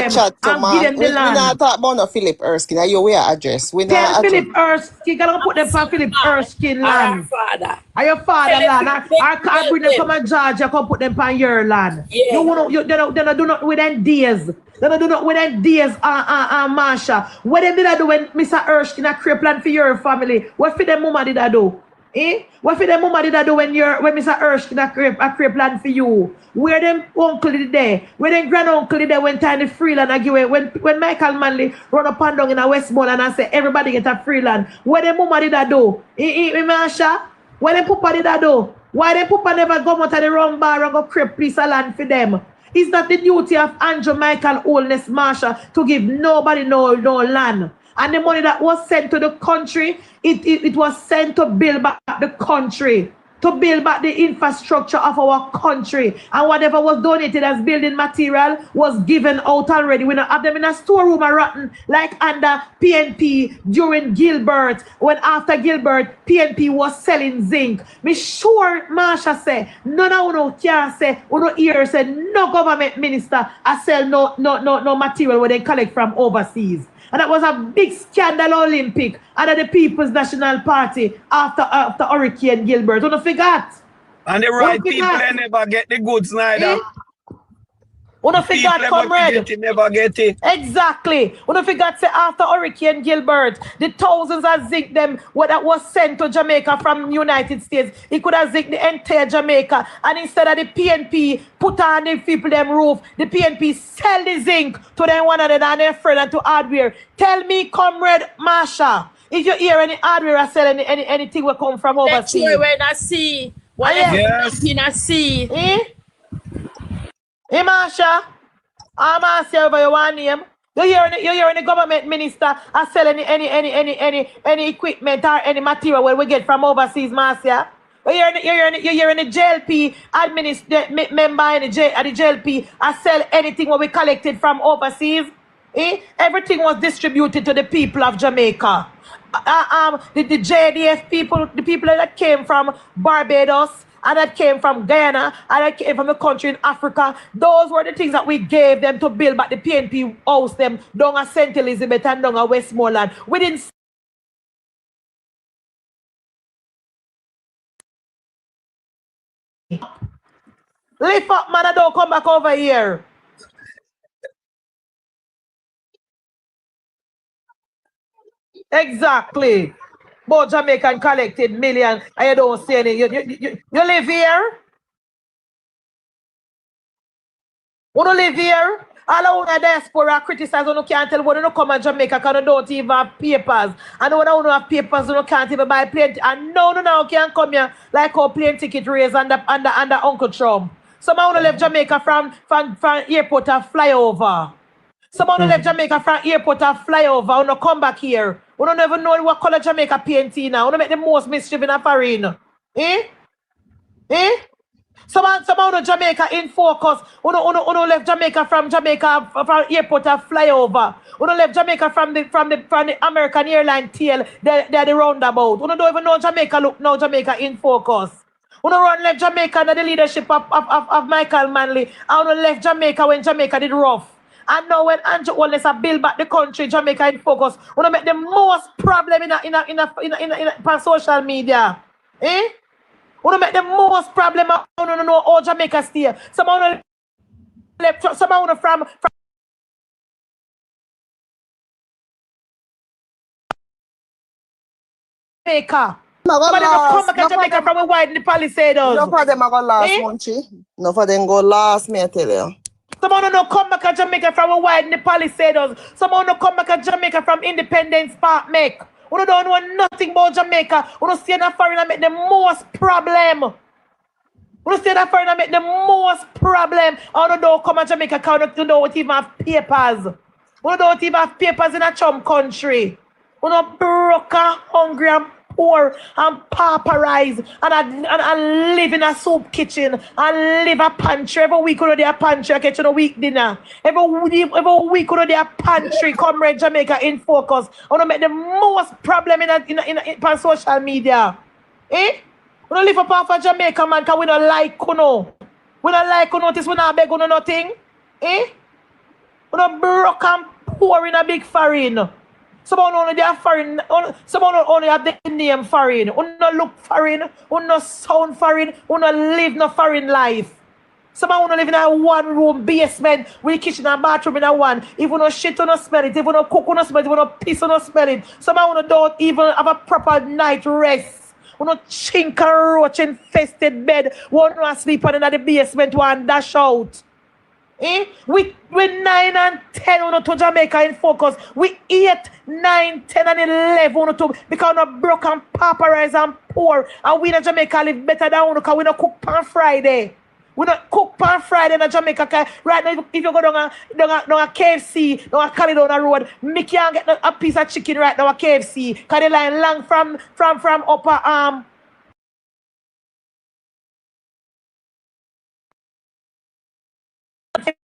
chat to and give them the land. We not talk about no Philip Erskine. Are you where address? We tell Philip Erskine, gotta put them for Philip Erskine land. Are your father land? I can't bring them from a Georgia, come put them on your land. Yeah. They don't do not within days. They don't do not within days, Marsha. What they did I do when Mr. Erskine a create plan for your family? What for them mama did I do? What for them mama did I do when Mr. Erskine a create plan for you? Where them uncle did there? Where them granduncle did there when Tiny Freeland I give away? When Michael Manley run up and down in a Westmoreland and say everybody get a Freeland. Where them mama did I do? Marsha? Where them papa did I do? Why them papa never go out of the wrong bar and go create piece of land for them? Is that the duty of Andrew Michael Holness Marsha to give nobody no land? And the money that was sent to the country, it was sent to build back the country, to build back the infrastructure of our country. And whatever was donated as building material was given out already. We don't have them in a storeroom or rotten like under PNP during Gilbert. When after Gilbert, PNP was selling zinc. Me sure Marsha say, none of you can say, you hear say, no government minister I sell no material where they collect from overseas. And that was a big scandal Olympic under the People's National Party after Hurricane Gilbert. Don't forget. And the right people they never get the goods neither. Don't forget, comrade. Never get it. Exactly. Don't forget, say after Hurricane Gilbert, the thousands of zinc them what that was sent to Jamaica from United States. He could have zinc the entire Jamaica. And instead of the PNP put on the people them roof, the PNP sell the zinc to them one another and their friend and to hardware. Tell me, comrade Marsha, if you hear any hardware or sell anything will come from overseas. That's when I see. When I see. Hey, Marsha, I'm asking over your one name. You hear the government minister are selling any equipment or any material where we get from overseas, Marcia? You hear the JLP member at the JLP are sell anything what we collected from overseas? Everything was distributed to the people of Jamaica. The JDF people, the people that came from Barbados, and that came from Guyana, and that came from the country in Africa. Those were the things that we gave them to build back the PNP house them down at St. Elizabeth and down at Westmoreland. We didn't lift up, man, and don't come back over here. Exactly. But Jamaican collected millions, and you don't see any. You live here? You don't live here? All of the diaspora criticize when you can't tell when you come to Jamaica because you don't even have papers. And when you have papers, you can't even buy plane. And no, you can't come here like how plane ticket raised under Uncle Trump. Some of you left Jamaica from airport and fly over. Some of you left Jamaica from airport and fly over. You come back here. We don't even know what color Jamaica paint now. We don't make the most mischief in a foreign. Some of Jamaica in focus. We don't left Jamaica from airport and fly over. We don't left Jamaica from the American airline tail. They're the roundabout. We don't even know Jamaica look now. Jamaica in focus. We don't left Jamaica under the leadership of Michael Manley. And we left Jamaica when Jamaica did rough. And now when Andrew Holness build back the country, Jamaica in focus, we don't make the most problem in social media. We don't make the most problem. I don't know how Jamaica stay. Someone from Jamaica. Come back to Jamaica from a wide in the Palisades. No for them go last, Munchie. No for them go last, me I tell you. Someone no come back to Jamaica from a wide in the Palisades. Someone no come back to Jamaica from Independence Park, make. We don't know nothing about Jamaica. We don't stay in a foreign and make the most problem. We don't stay in a foreign and make the most problem. I don't come to Jamaica because we don't even have papers. We don't even have papers in a chum country. We don't broke, hungry and poor and pauperized and live in a soup kitchen and live a pantry. Every week you know their pantry, I get you a week dinner. Every week you know their pantry, Comrade Jamaica in focus. I want to make the most problem in social media. Eh? We don't live up off of Jamaica, man, because we don't like Kuno. We don't like Kuno, this we don't beg Kuno nothing. Eh? We don't broke and poor in a big foreign. Someone only they are foreign, someone only have the name foreign. We don't look foreign, we don't sound foreign, we don't live no foreign life. Someone only live in a one-room basement with kitchen and bathroom in a one. If we don't shit, we don't smell it. If we don't cook, we don't smell it. If we don't piss, we don't smell it. Someone don't even have a proper night rest. We don't chink and roach infested bed. We don't sleep on in the basement, one dash out. Eh? We 9 and 10 we to Jamaica in focus. We 8, 9, 10 and 11 to because we broke and pauperized and poor. And we in Jamaica live better than we because we don't cook on Friday. We don't cook on Friday in Jamaica. Right now, if you go down a KFC, down a Caledon Road, me can't get a piece of chicken right now at KFC. Because they line long from upper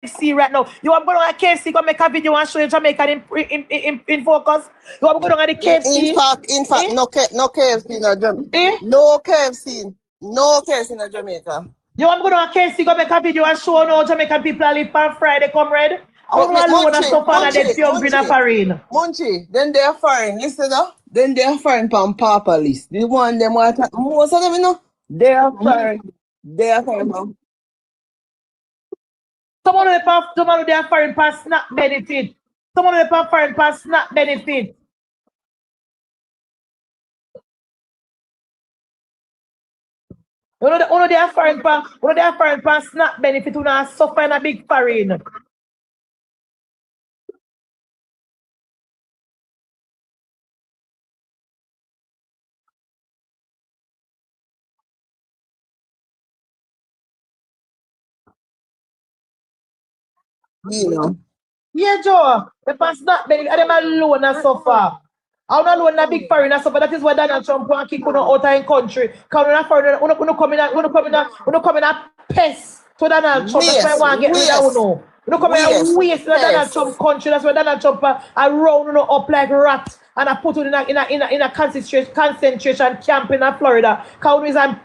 KFC right now. You want to go on a KFC, go make a video and show you Jamaica in focus. You want to go on the KFC. In fact, no KFC in Jamaica. Eh? No KFC in Jamaica. You want to go on a KFC, go make a video and show no Jamaican people live on Friday, comrade. I want to alone and suffer and they young in a foreign. Munchie, then they are foreign. Listen now. Then they are foreign from Papa list. The one them want most of them, you know. They are foreign. They are foreign. Someone who they are foreign pass snap benefit. Someone who they are foreign pass snap benefit. You know they are foreign pass snap benefit who not suffer in a big foreign. You know. Yeah, Joe. The pass snap benefit and them alone and suffer. I don't know a big foreign and suffer. That is why Donald Trump want to kick out of the country. Because we come in a pest to Donald Trump. That's why I want to get rid of you. We come in a waste to Donald Trump country. That's why Donald Trump round up like rats and I put it in a concentration camp in Florida. Because we is a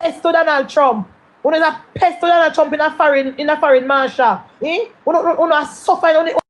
pest to Donald Trump. When there's a pest to Donald Trump in a foreign marshal, we suffer.